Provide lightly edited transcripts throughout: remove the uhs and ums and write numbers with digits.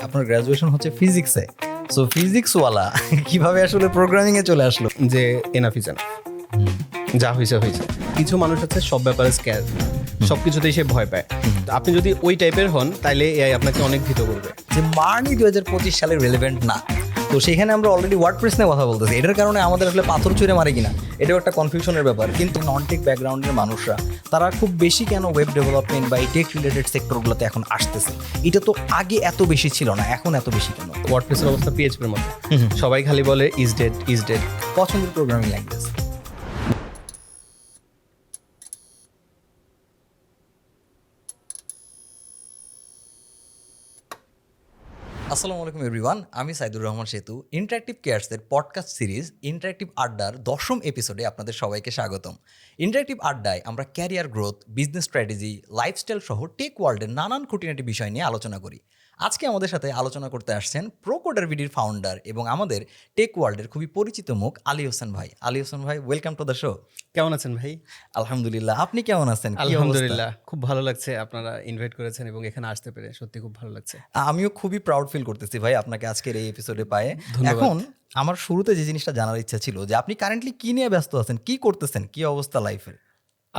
আপনার গ্র্যাজুয়েশন হচ্ছে ফিজিক্সে, সো ফিজিক্সওয়ালা কিভাবে আসলে প্রোগ্রামিংয়ে চলে আসলো? যে এনাফ ইজ এনাফ, যা হয়েছে হয়েছে। কিছু মানুষ আছে সব ব্যাপারে স্ক্যার, সব কিছুতেই সে ভয় পায়। তো আপনি যদি ওই টাইপের হন তাহলে এআই আপনাকে অনেক ভীত করবে। যে মার্নি 2025 সালে রেলেভেন্ট না, তো সেখানে আমরা অলরেডি ওয়ার্ডপ্রেস নিয়ে কথা বলতেছি। এটার কারণে আমাদের আসলে পাথর ছুঁড়ে মারে কিনা এটাও একটা কনফিউশনের ব্যাপার। কিন্তু নন টেক ব্যাকগ্রাউন্ডের মানুষরা তারা খুব বেশি কেন ওয়েব ডেভেলপমেন্ট বা এই টেক রিলেটেড সেক্টরগুলোতে এখন আসতেছে? এটা তো আগে এত বেশি ছিল না, এখন এত বেশি কেন? ওয়ার্ডপ্রেসের অবস্থা পিএইচপির মতো, সবাই খালি বলে ইজ ডেড ইজ ডেড। পছন্দের প্রোগ্রামিং ল্যাঙ্গুয়েজ? আসসালামু আলাইকুম এভরিওয়ান, আমি সাইদুর রহমান সেতু। ইন্টারঅ্যাক্টিভ কেয়ার্সের পডকাস্ট সিরিজ ইন্টারঅ্যাক্টিভ আড্ডার 10ম এপিসোডে আপনাদের সবাইকে স্বাগতম। ইন্টারঅ্যাক্টিভ আড্ডায় আমরা career growth, business strategy, lifestyle সহ টেক ওয়ার্ল্ডের নানান খুঁটিনাটি বিষয় নিয়ে আলোচনা করি। আজকে আমাদের সাথে আলোচনা করতে আসছেন প্রোকোডার ভিডির ফাউন্ডার এবং আমাদের টেক ওয়ার্ল্ডের খুবই পরিচিত মুখ আলী হোসেন ভাই। আলী হোসেন ভাই, ওয়েলকাম টু দ্য শো। কেমন আছেন ভাই? আলহামদুলিল্লাহ, আপনি কেমন আছেন? কি অবস্থা? আলহামদুলিল্লাহ, খুব ভালো লাগছে আপনারা ইনভাইট করেছেন এবং এখানে আসতে পেরে সত্যি খুব ভালো লাগছে। আমিও খুবই প্রাউড ফিল করতেছি ভাই আপনাকে আজকের এই এপিসোডে পায়ে। ধন্যবাদ। এখন আমার শুরুতে যে জিনিসটা জানার ইচ্ছা ছিল যে আপনি কারেন্টলি কি নিয়ে ব্যস্ত আছেন, কি করতেছেন, কি অবস্থা লাইফের?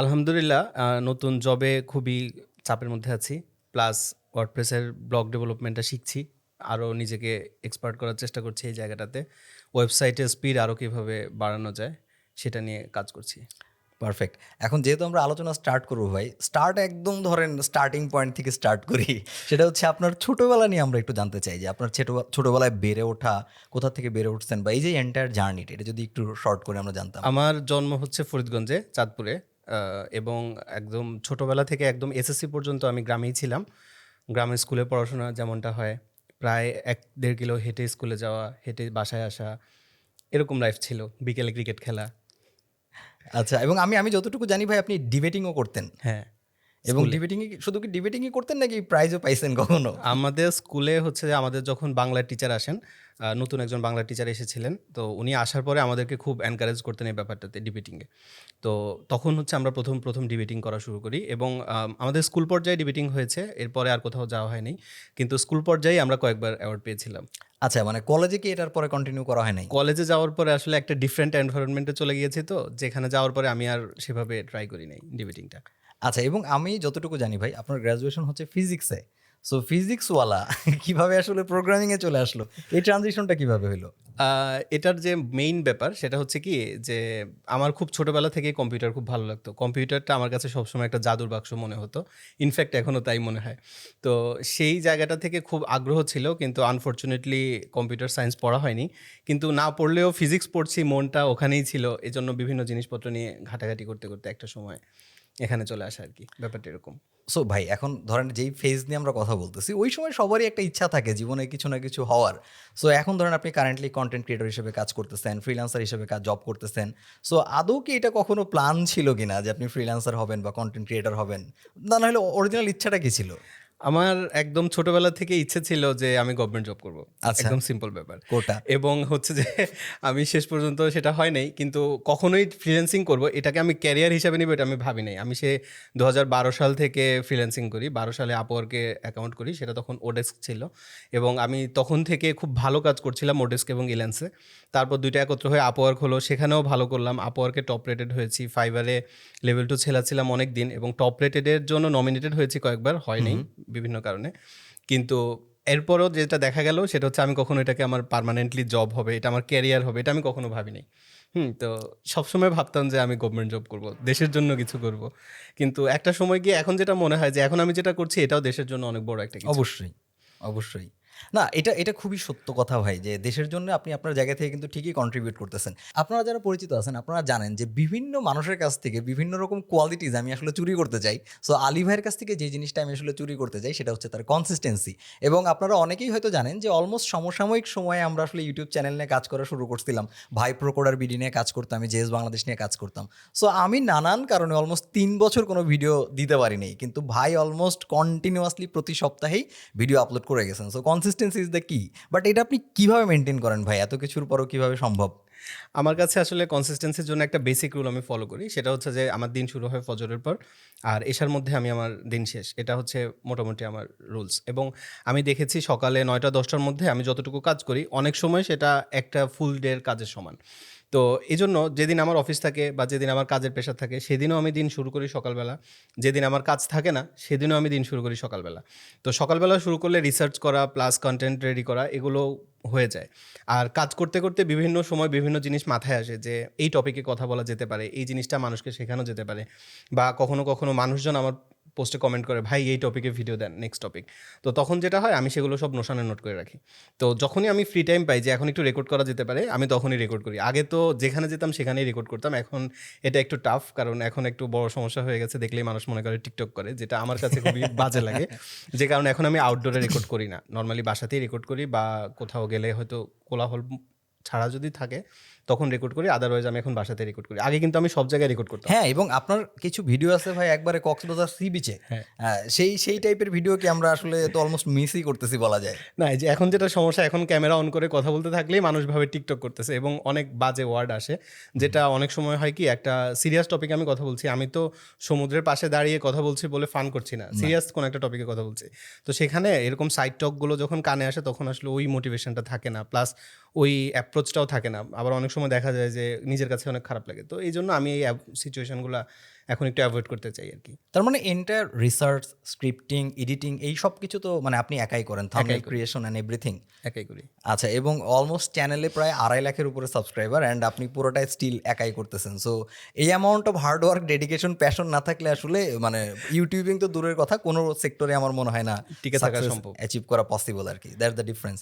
আলহামদুলিল্লাহ, নতুন জবে খুবই চাপের মধ্যে আছি, প্লাস ওয়ার্ডপ্রেসের ব্লগ ডেভেলপমেন্টটা শিখছি, আরও নিজেকে এক্সপার্ট করার চেষ্টা করছি এই জায়গাটাতে। ওয়েবসাইটের স্পিড আরও কীভাবে বাড়ানো যায় সেটা নিয়ে কাজ করছি। পারফেক্ট। এখন যেহেতু আমরা আলোচনা স্টার্ট করবো ভাই, স্টার্ট একদম ধরেন স্টার্টিং পয়েন্ট থেকে স্টার্ট করি। সেটা হচ্ছে আপনার ছোটোবেলা নিয়ে আমরা একটু জানতে চাই যে আপনার ছোটোবেলায় বেড়ে ওঠা, কোথা থেকে বেড়ে উঠছেন, বা এই যে এন্টায়ার জার্নিটা, এটা যদি একটু শর্ট করে আমরা জানতাম। আমার জন্ম হচ্ছে ফরিদগঞ্জে, চাঁদপুরে, এবং একদম ছোটোবেলা থেকে একদম এসএসসি পর্যন্ত আমি গ্রামেই ছিলাম। গ্রামের স্কুলে পড়াশোনা যেমনটা হয়, প্রায় 1-1.5 কিলো হেঁটে স্কুলে যাওয়া, হেঁটে বাসায় আসা, এরকম লাইফ ছিল। বিকেলে ক্রিকেট খেলা। আচ্ছা, এবং আমি যতটুকু জানি ভাই আপনি ডিবেটিংও করতেন। হ্যাঁ, এবং ডিবেটিংয়ে শুধু কি ডিবেটিংই করতেন নাকি প্রাইজও পাইছেন কখনো? আমাদের স্কুলে হচ্ছে যে আমাদের যখন বাংলার টিচার আসেন, নতুন একজন বাংলা টিচার এসেছিলেন, তো উনি আসার পরে আমাদেরকে খুব এনকারেজ করতেন এই ব্যাপারটাতে, ডিবেটিংয়ে। তো তখন হচ্ছে আমরা প্রথম ডিবেটিং করা শুরু করি এবং আমাদের স্কুল পর্যায়ে ডিবেটিং হয়েছে, এরপরে আর কোথাও যাওয়া হয়নি, কিন্তু স্কুল পর্যায়ে আমরা কয়েকবার অ্যাওয়ার্ড পেয়েছিলাম। আচ্ছা, মানে কলেজে কি এটার পরে কন্টিনিউ করা হয় নাই? কলেজে যাওয়ার পরে আসলে একটা ডিফারেন্ট এনভায়রনমেন্টে চলে গিয়েছি, তো যেখানে যাওয়ার পরে আমি আর সেভাবে ট্রাই করি নাই ডিবেটিংটা। আচ্ছা, এবং আমি যতটুকু জানি ভাই আপনার গ্র্যাজুয়েশন হচ্ছে ফিজিক্সে, সো ফিজিক্সওয়ালা কিভাবে আসলে প্রোগ্রামিংয়ে চলে আসলো? এই ট্রানজিশনটা কিভাবে হলো? এটার যে মেইন ব্যাপার সেটা হচ্ছে কি, যে আমার খুব ছোটোবেলা থেকেই কম্পিউটার খুব ভালো লাগতো। কম্পিউটারটা আমার কাছে সবসময় একটা জাদুর বাক্স মনে হতো, ইনফ্যাক্ট এখনও তাই মনে হয়। তো সেই জায়গাটা থেকে খুব আগ্রহ ছিল, কিন্তু আনফর্চুনেটলি কম্পিউটার সায়েন্স পড়া হয়নি। কিন্তু না পড়লেও ফিজিক্স পড়ছি, মনটা ওখানেই ছিল, এজন্য বিভিন্ন জিনিসপত্র নিয়ে ঘাটাঘাটি করতে করতে একটা সময় এখানে চলে আসা আর কি, ব্যাপারটা এরকম। সো ভাই, এখন ধরেন যেই ফেজ নিয়ে আমরা কথা বলতেছি, ওই সময় সবারই একটা ইচ্ছা থাকে জীবনে কিছু না কিছু হওয়ার। সো এখন ধরেন আপনি কারেন্টলি কন্টেন্ট ক্রিয়েটর হিসেবে কাজ করতেছেন, ফ্রিল্যান্সার হিসেবে জব করতেছেন। সো আদৌ কি এটা কখনো প্ল্যান ছিল কিনা যে আপনি ফ্রিল্যান্সার হবেন বা কন্টেন্ট ক্রিয়েটর হবেন? না হলে অরিজিনাল ইচ্ছাটা কি ছিল? আমার একদম ছোটবেলা থেকে ইচ্ছে ছিল যে আমি গভর্নমেন্ট জব করব। আচ্ছা। একদম সিম্পল ব্যাপার। কোটা। এবং হচ্ছে যে আমি শেষ পর্যন্ত সেটা হয় নাই, কিন্তু কখনোই ফ্রিল্যান্সিং করব এটাকে আমি ক্যারিয়ার হিসাবে নিব এটা আমি ভাবি নাই। আমি 2012 সাল থেকে ফ্রিল্যান্সিং করি। 12 সালে আপওয়ার্কে অ্যাকাউন্ট করি, সেটা তখন ওডেস্ক ছিল, এবং আমি তখন থেকে খুব ভালো কাজ করছিলাম ওডেস্ক এবং ইল্যান্সে। তারপর দুইটা একত্র হয়ে আপওয়ার্ক হলো, সেখানেও ভালো করলাম, আপওয়ার্কে টপ রেটেড হয়েছি। ফাইবারে লেভেল 2 ছেলাছিলাম অনেক দিন, এবং টপ রেটেডের জন্য নমিনেটেড হয়েছি কয়েকবার, হয় নাই বিভিন্ন কারণে। কিন্তু এরপরও যেটা দেখা গেল সেটা হচ্ছে আমি কখনো এটাকে আমার পার্মানেন্টলি জব হবে, এটা আমার ক্যারিয়ার হবে, এটা আমি কখনো ভাবিনি। তো সবসময় ভাবতাম যে আমি গভর্নমেন্ট জব করব, দেশের জন্য কিছু করব, কিন্তু একটা সময় গিয়ে এখন যেটা মনে হয় যে এখন আমি যেটা করছি এটাও দেশের জন্য অনেক বড় একটা কিছু। অবশ্যই, অবশ্যই। না, এটা খুবই সত্য কথা ভাই, যে দেশের জন্য আপনি আপনার জায়গা থেকে কিন্তু ঠিকই কন্ট্রিবিউট করতেছেন। আপনারা যারা পরিচিত আছেন আপনারা জানেন যে বিভিন্ন মানুষের কাছ থেকে বিভিন্ন রকম কোয়ালিটিজ আমি আসলে চুরি করতে চাই। সো আলী ভাইয়ের কাছ থেকে যে জিনিসটা আমি আসলে চুরি করতে চাই সেটা হচ্ছে তার কনসিস্টেন্সি। এবং আপনারা অনেকেই হয়তো জানেন যে অলমোস্ট সমসাময়িক সময়ে আমরা আসলে ইউটিউব চ্যানেল নিয়ে কাজ করা শুরু করছিলাম। ভাই প্রোকোডার বিডি নিয়ে কাজ করতাম, আমি জেএস বাংলাদেশ নিয়ে কাজ করতাম। সো আমি নানান কারণে অলমোস্ট 3 বছর কোনো ভিডিও দিতে পারিনি, কিন্তু ভাই অলমোস্ট কন্টিনিউয়াসলি প্রতি সপ্তাহেই ভিডিও আপলোড করে গেছেন। সো কনসিস্টেন্সি ইজ দ্য কি। বাট এটা আপনি কিভাবে মেনটেন করেন ভাই? এত কিছুর পরও কিভাবে সম্ভব? আমার কাছে আসলে কনসিস্টেন্সির জন্য একটা বেসিক রুল আমি ফলো করি, সেটা হচ্ছে যে আমার দিন শুরু হয় ফজরের পর, আর এশার মধ্যে আমি আমার দিন শেষ। এটা হচ্ছে মোটামুটি আমার রুলস। এবং আমি দেখেছি সকালে 9টা-10টার মধ্যে আমি যতটুকু কাজ করি অনেক সময় সেটা একটা ফুল ডের কাজের সমান। তো এই জন্য যেদিন আমার অফিস থাকে বা যেদিন আমার কাজের প্রেশার থাকে সেদিনও আমি দিন শুরু করি সকালবেলা, যেদিন আমার কাজ থাকে না সেদিনও আমি দিন শুরু করি সকালবেলা। তো সকালবেলা শুরু করলে রিসার্চ করা প্লাস কন্টেন্ট রেডি করা এগুলো হয়ে যায়। আর কাজ করতে করতে বিভিন্ন সময় বিভিন্ন জিনিস মাথায় আসে যে এই টপিকে কথা বলা যেতে পারে, এই জিনিসটা মানুষকে শেখানো যেতে পারে, বা কখনো কখনো মানুষজন আমার পোস্টে কমেন্ট করে ভাই এই টপিকে ভিডিও দেন, নেক্সট টপিক। তো তখন যেটা হয় আমি সেগুলো সব নোশানে নোট করে রাখি। তো যখনই আমি ফ্রি টাইম পাই যে এখন একটু রেকর্ড করা যেতে পারে আমি তখনই রেকর্ড করি। আগে তো যেখানে যেতাম সেখানেই রেকর্ড করতাম, এখন এটা একটু টাফ, কারণ এখন একটু বড় সমস্যা হয়ে গেছে, দেখলেই মানুষ মনে করে টিকটক করে, যেটা আমার কাছে খুবই বাজে লাগে। যে কারণে এখন আমি আউটডোরে রেকর্ড করি না, নর্মালি বাসাতেই রেকর্ড করি, বা কোথাও গেলে হয়তো কোলাহল ছাড়া যদি থাকে তখন রেকর্ড করি, আদারওয়াইজ আমি এখন বাসাতে রেকর্ড করি। আগে কিন্তু আমি সব জায়গায় রেকর্ড করতাম। হ্যাঁ, এবং আপনার কিছু ভিডিও আছে ভাই একবারে কক্সবাজার সি বিচে, হ্যাঁ। সেই টাইপের ভিডিও কি আমরা আসলে তো অলমোস্ট মিসই করতেছি বলা যায়। না, এই যে এখন যেটা সমস্যা, এখন ক্যামেরা অন করে কথা বলতে থাকলেই মানুষ ভাবে টিকটক করতেছে এবং অনেক বাজে ওয়ার্ড আসে, যেটা অনেক সময় হয় কি একটা সিরিয়াস টপিকে আমি কথা বলছি, আমি তো সমুদ্রের পাশে দাঁড়িয়ে কথা বলছি বলে ফান করছি না, সিরিয়াস কোন একটা টপিকে কথা বলছি। তো সেখানে এরকম সাইড টকগুলো যখন কানে আসে তখন আসলে ওই মোটিভেশনটা থাকে না, প্লাস ওই অ্যাপ্রোচটাও থাকে না। আবার অনেক সময় দেখা যায় যে নিজের কাছে অনেক খারাপ লাগে। তো এই জন্য আমি এই সিচুয়েশনগুলো এখন একটু অ্যাভয়েড করতে চাই আর কি। তার মানে এন্টায়ার রিসার্চ, স্ক্রিপ্টিং, এডিটিং এই সব কিছু তো মানে আপনি একাই করেন, থাম্বনেল ক্রিয়েশন এন্ড এভরিথিং। একাই করি। আচ্ছা, এবং অলমোস্ট চ্যানেলে প্রায় 2.5 লাখের উপরে সাবস্ক্রাইবার অ্যান্ড আপনি পুরোটাই স্টিল একাই করতেছেন। সো এই amount of hard work, dedication, passion না থাকলে আসলে মানে ইউটিউবিং তো দূরের কথা, কোনো সেক্টরে আমার মনে হয় না টিকে থাকা সম্ভব। অ্যাচিভ করা পসিবল আর কি। That's the difference.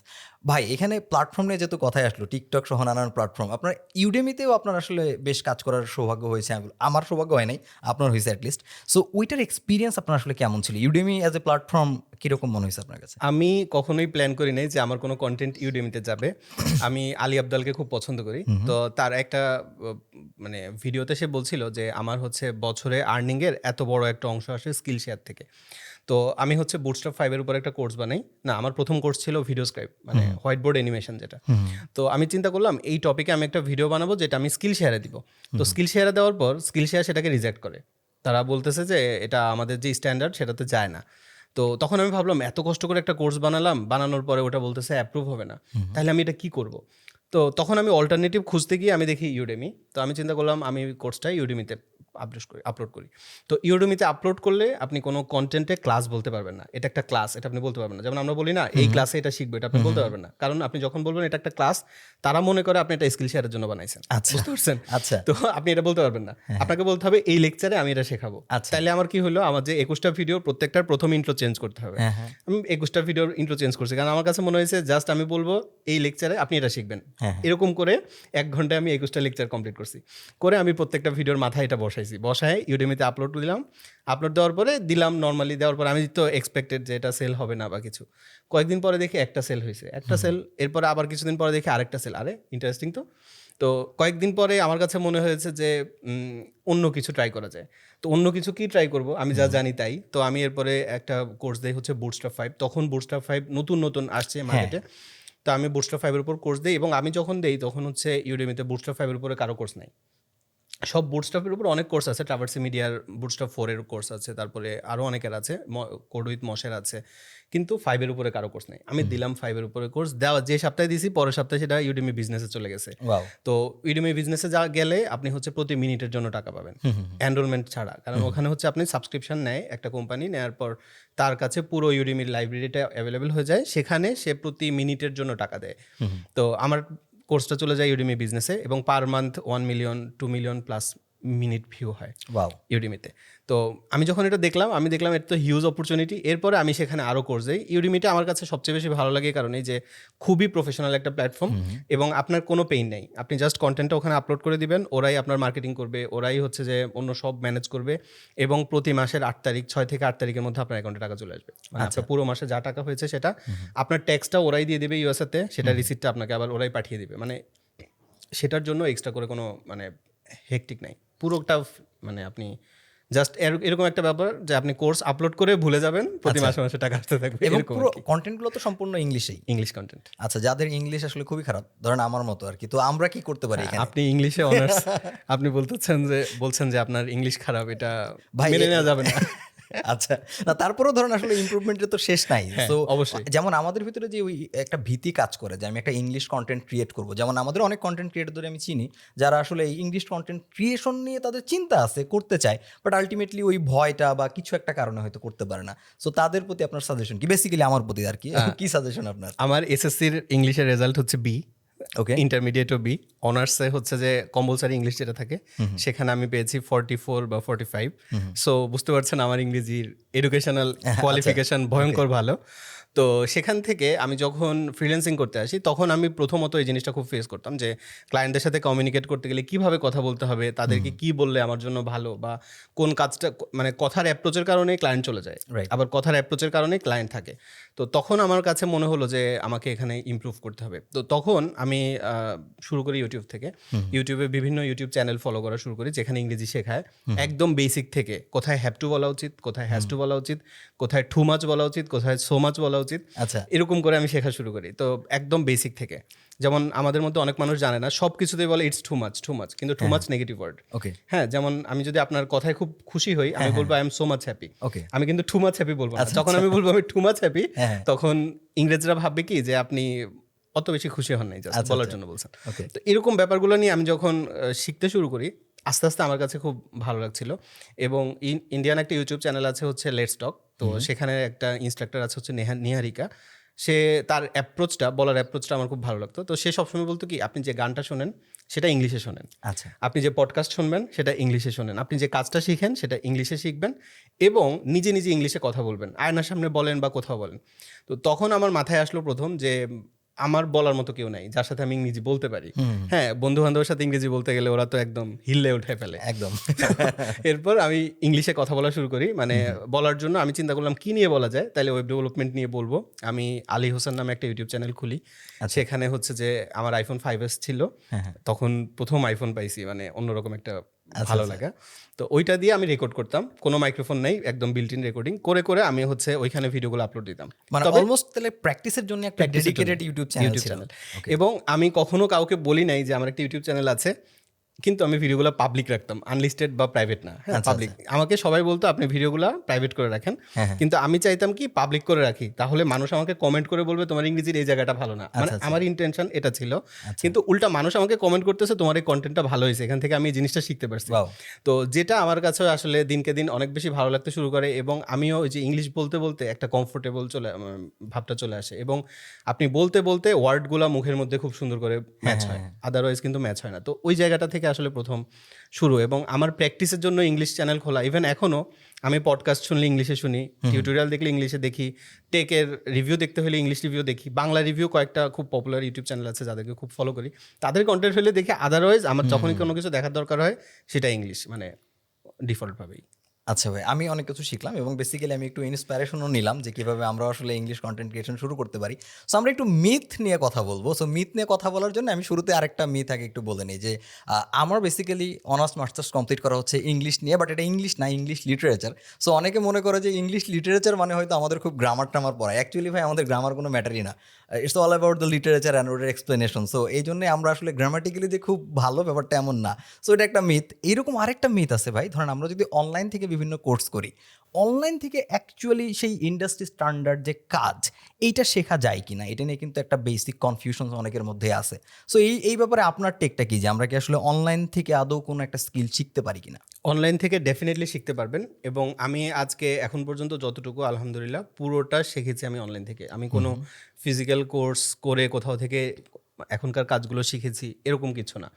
ভাই এখানে প্ল্যাটফর্ম নিয়ে যেহেতু কথাই আসলো, টিকটক সহ নানান প্ল্যাটফর্ম, আপনার ইউডেমিতেও আপনার আসলে বেশ কাজ করার সৌভাগ্য হয়েছে। আমার সৌভাগ্য হয় নাই, আপনার হয়েছে অ্যাটলিস্ট। সো ওইটার এক্সপিরিয়েন্স আপনার আসলে কেমন ছিল? ইউডেমি অ্যাজ এ প্ল্যাটফর্ম কীরকম মনে হয়েছে আপনার কাছে? আমি কখনোই প্ল্যান করি নাই যে আমার কোনো কন্টেন্ট ইউডেমিতে যাবে। আমি আলী আব্দালকে খুব পছন্দ করি। তো তার একটা মানে ভিডিওতে সে বলছিল যে আমার হচ্ছে বছরে আর্নিং এর এত বড় একটা অংশ আসে স্কিল শেয়ার থেকে। তো আমি হচ্ছে বুটস্ট্র্যাপ 5 এর উপর একটা কোর্স বানাই। না, আমার প্রথম কোর্স ছিল ভিডিও স্ক্রাইব, মানে হোয়াইট বোর্ড অ্যানিমেশন যেটা। তো আমি চিন্তা করলাম এই টপিকে আমি একটা ভিডিও বানাবো যেটা আমি স্কিল শেয়ারে দিব। তো স্কিল শেয়ারে দেওয়ার পর স্কিল শেয়ার সেটাকে রিজেক্ট করে। তারা বলতেছে যে এটা আমাদের যে স্ট্যান্ডার্ড সেটাতে যায় না। তো তখন আমি ভাবলাম এত কষ্ট করে একটা কোর্স বানালাম, বানানোর পরে ওটা বলতেছে অ্যাপ্রুভ হবে না, তাহলে আমি এটা কি করব? তো তখন আমি অল্টারনেটিভ খুঁজতে গিয়ে আমি দেখি ইউডেমি। তো আমি চিন্তা করলাম আমি কোর্সটা ইউডেমিতে আপলোড করি। তো ইউডেমিতে আপলোড করলে আপনি কোনো কন্টেন্টে ক্লাস বলতে পারবেন না, এটা একটা ক্লাস, এটা আপনি বলতে পারবেন না। যেমন আমরা বলি না এই ক্লাসে এটা শিখবো, এটা আপনি বলতে পারবেন না, কারণ আপনি যখন বলবেন এটা একটা ক্লাস, তারা মনে করে আপনি এটা স্কিল শেয়ারের জন্য বানাইছেন। আচ্ছা। বুঝতে পারছেন? আচ্ছা। তো আপনি এটা বলতে পারবেন না, আপনাকে বলতে হবে এই লেকচারে আমি এটা শেখাবো। আচ্ছা। তাইলে আমার কি হলো, আমার যে 21টা ভিডিও প্রত্যেকটার প্রথম ইন্ট্রো চেঞ্জ করতে হবে। হ্যাঁ, হ্যাঁ। আমি 21টা ভিডিওর ইন্ট্রো চেঞ্জ করছি, কারণ আমার কাছে মনে হয়েছে জাস্ট আমি বলবো এই লেকচারে আপনি এটা শিখবেন। হ্যাঁ। এরকম করে 1 ঘন্টায় আমি 21টা লেকচার কমপ্লিট করছি। করে আমি প্রত্যেকটা ভিডিওর মাথায় এটা বসায় ইউডেমিতে আপলোড দিলাম। আপলোড দেওয়ার পরে দিলাম, নর্মালি দেওয়ার পরে আমি তো এক্সপেক্টেড যে এটা সেল হবে না বা কিছু। কয়েকদিন পরে দেখি একটা সেল হয়েছে, একটা সেল, এরপরে আবার কিছুদিন পরে দেখি আরেকটা সেল। আরে ইন্টারেস্টিং তো। তো কয়েকদিন পরে আমার কাছে মনে হয়েছে যে অন্য কিছু ট্রাই করা যায়। তো অন্য কিছু কি ট্রাই করব, আমি যা জানি তাই। তো আমি এরপরে একটা কোর্স দেই হচ্ছে বুটস্ট্র্যাপ 5। তখন বুটস্ট্র্যাপ 5 নতুন আসছে মার্কেটে। তো আমি বুটস্ট্র্যাপ 5 এর উপর কোর্স দিই, এবং আমি যখন দেই তখন হচ্ছে ইউডেমিতে বুটস্ট্র্যাপ 5 এর উপরে কারো কোর্স নাই। সব বুটস্ট্র্যাপের উপর অনেক কোর্স আছে, ট্রাভার্সি মিডিয়ার বুটস্ট্র্যাপ 4 এর কোর্স আছে, তারপরে আরও অনেকের আছে, কোড উইথ মশের আছে, কিন্তু 5 এর উপরে কারো কোর্স নেই। আমি দিলাম 5 এর উপরে কোর্স, দেওয়া যে সপ্তাহে দিছি পরের সপ্তাহে সেটা ইউডেমি বিজনেসে চলে গেছে। ওয়াও। তো ইউডেমি বিজনেসে যা গেলে আপনি হচ্ছে প্রতি মিনিটের জন্য টাকা পাবেন, এনরোলমেন্ট ছাড়া। কারণ ওখানে হচ্ছে আপনি সাবস্ক্রিপশন নেয় একটা কোম্পানি, নেওয়ার পর তার কাছে পুরো ইউডেমির লাইব্রেরিটা অ্যাভেলেবেল হয়ে যায়, সেখানে সে প্রতি মিনিটের জন্য টাকা দেয়। তো আমার কোর্সটা চলে যায় ইউডেমি বিজনেসে, এবং per month 1 million 2 million plus minute view হয় ওয়াও। ইউডেমিতে। তো আমি যখন এটা দেখলাম এটা তো হিউজ অপরচুনিটি। এরপরে আমি সেখানে আরও কোর্স দিই। ইউডেমিটা আমার কাছে সবচেয়ে বেশি ভালো লাগে কারণ এই যে খুবই প্রফেশনাল একটা প্ল্যাটফর্ম, এবং আপনার কোনো পেইন নেই। আপনি জাস্ট কন্টেন্টটা ওখানে আপলোড করে দিবেন, ওরাই আপনার মার্কেটিং করবে, ওরাই হচ্ছে যে অন্য সব ম্যানেজ করবে, এবং প্রতি মাসের 8 তারিখ 6 থেকে 8 তারিখের মধ্যে আপনার অ্যাকাউন্টে টাকা চলে আসবে। মানে আপনার পুরো মাসে যা টাকা হয়েছে সেটা আপনার ট্যাক্সটা ওরাই দিয়ে দেবে ইউএসএতে, সেটা রিসিপ্টটা আপনাকে আবার ওরাই পাঠিয়ে দিবে। মানে সেটার জন্য এক্সট্রা করে কোনো মানে হেকটিক নাই, পুরোটা মানে আপনি জাস্ট এরকম একটা ব্যাপার যে আপনি কোর্স আপলোড করে ভুলে যাবেন, প্রতি আচ্ছা। মাসে মাসে টাকা আসতে থাকবে, এবং এরকম পুরো আর কি। কন্টেন্টগুলো তো সম্পূর্ণ ইংলিশেই। English content. আচ্ছা, যাদের ইংলিশ আসলে খুবই খারাপ, ধরেন আমার মতো আর কি, তো আমরা কি করতে পারি এখানে? আপনি ইংলিশে অনার্স, আপনি বলছেন যে আপনার ইংলিশ খারাপ, এটা ভাই মেনে নেওয়া যাবে না। আচ্ছা, না তারপরেও ধরেন আসলে ইমপ্রুভমেন্টের তো শেষ নাই। হ্যাঁ, সো অবশ্যই। যেমন আমাদের ভিতরে যে ওই একটা ভীতি কাজ করে যে আমি একটা ইংলিশ কন্টেন্ট ক্রিয়েট করব, যেমন আমাদের অনেক কন্টেন্ট ক্রিয়েটরদের আমি চিনি যারা আসলে এই ইংলিশ কন্টেন্ট ক্রিয়েশন নিয়ে তাদের চিন্তা আছে, করতে চায়, বাট আলটিমেটলি ওই ভয়টা বা কিছু একটা কারণে হয়তো করতে পারে না। সো তাদের প্রতি আপনার সাজেশন কি? বেসিক্যালি আমার প্রতি আর কি, কি সাজেশন আপনার? আমার এসএসসির ইংলিশের রেজাল্ট হচ্ছে বি, ওকে, ইন্টারমিডিয়েটও বি, অনার্সে হচ্ছে যে কম্পালসারি ইংলিশ যেটা থাকে সেখানে আমি পেয়েছি 44 বা 45। সো বুঝতে পারছেন আমার ইংরেজির এডুকেশনাল কোয়ালিফিকেশন ভয়ঙ্কর ভালো। তো সেখান থেকে আমি যখন ফ্রিল্যান্সিং করতে আসি তখন আমি প্রথমত এই জিনিসটা খুব ফেস করতাম যে ক্লায়েন্টদের সাথে কমিউনিকেট করতে গেলে কিভাবে কথা বলতে হবে, তাদেরকে কি বললে আমার জন্য ভালো, বা কোন কাজটা মানে কথার অ্যাপ্রোচের কারণে ক্লায়েন্ট চলে যায়, Right. আবার কথার অ্যাপ্রোচের কারণে ক্লায়েন্ট থাকে। তো তখন আমার কাছে মনে হলো যে আমাকে এখানে ইমপ্রুভ করতে হবে। তো তখন আমি শুরু করি ইউটিউব থেকে। ইউটিউবে বিভিন্ন ইউটিউব চ্যানেল ফলো করা শুরু করি যেখানে ইংরেজি শেখায় একদম বেসিক থেকে, কোথায় হ্যাভ টু বলা উচিত, কোথায় হ্যাজ টু বলা উচিত, কোথায় টু মাচ বলা উচিত, কোথায় সো মাচ বলা উচিত, আচ্ছা, এরকম করে আমি শেখা শুরু করি। তো একদম বেসিক থেকে, যেমন আমাদের মধ্যে অনেক মানুষ জানে না, সব কিছুতেই বলে ইটস টু মাচ, কিন্তু টু মাচ নেগেটিভ ওয়ার্ড। ওকে, হ্যাঁ, যেমন আমি যদি আপনার কথায় খুব খুশি হই, আমি বলবো I am so much happy. Okay, আমি কিন্তু টু মাচ হ্যাপি বলবো না। আচ্ছা, যখন আচ্ছা। আমি বলবো আমি টু মাচ হ্যাপি, হ্যাঁ, তখন ইংরেজরা ভাববে কি যে আপনি অত বেশি খুশি হন নাই, জাস্ট আচ্ছা, বলার আচ্ছা। জন্য বলছেন। ওকে, তো এরকম ব্যাপারগুলো নিয়ে আমি যখন শিখতে শুরু করি, আস্তে আস্তে আমার কাছে খুব ভালো লাগছিল। এবং ইন্ডিয়ান একটা ইউটিউব চ্যানেল আছে হচ্ছে লেটস টক, তো সেখানে একটা ইনস্ট্রাক্টর আছে হচ্ছে নিহারিকা। সে তার বলার অ্যাপ্রোচটা আমার খুব ভালো লাগতো। তো সে সবসময় বলতো কি, আপনি যে গানটা শোনেন সেটা ইংলিশে শোনেন, আচ্ছা, আপনি যে পডকাস্ট শুনবেন সেটা ইংলিশে শোনেন, আপনি যে কাজটা শিখেন সেটা ইংলিশে শিখবেন, এবং নিজে নিজে ইংলিশে কথা বলবেন, আয়নার সামনে বলেন বা কোথাও বলেন। তো তখন আমার মাথায় আসলো প্রথম যে আমার বলার মতো কেউ নাই যার সাথে আমি ইংরেজি বলতে পারি। হ্যাঁ, বন্ধু বান্ধবের সাথে ইংরেজি বলতে গেলে ওরা তো একদম হিল্লে উঠে ফেলে। একদম। এরপর আমি ইংলিশে কথা বলা শুরু করি, মানে বলার জন্য আমি চিন্তা করলাম কি নিয়ে বলা যায়, তাহলে ওয়েব ডেভেলপমেন্ট নিয়ে বলবো। আমি আলী হোসেন নামে একটা ইউটিউব চ্যানেল খুলি। সেখানে হচ্ছে যে আমার আইফোন 5s ছিল, তখন প্রথম আইফোন পাইছি, মানে অন্যরকম একটা ভালো লাগা। তো ওইটা দিয়ে আমি রেকর্ড করতাম, কোনো মাইক্রোফোন নেই, একদম বিল্ট ইন রেকর্ডিং করে করে আমি হচ্ছে ওইখানে ভিডিওগুলো আপলোড দিতাম। মানে তবে অলমোস্ট তাহলে প্র্যাকটিসের জন্য একটা ডেডিকেটেড ইউটিউব চ্যানেল ছিল। এবং আমি কখনো কাউকে বলি নাই যে আমার একটা ইউটিউব চ্যানেল আছে, কিন্তু আমি ভিডিওগুলো পাবলিক রাখতাম, আনলিস্টেড বা প্রাইভেট না। হ্যাঁ, আচ্ছা, পাবলিক। আমাকে সবাই বলতো আপনি ভিডিওগুলো প্রাইভেট করে রাখেন, হ্যাঁ, হ্যাঁ। কিন্তু আমি চাইতাম কি পাবলিক করে রাখি, তাহলে মানুষ আমাকে কমেন্ট করে বলবে তোমার ইংরেজির এই জায়গাটা ভালো না। মানে আচ্ছা। আমার ইন্টেনশন এটা ছিল, কিন্তু উল্টা মানুষ আমাকে কমেন্ট করতেছে তোমার এই কন্টেন্টটা ভালো হয়েছে, এখান থেকে আমি এই জিনিসটা শিখতে পারছি। Wow. তো যেটা আমার কাছে আসলে দিনকে দিন অনেক বেশি ভালো লাগতে শুরু করে, এবং আমিও ওই যে ইংলিশ বলতে বলতে একটা কমফোর্টেবল ভাবটা চলে আসে, এবং আপনি বলতে বলতে ওয়ার্ডগুলো মুখের মধ্যে খুব সুন্দর করে ম্যাচ হয়, আদারওয়াইজ কিন্তু ম্যাচ হয় না। তো ওই জায়গাটা থেকে আসলে প্রথম শুরু, এবং আমার প্র্যাকটিসের জন্য ইংলিশ চ্যানেল খোলা। ইভেন এখনও আমি পডকাস্ট শুনলে ইংলিশে শুনি, টিউটোরিয়াল দেখলে ইংলিশে দেখি, টেকের রিভিউ দেখতে হলে ইংলিশ রিভিউ দেখি, বাংলা রিভিউ কয়েকটা খুব পপুলার ইউটিউব চ্যানেল আছে যাদেরকে খুব ফলো করি, তাদের কন্টেন্ট হলে দেখি। আদারওয়াইজ আমার যখনই কোনো কিছু দেখার দরকার হয় সেটা ইংলিশ, মানে ডিফল্টভাবেই। আচ্ছা ভাই, আমি অনেক কিছু শিখলাম এবং বেসিক্যালি আমি একটু ইন্সপিরেশনও নিলাম যে কীভাবে আমরা আসলে ইংলিশ কন্টেন্ট ক্রিয়েশন শুরু করতে পারি। সো আমরা একটু মিথ নিয়ে কথা বলবো। সো মিথ নিয়ে কথা বলার জন্য আমি শুরুতে আরেকটা মিথ আগে একটু বলে নিই যে আমার বেসিক্যালি অনার্স মাস্টার্স কমপ্লিট করা হচ্ছে ইংলিশ নিয়ে, বাট এটা ইংলিশ না, ইংলিশ লিটারেচার। সো অনেকে মনে করে যে ইংলিশ লিটারেচার মানে হয়তো আমাদের খুব গ্রামার টামার পড়ায়। অ্যাকচুয়ালি ভাই আমাদের গ্রামার কোনো ম্যাটারই না, it's all about the literature and ওটার এক্সপ্লেনেশন। সো এই জন্যে আমরা আসলে গ্রামাটিক্যালি যে খুব ভালো, ব্যাপারটা এমন না। সো এটা একটা মিথ। এইরকম আরেকটা মিথ আছে ভাই, ধরেন আমরা যদি অনলাইন থেকে বিভিন্ন কোর্স করি, অনলাইন থেকে অ্যাকচুয়ালি সেই ইন্ডাস্ট্রি স্ট্যান্ডার্ড যে কাজ, এইটা শেখা যায় কি না, এটা নিয়ে কিন্তু একটা বেসিক কনফিউশন অনেকের মধ্যে আছে। সো এই ব্যাপারে আপনার টেকটা কি, যে আমরা কি আসলে অনলাইন থেকে আদৌ কোনো একটা স্কিল শিখতে পারি কিনা? অনলাইন থেকে ডেফিনেটলি শিখতে পারবেন, এবং আমি আজকে এখন পর্যন্ত যতটুকু আলহামদুলিল্লাহ পুরোটা শিখেছি আমি অনলাইন থেকে। আমি কোনো ফিজিক্যাল কোর্স করে কোথাও থেকে এখনকার কাজগুলো শিখেছি এরকম কিছু না।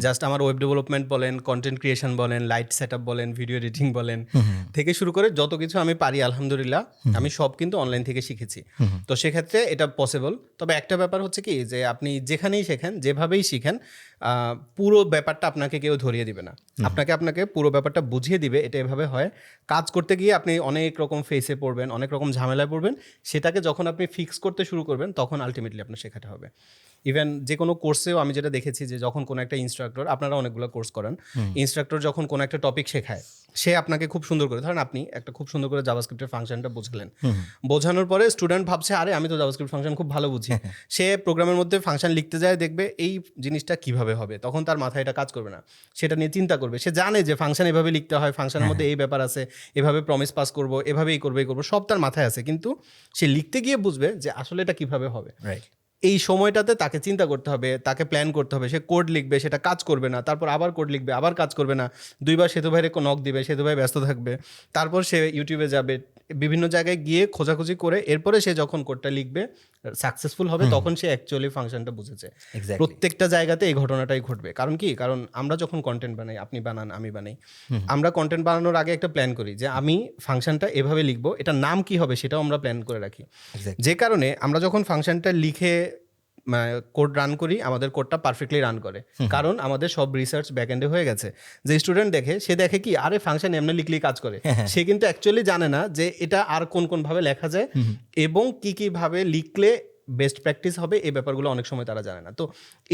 জাস্ট আমার ওয়েব ডেভেলপমেন্ট বলেন, কন্টেন্ট ক্রিয়েশন বলেন, লাইট সেট আপ বলেন, ভিডিও এডিটিং বলেন, থেকে শুরু করে যত কিছু আমি পারি আলহামদুলিল্লাহ আমি সব কিন্তু অনলাইন থেকে শিখেছি। তো সেক্ষেত্রে এটা পসিবল। তবে একটা ব্যাপার হচ্ছে কি, যে আপনি যেখানেই শেখেন, যেভাবেই শিখেন, পুরো ব্যাপারটা আপনাকে কেউ ধরিয়ে দিবে না, আপনাকে পুরো ব্যাপারটা বুঝিয়ে দিবে। এটা এভাবে হয়, কাজ করতে গিয়ে আপনি অনেক রকম ফেসে পড়বেন, অনেক রকম ঝামেলায় পড়বেন, সেটাকে যখন আপনি ফিক্স করতে শুরু করবেন তখন আলটিমেটলি আপনার শেখাতে হবে। ইভেন ধরেন যে কোনো কোর্সেও আমি যেটা দেখেছি যে যখন কোনো একটা ইনস্ট্রাক্টর, আপনারা অনেকগুলো কোর্স করেন, ইনস্ট্রাক্টর যখন কোনো একটা টপিক শেখায়, সে আপনাকে খুব সুন্দর করে, ধরেন আপনি একটা খুব সুন্দর করে জাভাস্ক্রিপ্টের ফাংশনটা বুঝলেন, বোঝানোর পরে স্টুডেন্ট ভাবছে আরে আমি তো জাভাস্ক্রিপ্ট ফাংশন খুব ভালো বুঝি, সে প্রোগ্রামের মধ্যে ফাংশন লিখতে যায়, দেখবে এই জিনিসটা কিভাবে হবে, তখন তার মাথায় এটা কাজ করবে না, সেটা নিয়ে চিন্তা করবে। সে জানে যে ফাংশন এভাবে লিখতে হয়, ফাংশনের মধ্যে এই ব্যাপার আছে, এভাবে প্রমিস পাস করবো, এভাবেই করবো, এই করবো, সব তার মাথায় আছে, কিন্তু সে লিখতে গিয়ে বুঝবে যে আসলে এটা কিভাবে হবে। রাইট। এই সময়টাতে তাকে চিন্তা করতে হবে, তাকে প্ল্যান করতে হবে, সে কোড লিখবে, সেটা কাজ করবে না, তারপর আবার কোড লিখবে, আবার কাজ করবে না, দুইবার সেতু ভাইরে নক দিবে, সেতু ভাই ব্যস্ত থাকবে, তারপর সে ইউটিউবে যাবে, বিভিন্ন জায়গায় গিয়ে খোঁজাখুঁজি করে এরপরে সে যখন কোডটা লিখবে সাকসেসফুল হবে, তখন সে অ্যাকচুয়ালি ফাংশনটা বুঝেছে। এক্স্যাক্টলি। প্রত্যেকটা জায়গাতে এই ঘটনাটাই ঘটবে। কারণ কি, কারণ আমরা যখন কন্টেন্ট বানাই, আপনি বানান, আমি বানাই, আমরা কন্টেন্ট বানানোর আগে একটা প্ল্যান করি যে আমি ফাংশনটা এভাবে লিখবো, এটার নাম কি হবে সেটাও আমরা প্ল্যান করে রাখি। এক্স্যাক্টলি। যে কারণে আমরা যখন ফাংশনটা লিখে কোড রান করি, আমাদের কোডটা পারফেক্টলি রান করে, কারণ আমাদের সব রিসার্চ ব্যাকএন্ডে হয়ে গেছে। যে স্টুডেন্ট দেখে, সে দেখে কি আরে ফাংশন এমনি লিখলেই কাজ করে, সে কিন্তু অ্যাকচুয়ালি জানে না যে এটা আর কোন কোন ভাবে লেখা যায় এবং কি কি ভাবে লিখলে বেস্ট প্র্যাকটিস হবে, এই ব্যাপারগুলো অনেক সময় তারা জানে না। তো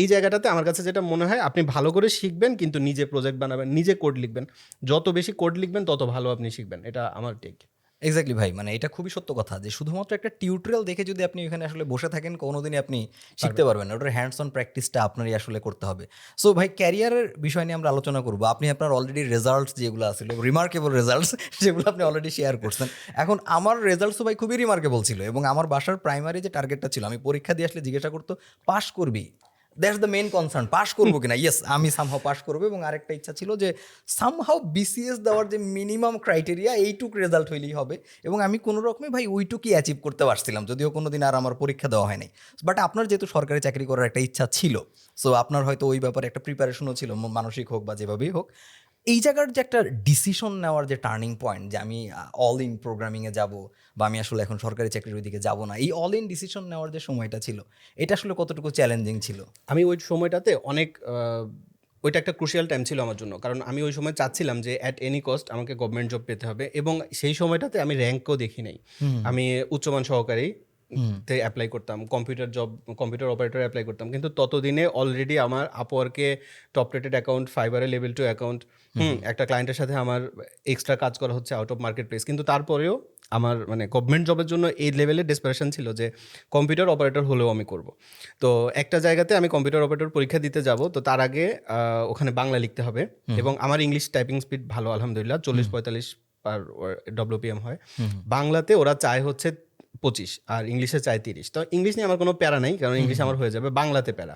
এই জায়গাটাতে আমার কাছে যেটা মনে হয়, আপনি ভালো করে শিখবেন, কিন্তু নিজে প্রজেক্ট বানাবেন, নিজে কোড লিখবেন, যত বেশি কোড লিখবেন তত ভালো আপনি শিখবেন, এটা আমার টেক। এক্স্যাক্টলি ভাই, মানে এটা খুবই সত্য কথা যে শুধুমাত্র একটা টিউটোরিয়াল দেখে যদি আপনি এখানে আসলে বসে থাকেন, কোনোদিনই আপনি শিখতে পারবেন না। ওটার হ্যান্ডস অন প্র্যাকটিসটা আপনারই আসলে করতে হবে। সো ভাই, ক্যারিয়ারের বিষয় নিয়ে আমরা আলোচনা করবো। আপনি আপনার অলরেডি রেজাল্টস যেগুলো আছিল, রিমার্কেবল রেজাল্টস, যেগুলো আপনি অলরেডি শেয়ার করছেন। এখন আমার রেজাল্টসও ভাই খুবই রিমার্কেবল ছিল, এবং আমার বাসার প্রাইমারি যে টার্গেটটা ছিল, আমি পরীক্ষা দিয়ে আসলে জিজ্ঞাসা করতো পাস করবি, that's the main concern, pass করবো কিনা। ইয়েস, আমি সামহাও পাস করবো, এবং আরেকটা ইচ্ছা ছিল যে সামহাও বিসিএস দেওয়ার যে মিনিমাম ক্রাইটেরিয়া, এইটুক রেজাল্ট হইলেই হবে, এবং আমি কোনো রকমে ভাই ওইটুকুই অ্যাচিভ করতে পারছিলাম, যদিও কোনো দিন আর আমার পরীক্ষা দেওয়া হয়নি। বাট আপনার যেহেতু সরকারি চাকরি করার একটা ইচ্ছা ছিল, সো আপনার হয়তো ওই ব্যাপারে একটা প্রিপারেশনও ছিল, মানসিক হোক বা যেভাবেই হোক। এই জায়গার যে একটা ডিসিশন নেওয়ার যে টার্নিং পয়েন্ট, যে আমি অল ইন প্রোগ্রামিংয়ে যাব, বা আমি আসলে এখন সরকারি চাকরির ওইদিকে যাব না, এই অল ইন ডিসিশন নেওয়ার যে সময়টা ছিল, এটা আসলে কতটুকু চ্যালেঞ্জিং ছিল? আমি ওই সময়টাতে অনেক ওইটা একটা ক্রুশিয়াল টাইম ছিল আমার জন্য, কারণ আমি ওই সময় চাচ্ছিলাম যে অ্যাট এনি কস্ট আমাকে গভর্নমেন্ট জব পেতে হবে, এবং সেই সময়টাতে আমি র্যাঙ্কও দেখি নাই। আমি উচ্চমান সহকারী তে অ্যাপ্লাই করতাম, কম্পিউটার অপারেটর অ্যাপ্লাই করতাম, কিন্তু ততদিনে অলরেডি আমার আপওয়ার্কে টপ রেটেড অ্যাকাউন্ট, ফাইবারে লেভেল 2 অ্যাকাউন্ট, একটা ক্লায়েন্টের সাথে আমার এক্সট্রা কাজ করা হচ্ছে আউট অফ মার্কেট প্লেস, কিন্তু তারপরেও আমার মানে গভর্নমেন্ট জবের জন্য এই লেভেলের ডেসপারেশন ছিল যে কম্পিউটার অপারেটর হলেও আমি করব। তো একটা জায়গাতে আমি কম্পিউটার অপারেটর পরীক্ষা দিতে যাব, তো তার আগে ওখানে বাংলা লিখতে হবে, এবং আমার ইংলিশ টাইপিং স্পিড ভালো আলহামদুলিল্লাহ, 40-45 পার ডব্লিউপিএম হয়। বাংলাতে ওরা চায় হচ্ছে 25 আর ইংলিশে চায় 30। তো ইংলিশ নিয়ে আমার কোনো প্যারা নাই, কারণ ইংলিশ আমার হয়ে যাবে, বাংলাতে প্যারা।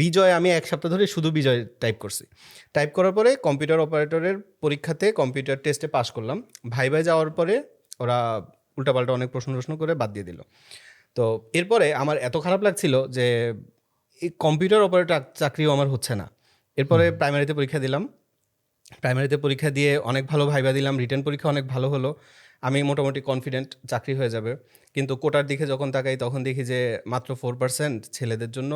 বিজয় আমি এক সপ্তাহ ধরে শুধু বিজয় টাইপ করছি। টাইপ করার পরে কম্পিউটার অপারেটরের পরীক্ষাতে কম্পিউটার টেস্টে পাস করলাম। ভাইভায় যাওয়ার পরে ওরা উল্টাপাল্টা অনেক প্রশ্ন করে বাদ দিয়ে দিল। তো এরপরে আমার এত খারাপ লাগছিল যে এই কম্পিউটার অপারেটর চাকরিও আমার হচ্ছে না। এরপরে প্রাইমারিতে পরীক্ষা দিলাম, প্রাইমারিতে পরীক্ষা দিয়ে অনেক ভালো ভাইবা দিলাম, রিটেন পরীক্ষা অনেক ভালো হলো, আমি মোটামুটি কনফিডেন্ট চাকরি হয়ে যাবে। কিন্তু কোটার দিকে যখন তাকাই, তখন দেখি যে মাত্র 4% ছেলেদের জন্য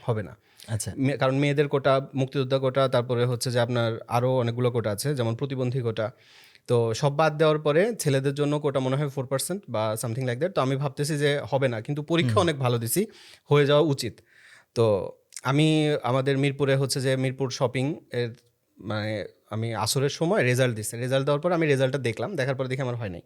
হবে না। আচ্ছা। কারণ মেয়েদের কোটা, মুক্তিযোদ্ধা কোটা, তারপরে হচ্ছে যে আপনার আরও অনেকগুলো কোটা আছে, যেমন প্রতিবন্ধী কোটা। তো সব বাদ দেওয়ার পরে ছেলেদের জন্য কোটা মনে হয় 4% বা সামথিং লাইক দ্যাট। তো আমি ভাবতেছি যে হবে না, কিন্তু পরীক্ষা অনেক ভালো দিছি, হয়ে যাওয়া উচিত। তো আমি আমাদের মিরপুরে হচ্ছে যে মিরপুর শপিং এর মানে আমি আসরের সময় রেজাল্ট দিচ্ছে, রেজাল্ট দেওয়ার পর আমি রেজাল্টটা দেখলাম, দেখার পর দেখি আমার হয় নাই।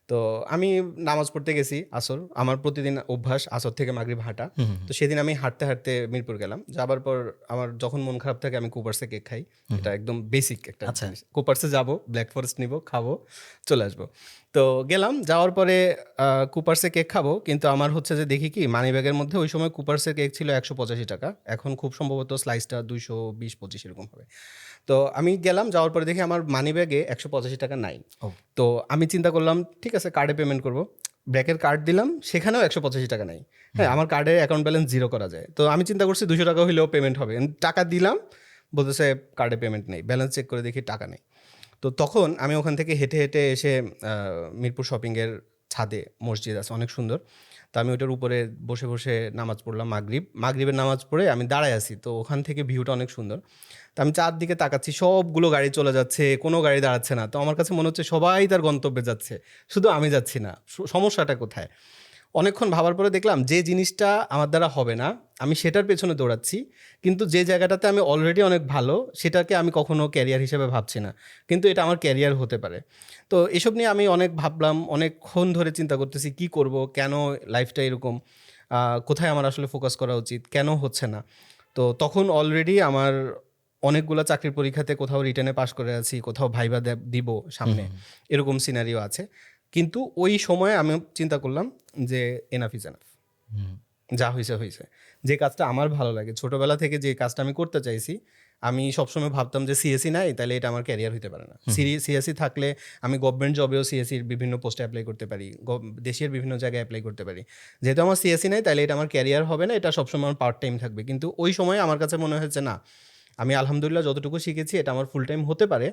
তো আমি নামাজ পড়তে গেছি আসর, আমার প্রতিদিন অভ্যাস আসর থেকে মাগরিব হাঁটা। তো সেদিন আমি হাঁটতে হাঁটতে মিরপুর গেলাম, যাবার পর আমার যখন মন খারাপ থাকে আমি কুপার্সে কেক খাই, এটা একদম বেসিক একটা জিনিস। কুপার্সে যাবো, ব্ল্যাক ফরেস্ট নিবো, খাবো, চলে আসবো। তো গেলাম, যাওয়ার পরে কুপার্সে কেক খাবো, কিন্তু আমার হচ্ছে যে দেখি কি মানি ব্যাগের মধ্যে ওই সময় কুপার্সের কেক ছিল 185 টাকা, এখন খুব সম্ভবত স্লাইসটা 220-25 এরকম হবে। তো আমি গেলাম, যাওয়ার পরে দেখি আমার মানি ব্যাগে 185 টাকা নাই। তো আমি চিন্তা করলাম ঠিক আছে কার্ডে পেমেন্ট করবো, ব্র্যাকের কার্ড দিলাম, সেখানেও 185 টাকা নাই। হ্যাঁ, আমার কার্ডে অ্যাকাউন্ট ব্যালেন্স 0 করা যায়। তো আমি চিন্তা করছি 200 টাকা হলেও পেমেন্ট হবে, টাকা দিলাম, বলতেছে কার্ডে পেমেন্ট নেই, ব্যালেন্স চেক করে দেখি টাকা নেই। তো তখন আমি ওখান থেকে হেঁটে হেঁটে এসে মিরপুর শপিংয়ের ছাদে মসজিদ আছে অনেক সুন্দর, তো আমি ওইটার উপরে বসে বসে নামাজ পড়লাম, মাগরিবের নামাজ পড়ে আমি দাঁড়ায় আছি। তো ওখান থেকে ভিউটা অনেক সুন্দর। তো আমি চারদিকে তাকাচ্ছি, সবগুলো গাড়ি চলে যাচ্ছে, কোনো গাড়ি দাঁড়াচ্ছে না। তো আমার কাছে মনে হচ্ছে সবাই তার গন্তব্যে যাচ্ছে, শুধু আমি যাচ্ছি না, সমস্যাটা কোথায়? অনেকক্ষণ ভাবার পরে দেখলাম যে জিনিসটা আমার দ্বারা হবে না, আমি সেটার পেছনে দৌড়াচ্ছি, কিন্তু যে জায়গাটাতে আমি অলরেডি অনেক ভালো সেটাকে আমি কখনো ক্যারিয়ার হিসেবে ভাবছি না, কিন্তু এটা আমার ক্যারিয়ার হতে পারে। তো এসব নিয়ে আমি অনেক ভাবলাম, অনেকক্ষণ ধরে চিন্তা করতেছি কি করব, কেন লাইফটা এরকম, কোথায় আমার আসলে ফোকাস করা উচিত, কেন হচ্ছে না। তো তখন অলরেডি আমার অনেকগুলো চাকরির পরীক্ষাতে কোথাও রিটেনে পাশ করে আছি, কোথাও ভাইবা দিব সামনে, এরকম সিনারিও আছে। কিন্তু ওই সময় আমি চিন্তা করলাম যে এনাফ ইজ এনাফ, যা হয়েছে হয়েছে। যে কাজটা আমার ভালো লাগে, ছোটোবেলা থেকে যে কাজটা আমি করতে চাইছি, আমি সবসময় ভাবতাম যে সিএসসি নাই তাহলে এটা আমার ক্যারিয়ার হতে পারে না। সিএসসি থাকলে আমি গভর্নমেন্ট জবেও সিএসসির বিভিন্ন পোস্টে অ্যাপ্লাই করতে পারি, দেশের বিভিন্ন জায়গায় অ্যাপ্লাই করতে পারি। যেহেতু আমার সিএসসি নাই তাহলে এটা আমার ক্যারিয়ার হবে না, এটা সবসময় আমার পার্ট টাইম থাকবে। কিন্তু ওই সময় আমার কাছে মনে হয়েছে না, আমি আলহামদুলিল্লাহ যতটুকু শিখেছি এটা আমার ফুল টাইম হতে পারে,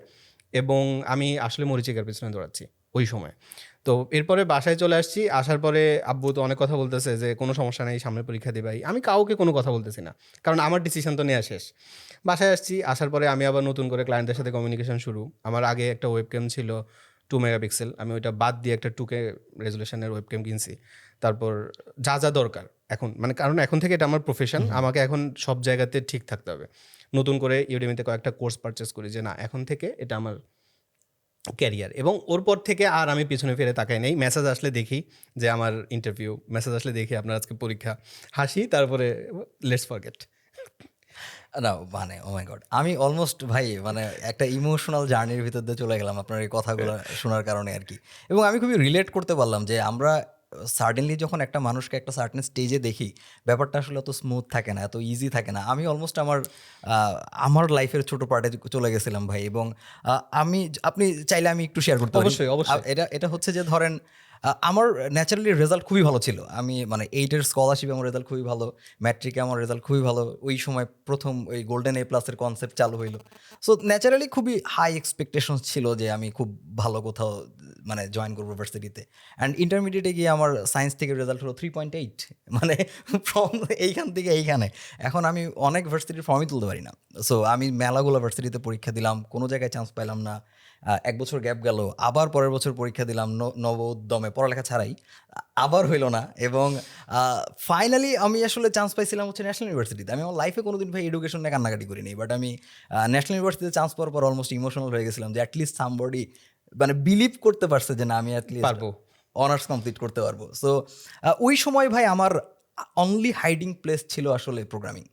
এবং আমি আসলে মরিচিকার পেছনে দৌড়াচ্ছি ওই সময়। তো এরপরে বাসায় চলে আসছি, আসার পরে আব্বু তো অনেক কথা বলতেছে যে কোনো সমস্যা নেই, সামনে পরীক্ষা দিবাই। আমি কাউকে কোনো কথা বলতেছি না, কারণ আমার ডিসিশন তো নেওয়া শেষ। বাসায় আসছি, আসার পরে আমি আবার নতুন করে ক্লায়েন্টদের সাথে কমিউনিকেশন শুরু। আমার আগে একটা ওয়েবক্যাম ছিল 2 মেগাপিক্সেল, আমি ওইটা বাদ দিয়ে একটা 2K রেজুলেশনের ওয়েবক্যাম কিনছি। তারপর যা যা দরকার এখন, মানে কারণ এখন থেকে এটা আমার প্রফেশন, আমাকে এখন সব জায়গাতে ঠিক থাকতে হবে। নতুন করে ইউডেমিতে কয়েকটা কোর্স পারচেস করি যে না, এখন থেকে এটা আমার ক্যারিয়ার। এবং ওর পর থেকে আর আমি পিছনে ফিরে তাকাই নেই। মেসেজ আসলে দেখি যে আমার ইন্টারভিউ, মেসেজ আসলে দেখি আপনার আজকে পরীক্ষা, হাসি, তারপরে লেটস ফরগেট। না মানে ও মাই গড, আমি অলমোস্ট ভাই মানে একটা ইমোশনাল জার্নির ভিতর দিয়ে চলে গেলাম আপনার এই কথাগুলো শোনার কারণে আর কি। এবং আমি খুবই রিলেট করতে পারলাম যে আমরা সাডেনলি যখন একটা মানুষকে একটা সার্টেন স্টেজে দেখি, ব্যাপারটা আসলে অত স্মুথ থাকে না, এত ইজি থাকে না। আমি অলমোস্ট আমার লাইফের ছোট পার্টে চলে গেছিলাম ভাই। এবং আমি, আপনি চাইলে আমি একটু শেয়ার করতে পারি। অবশ্যই, অবশ্যই। এটা হচ্ছে যে ধরেন আমার ন্যাচারালি রেজাল্ট খুবই ভালো ছিল। আমি মানে 8-এর স্কলারশিপে আমার রেজাল্ট খুবই ভালো, ম্যাট্রিকে আমার রেজাল্ট খুবই ভালো। ওই সময় প্রথম ওই গোল্ডেন A+-এর কনসেপ্ট চালু হইলো। সো ন্যাচারালি খুবই হাই এক্সপেকটেশনস ছিল যে আমি খুব ভালো কোথাও মানে জয়েন করবো ভার্সিটিতে। অ্যান্ড ইন্টারমিডিয়েটে গিয়ে আমার সায়েন্স থেকে রেজাল্ট হলো 3.8, মানে ফ্রম এইখান থেকে এইখানে। এখন আমি অনেক ভার্সিটির ফর্মই তুলতে পারি না। সো আমি মেলাগুলো ভার্সিটিতে পরীক্ষা দিলাম, কোনো জায়গায় চান্স পাইলাম না। 1 বছর গ্যাপ গেল, আবার পরের বছর পরীক্ষা দিলাম নব উদ্যমে, পড়ালেখা ছাড়াই, আবার হইলো না। এবং ফাইনালি আমি আসলে চান্স পাইছিলাম হচ্ছে ন্যাশনাল ইউনিভার্সিটিতে। আমি আমার লাইফে কোনোদিন ভাই এডুকেশন নিয়ে কান্নাকাটি করিনি, বাট আমি ন্যাশনাল ইউনিভার্সিটিতে চান্স পাওয়ার পর অলমোস্ট ইমোশনাল হয়ে গেছিলাম যে অ্যাটলিস্ট সামবডি মানে বিলিভ করতে পারছে যে না আমি অ্যাটলিস্ট পারবো। অনার্স কমপ্লিট করতে পারবো। সো ওই সময় ভাই আমার অনলি হাইডিং প্লেস ছিল আসলে প্রোগ্রামিং।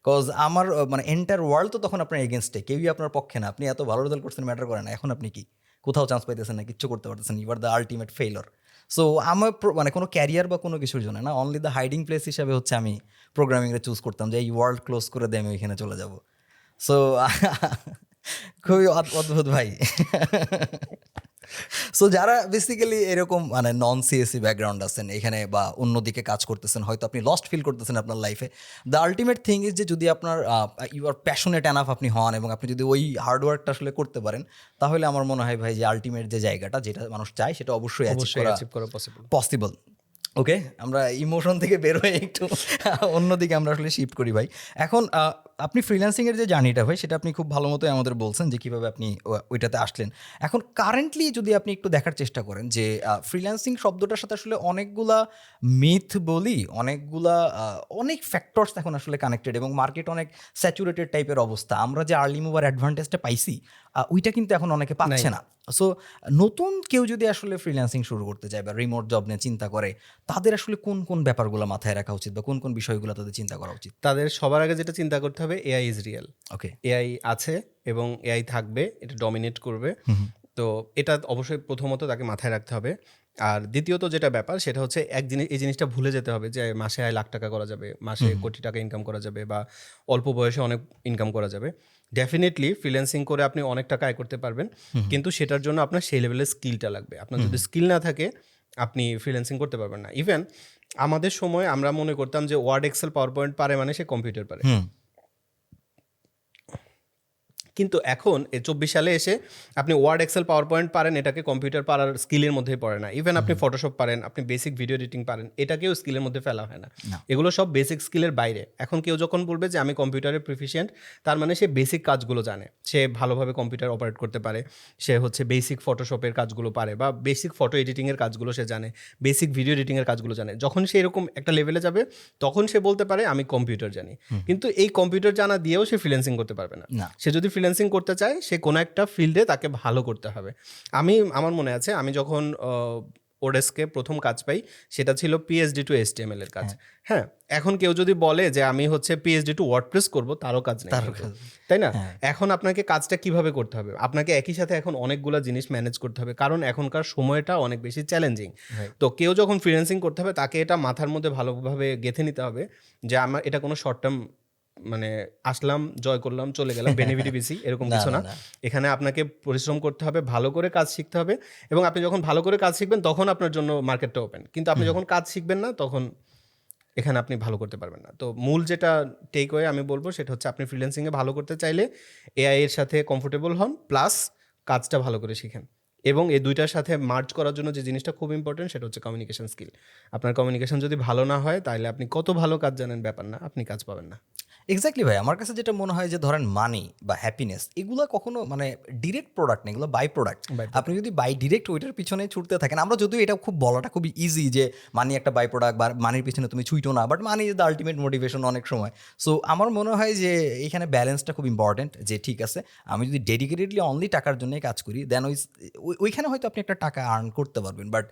কজ আমার মানে এন্টার ওয়ার্ল্ড তো তখন আপনার এগেনস্টে, কেউই আপনার পক্ষে না। আপনি এত ভালো রেজাল্ট করছেন, ম্যাটার করে না। এখন আপনি কি কোথাও চান্স পাইতেছেন না, কিচ্ছু করতে পারতেছেন, you are the ultimate failure. So আমার মানে কোনো ক্যারিয়ার বা কোনো কিছুর জন্য না, অনলি দ্য হাইডিং প্লেস হিসাবে হচ্ছে আমি প্রোগ্রামিংয়ে চুজ করতাম যে এই ওয়ার্ল্ড ক্লোজ করে দিয়ে আমি ওইখানে চলে যাব। সো খুবই অদ্ভুত ভাই। সো যারা বেসিক্যালি এরকম মানে নন সিএসসি ব্যাকগ্রাউন্ড আছেন এখানে বা অন্যদিকে কাজ করতেছেন, হয়তো আপনি লস্ট ফিল করতেছেন আপনার লাইফে, দ্য আলটিমেট থিং ইজ যে যদি আপনার ইউ আর প্যাশনেট এনাফ আপনি হন এবং আপনি যদি ওই হার্ডওয়ার্কটা আসলে করতে পারেন, তাহলে আমার মনে হয় ভাই যে আলটিমেট যে জায়গাটা যেটা মানুষ চায় সেটা অবশ্যই অ্যাচিভ করা পসিবল। পসিবল। ওকে, আমরা ইমোশন থেকে বের হয়ে একটু অন্যদিকে আমরা আসলে শিফট করি ভাই। এখন আপনি ফ্রিল্যান্সিংয়ের যে জার্নিটা ভাই, সেটা আপনি খুব ভালো মতোই আমাদের বলছেন যে কীভাবে আপনি ওইটাতে আসলেন। এখন কারেন্টলি যদি আপনি একটু দেখার চেষ্টা করেন যে ফ্রিল্যান্সিং শব্দটার সাথে আসলে অনেকগুলা মিথ বলি, অনেক ফ্যাক্টরস এখন আসলে কানেক্টেড, এবং মার্কেট অনেক স্যাচুরেটেড টাইপের অবস্থা। আমরা যে আর্লি মুভার অ্যাডভান্টেজটা পাইছি, ওইটা কিন্তু এখন অনেকে পাচ্ছে না। সো নতুন কেউ যদি আসলে ফ্রিল্যান্সিং শুরু করতে চায় বা রিমোট জব নিয়ে চিন্তা করে, তাদের আসলে কোন কোন ব্যাপারগুলো মাথায় রাখা উচিত বা কোন কোন বিষয়গুলো তাদের চিন্তা করা উচিত? তাদের সবার আগে যেটা চিন্তা করতে হবে, AI is real. Okay, AI আছে এবং এআই থাকবে, এটা ডমিনেট করবে। তো এটা অবশ্যই প্রথমত তাকে মাথায় রাখতে হবে। আর দ্বিতীয়ত যেটা ব্যাপার সেটা হচ্ছে এই জিনিসটা ভুলে যেতে হবে যে মাসে 1 লাখ টাকা করা যাবে, মাসে কোটি টাকা ইনকাম করা যাবে, বা অল্প বয়সে অনেক ইনকাম করা যাবে। ডেফিনেটলি ফ্রিল্যান্সিং করে আপনি অনেক টাকা আয় করতে পারবেন, কিন্তু সেটার জন্য আপনার সেই লেভেলের স্কিলটা লাগবে। আপনার যদি স্কিল না থাকে আপনি ফ্রিল্যান্সিং করতে পারবেন না। ইভেন আমাদের সময় আমরা মনে করতাম যে ওয়ার্ড, এক্সেল, পাওয়ার পয়েন্ট পারে মানে সে কম্পিউটার পারে। কিন্তু এখন এই 24 সালে এসে আপনি ওয়ার্ড, এক্সেল, পাওয়ার পয়েন্ট পারেন, এটাকে কম্পিউটার পারার স্কিলের মধ্যেই পড়ে না। ইভেন আপনি ফটোশপ পারেন, আপনি বেসিক ভিডিও এডিটিং পারেন, এটাকেও স্কিলের মধ্যে ফেলা হয় না। এগুলো সব বেসিক স্কিলের বাইরে। এখন কেউ যখন বলবে যে আমি কম্পিউটারে প্রফিশিয়েন্ট, তার মানে সে বেসিক কাজগুলো জানে, সে ভালোভাবে কম্পিউটার অপারেট করতে পারে, সে হচ্ছে বেসিক ফটোশপের কাজগুলো পারে বা বেসিক ফটো এডিটিংয়ের কাজগুলো সে জানে, বেসিক ভিডিও এডিটিংয়ের কাজগুলো জানে। যখন সে এরকম একটা লেভেলে যাবে তখন সে বলতে পারে আমি কম্পিউটার জানি। কিন্তু এই কম্পিউটার জানা দিয়েও সে ফ্রিল্যান্সিং করতে পারবে না। সে যদি ফ্রিল্যান্সিং করতে চায়, সে কোনো একটা ফিল্ডে তাকে ভালো করতে হবে। আমার মনে আছে আমি যখন ওডেস্কে প্রথম কাজ পাই, সেটা ছিল পিএইচডি টু HTML এর কাজ। হ্যাঁ, এখন কেউ যদি বলে যে আমি হচ্ছে পিএইচডি টু ওয়ার্ডপ্রেস করবো, তারও কাজ নেই, তাই না? এখন আপনাকে কাজটা কিভাবে করতে হবে? আপনাকে একই সাথে এখন অনেকগুলো জিনিস ম্যানেজ করতে হবে, কারণ এখনকার সময়টা অনেক বেশি চ্যালেঞ্জিং। তো কেউ যখন ফ্রিল্যান্সিং করতে হবে, তাকে এটা মাথার মধ্যে ভালোভাবে গেঁথে নিতে হবে যে আমার এটা কোনো শর্ট টার্ম, মানে আসলাম, জয় করলাম, চলে গেলাম, বেনিফিট বেশি, এরকম কিছু না। এখানে আপনাকে পরিশ্রম করতে হবে, ভালো করে কাজ শিখতে হবে, এবং আপনি যখন ভালো করে কাজ শিখবেন তখন আপনার জন্য মার্কেটটা ওপেন। কিন্তু আপনি যখন কাজ শিখবেন না, তখন এখানে আপনি ভালো করতে পারবেন না। তো মূল যেটা টেক ওয়ে আমি বলবো, সেটা হচ্ছে আপনি ফ্রিল্যান্সিংয়ে ভালো করতে চাইলে এআই এর সাথে কমফোর্টেবল হন, প্লাস কাজটা ভালো করে শিখেন। এবং এই দুইটার সাথে মার্জ করার জন্য যে জিনিসটা খুব ইম্পর্টেন্ট, সেটা হচ্ছে কমিউনিকেশন স্কিল। আপনার কমিউনিকেশন যদি ভালো না হয়, তাহলে আপনি কত ভালো কাজ জানেন ব্যাপার না, আপনি কাজ পাবেন না। এক্স্যাক্টলি ভাই, আমার কাছে যেটা মনে হয় যে ধরেন মানি বা হ্যাপিনেস এগুলো কখনো মানে ডিরেক্ট প্রোডাক্ট না, এগুলো বাই প্রোডাক্ট। আপনি যদি বাই ডিরেক্ট ওইটার পিছনে ছুটতে থাকেন, আমরা যদিও এটা খুব বলাটা খুবই ইজি যে মানি একটা বাই প্রোডাক্ট বা মানির পিছনে তুমি ছুটো না, but money is the ultimate motivation অনেক সময়। সো আমার মনে হয় যে এখানে ব্যালেন্সটা খুব ইম্পর্টেন্ট, যে ঠিক আছে আমি যদি ডেডিকেটেডলি অনলি টাকার জন্যই কাজ করি, দেন ওইখানে হয়তো আপনি একটা টাকা আর্ন করতে পারবেন, বাট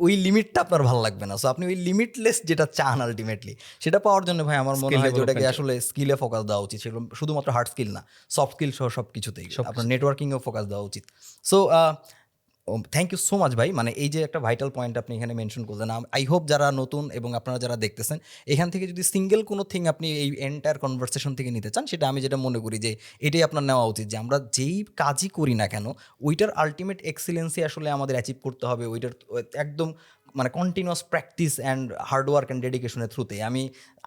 ওই লিমিটটা আপনার ভালো লাগবে না। সো আপনি ওই লিমিটলেস যেটা চান আলটিমেটলি, সেটা পাওয়ার জন্য ভাই আমার মনে হয় যে ওটাকে আসলে স্কিলে ফোকাস দেওয়া উচিত। সেগুলো শুধুমাত্র হার্ড স্কিল না, সফট স্কিল সহ সব কিছুতেই আপনার নেটওয়ার্কিংয়েও ফোকাস দেওয়া উচিত। So thank you so much ভাই, মানে এই যে একটা ভাইটাল পয়েন্ট আপনি এখানে মেনশন করলেন। আই হোপ যারা নতুন এবং আপনারা যারা দেখতেছেন, এখান থেকে যদি সিঙ্গেল কোনো থিং আপনি এই এন্টায়ার কনভারসেশন থেকে নিতে চান, সেটা আমি যেটা মনে করি যে এটাই আপনার নেওয়া উচিত, যে আমরা যেই কাজই করি না কেন, ওইটার আলটিমেট এক্সিলেন্সি আসলে আমাদের অ্যাচিভ করতে হবে। ওইটার একদম মানে continuous practice and hard work and ডেডিকেশনের থ্রুতে। আমি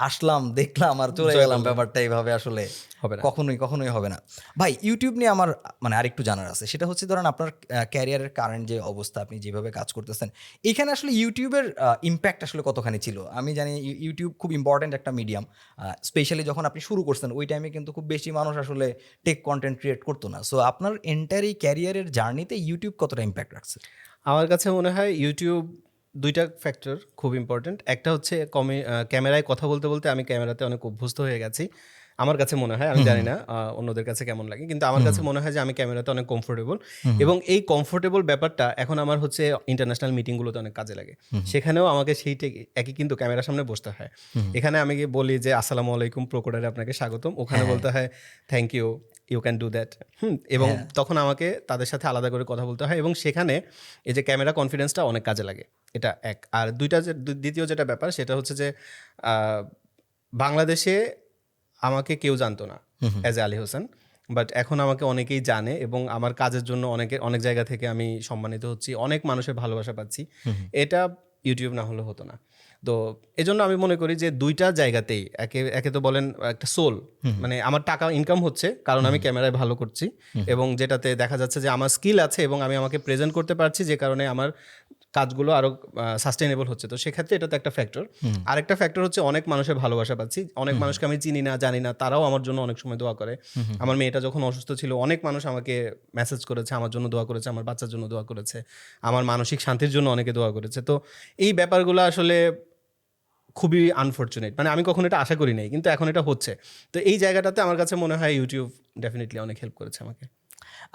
আসলাম, দেখলাম আর চলে গেলাম, ব্যাপারটা এইভাবে আসলে হবে না, কখনোই হবে না। ভাই ইউটিউব নিয়ে আমার মানে আরেকটু জানার আছে, সেটা হচ্ছে ধরেন আপনার ক্যারিয়ারের কারেন্ট যে অবস্থা, আপনি যেভাবে কাজ করতেছেন, এখানে আসলে ইউটিউবের ইম্প্যাক্ট আসলে কতখানি ছিল? আমি জানি ইউটিউব খুব ইম্পর্ট্যান্ট একটা মিডিয়াম, স্পেশালি যখন আপনি শুরু করছেন ওই টাইমে কিন্তু খুব বেশি মানুষ আসলে টেক কন্টেন্ট ক্রিয়েট করতো না। সো আপনার এন্টায়ার এই ক্যারিয়ারের জার্নিতে ইউটিউব কতটা ইম্প্যাক্ট রাখছে? আমার কাছে মনে হয় ইউটিউব দুইটা ফ্যাক্টর খুব ইম্পর্টেন্ট। একটা হচ্ছে ক্যামেরায় কথা বলতে বলতে আমি ক্যামেরাতে অনেক অভ্যস্ত হয়ে গেছি। আমার কাছে মনে হয়, আমি জানি না অন্যদের কাছে কেমন লাগে, কিন্তু আমার কাছে মনে হয় যে আমি ক্যামেরাতে অনেক কমফোর্টেবল, এবং এই কমফোর্টেবল ব্যাপারটা এখন আমার হচ্ছে ইন্টারন্যাশনাল মিটিংগুলোতে অনেক কাজে লাগে। সেখানেও আমাকে একই কিন্তু ক্যামেরার সামনে বসতে হয়। এখানে আমি বলি যে আসসালামু আলাইকুম, প্রোকোডারে আপনাকে স্বাগতম, ওখানে বলতে হয় thank you, you can do that. এবং তখন আমাকে তাদের সাথে আলাদা করে কথা বলতে হয়, এবং সেখানে এই যে ক্যামেরা কনফিডেন্সটা অনেক কাজে লাগে, এটা এক। আর দ্বিতীয় যেটা ব্যাপার, সেটা হচ্ছে যে বাংলাদেশে আমাকে কেউ জানতো না as a Ali Hossain, but এখন আমাকে অনেকেই জানে, এবং আমার কাজের জন্য অনেক জায়গা থেকে আমি সম্মানিত হচ্ছি, অনেক মানুষের ভালোবাসা পাচ্ছি। এটা ইউটিউব না হলে হতো না। তো এজন্য আমি মনে করি যে দুইটা জায়গাতেই একে তো বলেন একটা সোল, মানে আমার টাকা ইনকাম হচ্ছে কারণ আমি ক্যামেরায় ভালো করছি, এবং যেটাতে দেখা যাচ্ছে যে আমার স্কিল আছে এবং আমি আমাকে প্রেজেন্ট করতে পারছি, যে কারণে আমার কাজগুলো আরও সাস্টেনেবল হচ্ছে। তো সেক্ষেত্রে এটা তো একটা ফ্যাক্টর। আরেকটা ফ্যাক্টর হচ্ছে অনেক মানুষের ভালোবাসা পাচ্ছি, অনেক মানুষকে আমি চিনি না, জানি না, তারাও আমার জন্য অনেক সময় দোয়া করে। আমার মেয়েটা যখন অসুস্থ ছিল, অনেক মানুষ আমাকে মেসেজ করেছে, আমার জন্য দোয়া করেছে, আমার বাচ্চার জন্য দোয়া করেছে, আমার মানসিক শান্তির জন্য অনেকে দোয়া করেছে। তো এই ব্যাপারগুলো আসলে খুবই আনফর্চুনেট, মানে আমি কখনো এটা আশা করি নাই, কিন্তু এখন এটা হচ্ছে। তো এই জায়গাটাতে আমার কাছে মনে হয় ইউটিউব ডেফিনেটলি অনেক হেল্প করেছে আমাকে।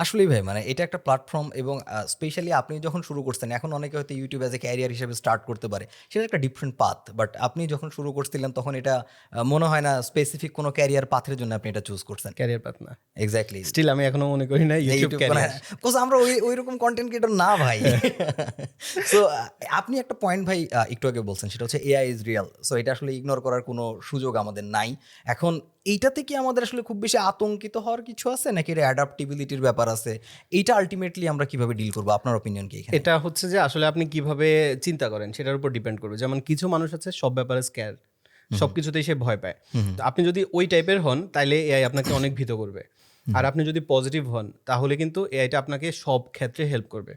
আসলেই ভাই, মানে এটা একটা প্ল্যাটফর্ম, এবং স্পেশালি আপনি যখন শুরু করছেন, এখন অনেকে হয়তো ইউটিউব অ্যাজ এ ক্যারিয়ার হিসেবে স্টার্ট করতে পারে, সেটা একটা ডিফারেন্ট পাথ। বাট আপনি যখন শুরু করছিলেন তখন এটা মনে হয় না স্পেসিফিক কোনো ক্যারিয়ার পাথের জন্য আপনি এটা চুজ করছেন। ক্যারিয়ার পাথ না, এক্স্যাক্টলি। স্টিল আমি এখনো মনে করি না ইউটিউব ক্যারিয়ার। কোজ আমরা ওই রকম কন্টেন্ট ক্রিয়েটর না ভাই। সো আপনি একটা পয়েন্ট ভাই একটু আগে বলছেন, সেটা হচ্ছে এআই ইজ রিয়াল। সো এটা আসলে ইগনোর করার কোনো সুযোগ আমাদের নাই। এখন এইটাতে কি আমাদের আসলে খুব বেশি আতঙ্কিত হওয়ার কিছু আছে, নাকি এটা অ্যাডাপ্টিবিলিটির ব্যাপার আছে? এইটা আলটিমেটলি আমরা কিভাবে ডিল করবো? আপনার অপিনিয়ন কি? এটা হচ্ছে যে আসলে আপনি কিভাবে চিন্তা করেন সেটার উপর ডিপেন্ড করবে। যেমন কিছু মানুষ আছে সব ব্যাপারে স্ক্যার, সব কিছুতেই সে ভয় পায়। তো আপনি যদি ওই টাইপের হন, তাইলে এআই আপনাকে অনেক ভীত করবে। আর আপনি যদি পজিটিভ হন তাহলে কিন্তু এআইটা আপনাকে সব ক্ষেত্রে হেল্প করবে।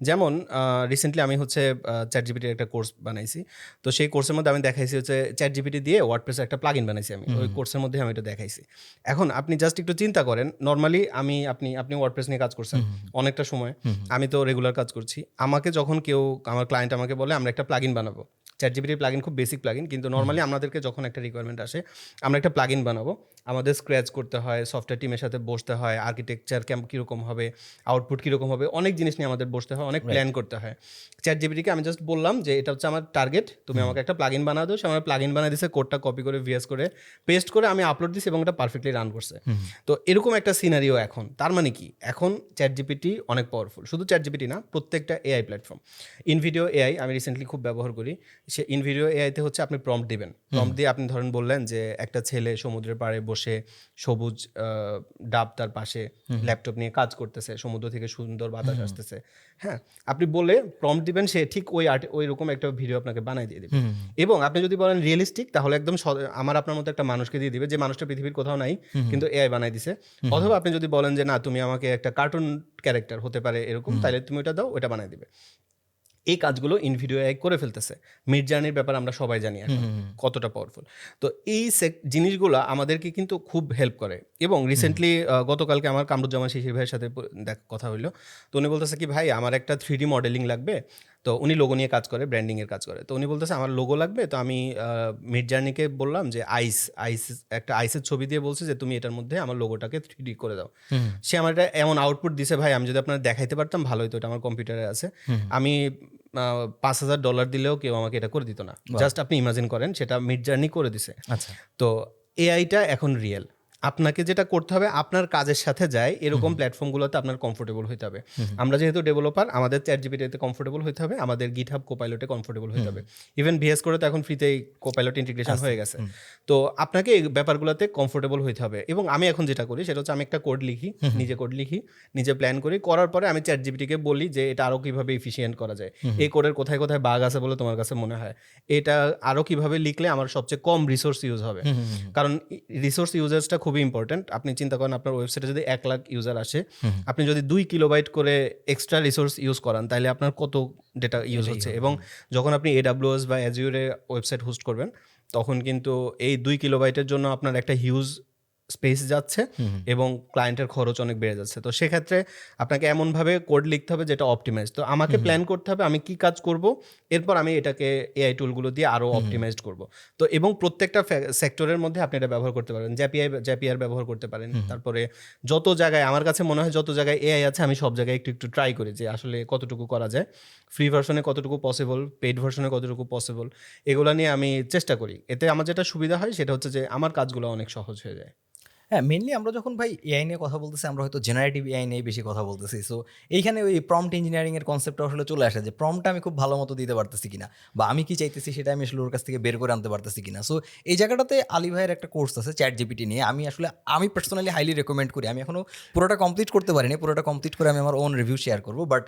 যেমন রিসেন্টলি আমি হচ্ছে চ্যাট জিপিটির একটা কোর্স বানাইছি। তো সেই কোর্সের মধ্যে আমি দেখাইছি হচ্ছে চ্যাট জিপিটি দিয়ে ওয়ার্ডপ্রেসের একটা প্লাগইন বানাইছি আমি। ওই কোর্সের মধ্যে আমি এটা দেখাইছি। এখন আপনি জাস্ট একটু চিন্তা করেন, নরমালি আপনি ওয়ার্ডপ্রেস নিয়ে কাজ করছেন অনেকটা সময়, আমি তো রেগুলার কাজ করছি। আমাকে যখন কেউ আমার ক্লায়েন্ট আমাকে বলে আমরা একটা প্লাগইন বানাবো, চ্যাট জিপিটির প্লাগইন খুব বেসিক প্লাগইন, কিন্তু নর্মালি আমাদেরকে যখন একটা রিকোয়ারমেন্ট আসে আমরা একটা প্লাগইন বানাবো, আমাদের স্ক্র্যাচ করতে হয়, সফটওয়্যার টিমের সাথে বসতে হয়, আর্কিটেকচার কীরকম হবে, আউটপুট কীরকম হবে, অনেক জিনিস নিয়ে আমাদের বসতে হয়, অনেক প্ল্যান করতে হয়। চ্যাট জিপিটিকে আমি জাস্ট বললাম যে এটা হচ্ছে আমার টার্গেট, তুমি আমাকে একটা প্লাগইন বানাও দাও। সে আমার প্লাগইন বানিয়ে দিয়েছে, কোডটা কপি করে ভিএস করে পেস্ট করে আমি আপলোড দিচ্ছি এবং এটা পারফেক্টলি রান করছে। তো এরকম একটা সিনারিও এখন। তার মানে কি, এখন চ্যাট জিপিটি অনেক পাওয়ারফুল। শুধু চ্যাট জিপিটি না, প্রত্যেকটা এআই প্ল্যাটফর্ম। ইনভিডিও এআই আমি রিসেন্টলি খুব ব্যবহার করি। সে ইনভিডিও এআইতে হচ্ছে আপনি প্রম্পট দিবেন, প্রম্পট দিয়ে আপনি ধরেন বললেন যে একটা ছেলে সমুদ্রের পাড়ে বসে সবুজ ডাব তার পাশে ল্যাপটপ নিয়ে কাজ করতেছে, সমুদ্র থেকে সুন্দর বাতাস আসতেছে, হ্যাঁ, আপনি বলে প্রম্পট দিবেন, সে ঠিক ওই রকম একটা ভিডিও আপনাকে বানাই দিয়ে দেবে। এবং আপনি যদি বলেন রিয়েলিস্টিক, তাহলে একদম আমার আপনার মতো একটা মানুষকে দিয়ে দিবে, যে মানুষটা পৃথিবীর কোথাও নাই কিন্তু এআই বানাই দিছে। অথবা আপনি যদি বলেন যে না, তুমি আমাকে একটা কার্টুন ক্যারেক্টার হতে পারে এরকম, তাহলে তুমি ওটা দাও, ওটা বানাই দিবে। এই কাজগুলো ইনভিডিও এআই করে ফেলতেছে। মিড জার্নির ব্যাপার আমরা সবাই জানি এখন কতটা পাওয়ারফুল। তো এই জিনিসগুলো আমাদেরকে কিন্তু খুব হেল্প করে। এবং রিসেন্টলি গতকালকে আমার কামরুজ্জামান শিশির ভাইয়ের সাথে কথা হইলো। তো উনি বলতেছে কি, ভাই আমার একটা 3D মডেলিং লাগবে। তো উনি লোগো নিয়ে কাজ করে, ব্র্যান্ডিংয়ের কাজ করে। তো উনি বলতেছে আমার লোগো লাগবে। তো আমি মিড জার্নিকে বললাম যে একটা আইসের ছবি দিয়ে বলছে যে তুমি এটার মধ্যে আমার লোগোটাকে 3D করে দাও। সে আমার এটা এমন আউটপুট দিছে ভাই, আমি যদি আপনার দেখাইতে পারতাম ভালো হতো। এটা আমার কম্পিউটারে আছে। আমি $5,000 দিলেও কেউ আমাকে এটা করে দিত না। জাস্ট আপনি ইমাজিন করেন, সেটা মিড জার্নি করে দিছে। আচ্ছা, তো এআইটা এখন রিয়েল। আপনাকে যেটা করতে হবে, আপনার কাজের সাথে যায় এরকম প্ল্যাটফর্মগুলোতে আপনার কমফোর্টেবল হইতে হবে। আমরা যেহেতু ডেভেলপার, আমাদের চ্যাট জিপিটিতে কমফোর্টেবল হইতে হবে, আমাদের গিটহাব কোপাইলটে কমফোর্টেবল হইতে হবে। ইভেন ভিএস করে তো এখন ফ্রিতেই কোপাইলট ইন্টিগ্রেশন হয়ে গেছে। তো আপনাকে এই ব্যাপারগুলোতে কমফোর্টেবল হইতে হবে। এবং আমি এখন যেটা করি সেটা হচ্ছে আমি একটা কোড লিখি, নিজে প্ল্যান করি, করার পরে আমি চ্যাট জিপিটিকে বলি যে এটা আরও কীভাবে এফিসিয়েন্ট করা যায়, এই কোডের কোথায় কোথায় বাগ আছে বলে তোমার কাছে মনে হয়, এটা আরও কীভাবে লিখলে আমার সবচেয়ে কম রিসোর্স ইউজ হবে। কারণ রিসোর্স ইউজেসটা খুবই ইম্পর্টেন্ট। আপনি চিন্তা করেন, আপনার ওয়েবসাইটে যদি 1 লাখ ইউজার আসে, আপনি যদি 2 কিলোবাইট করে এক্সট্রা রিসোর্স ইউজ করান, তাহলে আপনার কত ডেটা ইউজ হচ্ছে। এবং যখন আপনি AWS বা অ্যাজিওরে ওয়েবসাইট হোস্ট করবেন, তখন কিন্তু এই 2 কিলোবাইটের জন্য আপনার একটা হিউজ স্পেস যাচ্ছে এবং ক্লায়েন্টের খরচ অনেক বেড়ে যাচ্ছে। তো সেক্ষেত্রে আপনাকে এমনভাবে কোড লিখতে হবে যেটা অপটিমাইজ। তো আমাকে প্ল্যান করতে হবে আমি কি কাজ করব, এরপর আমি এটাকে এআই টুলগুলো দিয়ে আরও অপটিমাইজড করব। তো এবং প্রত্যেকটা সেক্টরের মধ্যে আপনি এটা ব্যবহার করতে পারেন। জ্যাপিআর ব্যবহার করতে পারেন। তারপরে যত জায়গায় আমার কাছে মনে হয় যত জায়গায় এআই আছে, আমি সব জায়গায় একটু একটু ট্রাই করি যে আসলে কতটুকু করা যায়, ফ্রি ভার্সনে কতটুকু পসিবল, পেইড ভার্সনে কতটুকু পসিবল, এগুলো নিয়ে আমি চেষ্টা করি। এতে আমার যেটা সুবিধা হয় সেটা হচ্ছে যে আমার কাজগুলো অনেক সহজ হয়ে যায়। হ্যাঁ, মেনলি আমরা যখন ভাই এআই নিয়ে কথা বলতেছি, আমরা হয়তো জেনারেটিভ এআই নিয়ে বেশি কথা বলতেছি। সো এইখানে ওই প্রম্পট ইঞ্জিনিয়ারিংয়ের কনসেপ্টটা আসলে চলে আসে যে প্রম্পটটা আমি খুব ভালো মতো দিতে পারতেছি কিনা, বা আমি কি চাইতেছি সেটা আমি আসলে ওর কাছ থেকে বের করে আনতে পারতেছি কিনা। সো এই জায়গাটাতে আলী ভাইয়ের একটা কোর্স আছে চ্যাট জিপিটি নিয়ে, আমি পার্সোনালি হাইলি রেকমেন্ড করি। আমি এখনও পুরোটা কমপ্লিট করতে পারিনি, পুরোটা কমপ্লিট করে আমি আমার ওন রিভিউ শেয়ার করবো। বাট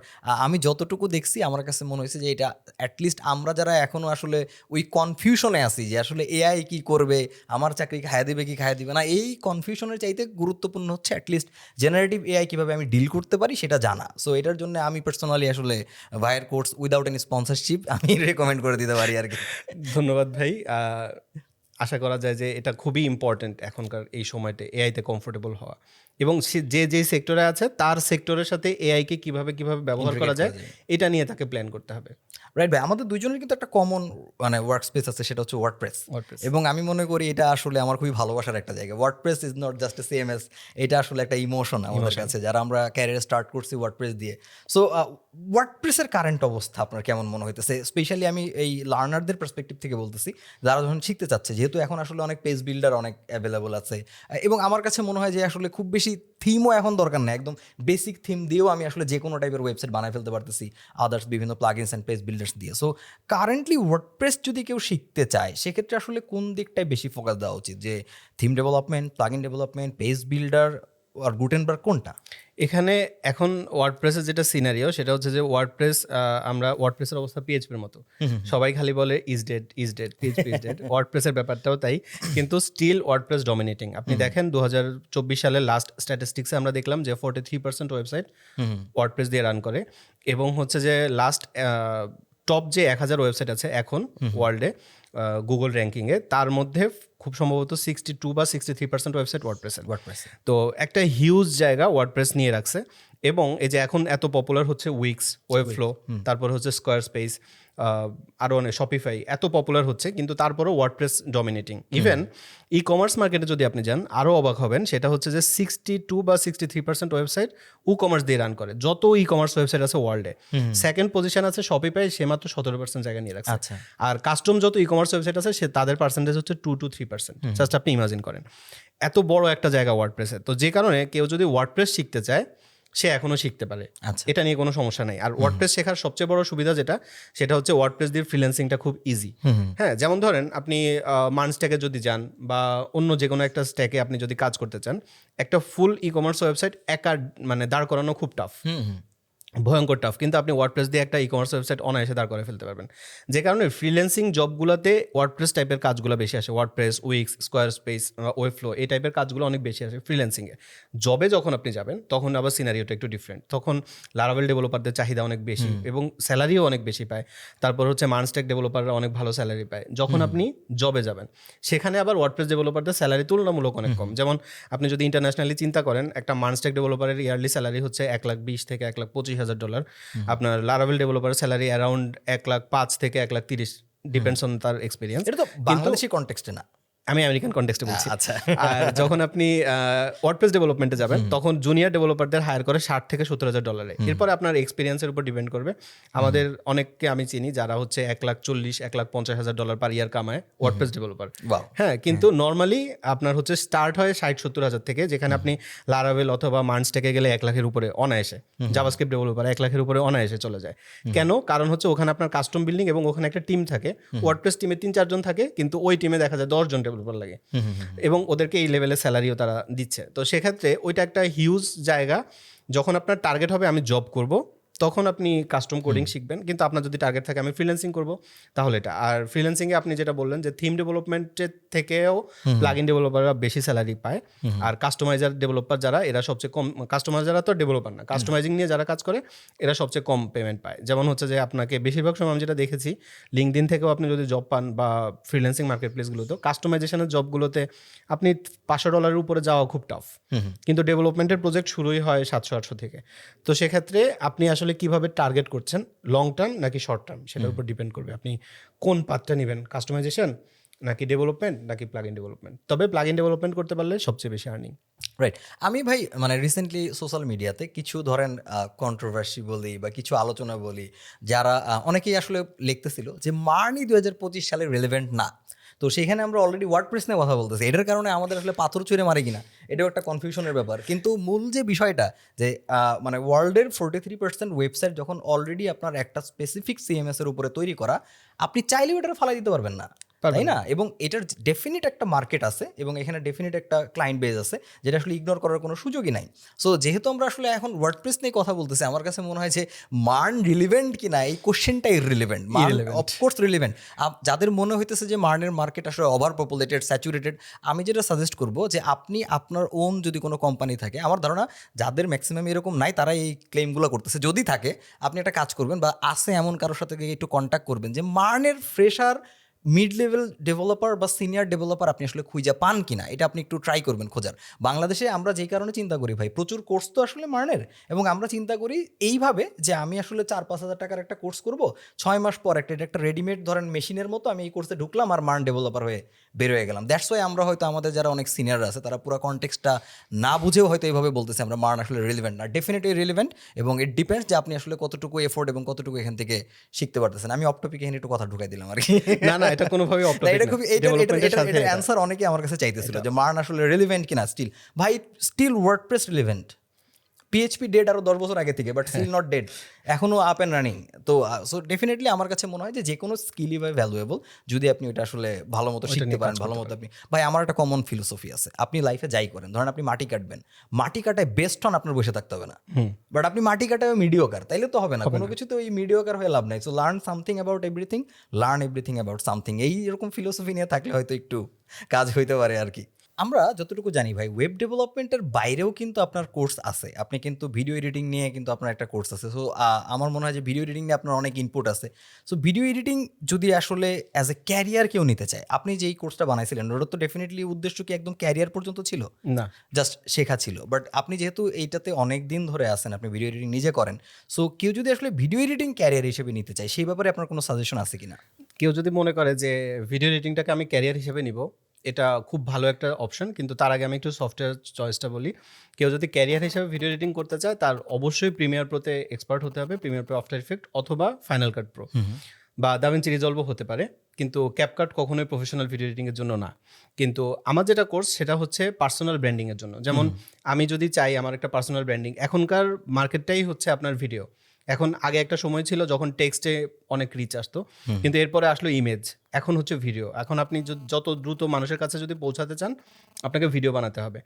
আমি যতটুকু দেখছি আমার কাছে মনে হয়েছে যে এটা অ্যাটলিস্ট আমরা যারা এখনও আসলে ওই কনফিউশনে আছি যে আসলে এআই কী করবে, আমার চাকরি খাইয়ে দেবে কি খাইয়ে দেবে না, এই কনফিউশনের চাইতে গুরুত্বপূর্ণ হচ্ছে অ্যাটলিস্ট জেনারেটিভ এআই কীভাবে আমি ডিল করতে পারি সেটা জানা। সো এটার জন্য আমি পার্সোনালি আসলে ভাইয়ের কোর্স উইদাউট এনি স্পন্সরশিপ আমি রেকমেন্ড করে দিতে পারি আর কি। ধন্যবাদ ভাই। আশা করা যায় যে এটা খুবই ইম্পর্ট্যান্ট এখনকার এই সময়তে এআইতে কমফোর্টেবল হওয়া, এবং সে যেই সেক্টরে আছে তার সেক্টরের সাথে এআইকে কিভাবে ব্যবহার করা যায় এটা নিয়ে তাকে প্ল্যান করতে হবে। রাইট ভাই, আমাদের দুইজনের কিন্তু একটা কমন ওয়ার্ক স্পেস আছে, সেটা হচ্ছে ওয়ার্ডপ্রেস। এবং আমি মনে করি এটা আসলে আমার খুবই ভালোবাসার একটা জায়গা। WordPress is not just a CMS, এটা আসলে একটা ইমোশন আমাদের কাছে, যারা আমরা ক্যারিয়ার স্টার্ট করছি ওয়ার্ডপ্রেস দিয়ে। সো ওয়ার্ডপ্রেসের কারেন্ট অবস্থা আপনার কেমন মনে হইতেছে? স্পেশালি আমি এই লার্নারদের পার্সপেক্টিভ থেকে বলতেছি, যারা যখন শিখতে চাচ্ছে, যেহেতু এখন আসলে অনেক পেজ বিল্ডার অনেক অ্যাভেলেবল আছে, এবং আমার কাছে মনে হয় যে আসলে খুব বেশি থিমও এখন দরকার নেই, একদম বেসিক থিম দিয়েও আমি আসলে যে কোনো টাইপের ওয়েবসাইট বানায় ফেলতে পারতেছি, আদার্স বিভিন্ন প্লাগইনস অ্যান্ড পেজ বিল্ডার্স দিয়ে। সো কারেন্টলি ওয়ার্ডপ্রেস যদি কেউ শিখতে চায়, সেক্ষেত্রে আসলে কোন দিকটায় বেশি ফোকাস দেওয়া উচিত? যে theme development, plugin development, page builder, আর গুটেনবার্গ কোনটা? এখানে এখন ওয়ার্ডপ্রেসের যেটা সিনারিও সেটা হচ্ছে যে ওয়ার্ডপ্রেস, আমরা ওয়ার্ডপ্রেসের অবস্থা পিএইচপির মতো, সবাই খালি বলে is dead PHP is dead. ওয়ার্ডপ্রেসের ব্যাপারটাও তাই, কিন্তু স্টিল ওয়ার্ডপ্রেস ডমিনেটিং। আপনি দেখেন 2024 সালের লাস্ট স্ট্যাটিস্টিক্সে আমরা দেখলাম যে 43% ওয়েবসাইট ওয়ার্ডপ্রেস দিয়ে রান করে, এবং হচ্ছে যে লাস্ট টপ যে 1000 ওয়েবসাইট আছে এখন ওয়ার্ল্ডে গুগল র্যাঙ্কিংয়ে, তার মধ্যে খুব সম্ভবত 62 বা 63% ওয়েবসাইট ওয়ার্ডপ্রেসের। তো একটা হিউজ জায়গা ওয়ার্ডপ্রেস নিয়ে রাখছে। এবং এই যে এখন এত পপুলার হচ্ছে উইক্স, ওয়েবফ্লো, তারপর হচ্ছে স্কোয়ার স্পেস, আরও অনেক শপিফাই, এত পপুলার হচ্ছে, কিন্তু তারপরেও WordPress dominating. Even e commerce মার্কেটে যদি আপনি যান আরও অবাক হবেন, সেটা হচ্ছে যে 62 বা 63% ওয়েবসাইট ই কমার্স দিয়ে রান করে। যত ই কমার্স ওয়েবসাইট আছে ওয়ার্ল্ডে, সেকেন্ড পজিশন আছে শপিফাই, সে মাত্র 17% জায়গা নিয়ে রাখছে। আর কাস্টম যত ই কমার্স ওয়েবসাইট আছে সে তাদের পার্সেন্টেজ হচ্ছে 2 to 3%। জাস্ট আপনি ইমাজিন করেন এত বড় একটা জায়গা ওয়ার্ডপ্রেসে। তো যে কারণে কেউ যদি ওয়ার্ডপ্রেস শিখতে চায় সে এখনও শিখতে পারে, এটা নিয়ে কোনো সমস্যা নেই। আর ওয়ার্ডপ্রেস শেখার সবচেয়ে বড় সুবিধা যেটা, সেটা হচ্ছে ওয়ার্ডপ্রেস দিয়ে ফ্রিল্যান্সিংটা খুব ইজি। হ্যাঁ, যেমন ধরেন আপনি মান স্ট্যাকে যদি যান বা অন্য যে কোনো একটা স্ট্যাকে আপনি যদি কাজ করতে চান, একটা ফুল ই কমার্স ওয়েবসাইট একা মানে দাঁড় করানো খুব টাফ, ভয়ঙ্কর টাফ, কিন্তু আপনি ওয়ার্ডপ্রেস দিয়ে একটা ই কমার্স ওয়েবসাইট অনায়াসে দাঁড় করে ফেলতে পারবেন। যে কারণে ফ্রিল্যান্সিং জবগুলোতে ওয়ার্ডপ্রেস টাইপের কাজগুলো বেশি আসে। ওয়ার্ডপ্রেস, উইক্স, স্কোয়ার স্পেস, ওয়েবফ্লো, এই টাইপের কাজগুলো অনেক বেশি আসে ফ্রিল্যান্সিংয়ে। জবে যখন আপনি যাবেন তখন আবার সিনারিওটা একটু ডিফারেন্ট। তখন লারাভেল ডেভেলপারদের চাহিদা অনেক বেশি এবং স্যালারিও অনেক বেশি পায়। তারপর হচ্ছে মানস্ট্যাক ডেভেলপাররা অনেক ভালো স্যালারি পায়। যখন আপনি জবে যাবেন সেখানে আবার ওয়ার্ডপ্রেস ডেভেলপারদের স্যালারি তুলনামূলক অনেক কম। যেমন আপনি যদি ইন্টারন্যাশনালি চিন্তা করেন, একটা মানস্ট্যাক ডেভেলপারের ইয়ারলি স্যালারি হচ্ছে $1,20,000 থেকে $1,25,000। আপনার লারাভেল ডেভেলপারের স্যালারি অ্যারাউন্ড 1,05,000 থেকে 1,30,000, ডিপেন্ডস অন তার এক্সপিরিয়েন্স। এটা তো বাংলাদেশি কনটেক্সটে না, আমি আমেরিকান কনটেক্সটে বলছি। আচ্ছা। আর যখন আপনি ওয়ার্ডপ্রেস ডেভেলপমেন্টে যাবেন তখন জুনিয়র ডেভেলপারদের হায়ার করে $60,000 থেকে $70,000। এরপরে আপনার এক্সপিরিয়েন্সের উপর ডিপেন্ড করবে। আমাদের অনেককে আমি চিনি যারা হচ্ছে $1,40,000 $1,50,000 পার ইয়ার কামায় ওয়ার্ডপ্রেস ডেভেলপার। হ্যাঁ, কিন্তু নর্মালি আপনার হচ্ছে স্টার্ট হয় 60-70,000 থেকে, যেখানে আপনি লারাভেল অথবা মানস্ট্যাকে গেলে 1,00,000-এর উপরে অনায়াসে, জাভাস্ক্রিপ্ট ডেভেলপার 1,00,000-এর উপরে অনায়াসে চলে যায়। কেন? কারণ হচ্ছে ওখানে আপনার কাস্টম বিল্ডিং এবং ওখানে একটা টিম থাকে। ওয়ার্ডপ্রেস টিমে 3-4 জন থাকে, কিন্তু ওই টিমে দেখা যায় 10 জন ডেভেলপার লাগে, এবং ওদেরকে এই লেভেলের স্যালারিও তারা দিচ্ছে। তো সেক্ষেত্রে ওইটা একটা হিউজ জায়গা। যখন আপনার টার্গেট হবে আমি জব করব, তখন আপনি কাস্টম কোডিং শিখবেন। কিন্তু আপনার যদি টার্গেট থাকে আমি ফ্রিল্যান্সিং করব, তাহলে এটা। আর ফ্রিল্যান্সিংয়ে আপনি যেটা বললেন যে থিম ডেভেলপমেন্টের থেকেও প্লাগইন ডেভেলপাররা বেশি স্যালারি পায়। আর কাস্টমাইজার ডেভেলপার যারা, এরা সবচেয়ে কম, কাস্টমাইজাররা তো ডেভেলপার না, কাস্টমাইজিং নিয়ে যারা কাজ করে এরা সবচেয়ে কম পেমেন্ট পায়। যেমন হচ্ছে যে আপনাকে বেশিরভাগ সময় আমি যেটা দেখেছি, লিঙ্কডইন থেকেও আপনি যদি জব পান বা ফ্রিল্যান্সিং মার্কেট প্লেসগুলোতেও কাস্টমাইজেশনের জবগুলোতে আপনি $500 উপরে যাওয়া খুব টাফ। কিন্তু ডেভেলপমেন্টের প্রজেক্ট শুরুই হয় 700-800 থেকে। তো সেক্ষেত্রে আপনি আসলে কিভাবে টার্গেট করছেন, লং টার্ম নাকি শর্ট টার্ম, সেটার উপর ডিপেন্ড করবে আপনি কোন পাথটা নেবেন, কাস্টমাইজেশন নাকি ডেভেলপমেন্ট নাকি প্লাগইন ডেভেলপমেন্ট। তবে প্লাগইন ডেভেলপমেন্ট করতে পারলে সবচেয়ে বেশি আর্নিং। রাইট। আমি ভাই মানে রিসেন্টলি সোশ্যাল মিডিয়াতে কিছু ধরেন কন্ট্রোভার্সি বলি বা কিছু আলোচনা বলি, যারা অনেকেই আসলে লিখতেছিল যে মার্নি 2025 সালে রিলেভেন্ট না। তো সেখানে আমরা অলরেডি ওয়ার্ডপ্রেস নিয়ে কথা বলতেছি, এটার কারণে আমাদের আসলে পাথর ছুঁড়ে মারে কিনা এটাও একটা কনফিউশনের ব্যাপার। কিন্তু মূল যে বিষয়টা যে মানে ওয়ার্ল্ডের 43% ওয়েবসাইট যখন অলরেডি আপনার একটা স্পেসিফিক সিএমএস এর উপরে তৈরি করা, আপনি চাইলেও এটা ফালাই দিতে পারবেন না, তাই না? এবং এটার ডেফিনিট একটা মার্কেট আছে এবং এখানে ডেফিনিট একটা ক্লায়েন্ট বেজ আছে, যেটা আসলে ইগনোর করার কোনো সুযোগই নাই। সো যেহেতু আমরা আসলে এখন ওয়ার্ডপ্রেস নিয়ে কথা বলতেছি, আমার কাছে মনে হয় যে মার্ন রিলিভেন্ট কিনা এই কোশ্চেনটাই ইররিলেভেন্ট। মার্ন of course relevant. যাদের মনে হইতেছে যে মার্নের মার্কেট আসলে ওভার পপুলেটেড, স্যাচুরেটেড, আমি যেটা সাজেস্ট করবো যে আপনি আপনার ওন যদি কোনো কোম্পানি থাকে, আমার ধারণা যাদের ম্যাক্সিমাম এরকম নাই তারা এই ক্লেমগুলো করতেছে, যদি থাকে আপনি একটা কাজ করবেন বা আছে এমন কারোর সাথে একটু কন্ট্যাক্ট করবেন যে মার্নের ফ্রেশার, মিড লেভেল ডেভেলপার বা সিনিয়র ডেভেলপার আপনি আসলে খুঁজে পান কিনা, এটা আপনি একটু ট্রাই করবেন খোঁজার। বাংলাদেশে আমরা যেই কারণে চিন্তা করি ভাই, প্রচুর কোর্স তো আসলে মার্নের, এবং আমরা চিন্তা করি এইভাবে যে আমি আসলে 4-5 হাজার টাকার একটা কোর্স করব, 6 মাস পর একটা রেডিমেড ধরেন মেশিনের মতো আমি এই কোর্সে ঢুকলাম আর মার্ন ডেভেলপার হয়ে বের হয়ে গেলাম। দ্যাটস ওয়াই আমরা হয়তো আমাদের যারা অনেক সিনিয়র আছে তারা পুরো কনটেক্সটটা না বুঝেও হয়তো এইভাবে বলতেছে আমরা মার্ন আসলে রিলেভেন্ট না। ডেফিনেটলি রিলেভেন্ট, এবং ইট ডিপেন্ডস যে আপনি আসলে কতটুকু এফোর্ট এবং কতটুকু এখান থেকে শিখতে পারতেছেন। আমি অফ টপিকে এখানে একটু কথা ঢুকাই দিলাম আর কি। না না, এটা কোনোভাবেই অফ টপিক না। এটা খুবই এটার অ্যান্সার অনেকে আমার কাছে চাইতেছিল যে মার্ন আসলে রিলেভেন্ট কিনা। স্টিল ভাই, still WordPress relevant. PHP dead আরো 10 বছর আগে থেকে, বাট স্টিল নট ডেড, এখনো আপ অ্যান্ড রানিং। তো সো ডেফিনেটলি আমার কাছে মনে হয় যে কোনো স্কিলই ভাই ভ্যালুয়েবল যদি আপনি ওটা আসলে ভালো মতো শিখতে পারেন, ভালো মতো আপনি। ভাই আমার একটা কমন ফিলোসফি আছে, আপনি লাইফে যাই করেন, ধরেন আপনি মাটি কাটবেন, মাটি কাটায় বেস্ট হন, আপনার বসে থাকতে হবে না। বাট আপনি মাটি কাটায় মিডিওকার, তাইলে তো হবে না, কোনো কিছু তো ওই মিডিওকার হয়ে লাভ নাই। So learn something about everything, learn everything about something, এইরকম ফিলোসফি নিয়ে থাকলে হয়তো একটু কাজ হইতে পারে আর কি। আমরা যতটুকু জানি ভাই, ওয়েব ডেভেলপমেন্টের বাইরেও কিন্তু আপনার কোর্স আছে, আপনি কিন্তু ভিডিও এডিটিং নিয়ে কিন্তু আপনার একটা কোর্স আছে। সো আমার মনে হয় যে ভিডিও এডিটিং নিয়ে আপনার অনেক ইনপুট আছে। সো ভিডিও এডিটিং যদি আসলে অ্যাজ এ ক্যারিয়ার কেউ নিতে চায়, আপনি যে এই কোর্সটা বানাইছিলেন ওটার তো ডেফিনেটলি উদ্দেশ্য কি একদম ক্যারিয়ার পর্যন্ত ছিল না, জাস্ট শেখা ছিল। বাট আপনি যেহেতু এইটাতে অনেক দিন ধরে আছেন, আপনি ভিডিও এডিটিং নিজে করেন, সো কেউ যদি আসলে ভিডিও এডিটিং ক্যারিয়ার হিসেবে নিতে চায়, সেই ব্যাপারে আপনার কোনো সাজেশন আছে কিনা? কেউ যদি মনে করে যে ভিডিও এডিটিংটাকে আমি ক্যারিয়ার হিসেবে নিব, এটা খুব ভালো একটা অপশন। কিন্তু তার আগে আমি একটু সফটওয়্যার চয়েসটা বলি। কেউ যদি ক্যারিয়ার হিসেবে ভিডিও এডিটিং করতে চায়, তার অবশ্যই প্রিমিয়ার প্রোতে এক্সপার্ট হতে হবে, প্রিমিয়ার প্রো, আফটার ইফেক্ট অথবা ফাইনাল কাট প্রো বা দাভিঞ্চি রিজলভও হতে পারে। কিন্তু ক্যাপকাট কখনোই প্রফেশনাল ভিডিও এডিটিংয়ের জন্য না। কিন্তু আমার যেটা কোর্স সেটা হচ্ছে পার্সোনাল ব্র্যান্ডিংয়ের জন্য। যেমন আমি যদি চাই আমার একটা পার্সোনাল ব্র্যান্ডিং, এখনকার মার্কেটটাই হচ্ছে আপনার ভিডিও। এখন আগে একটা সময় ছিল যখন টেক্সটে অনেক রিচ আসতো, কিন্তু এরপরে আসলো ইমেজ, এখন হচ্ছে ভিডিও। এখন আপনি যত দ্রুত মানুষের কাছে যদি পৌঁছাতে চান, আপনাকে ভিডিও বানাতে হবে।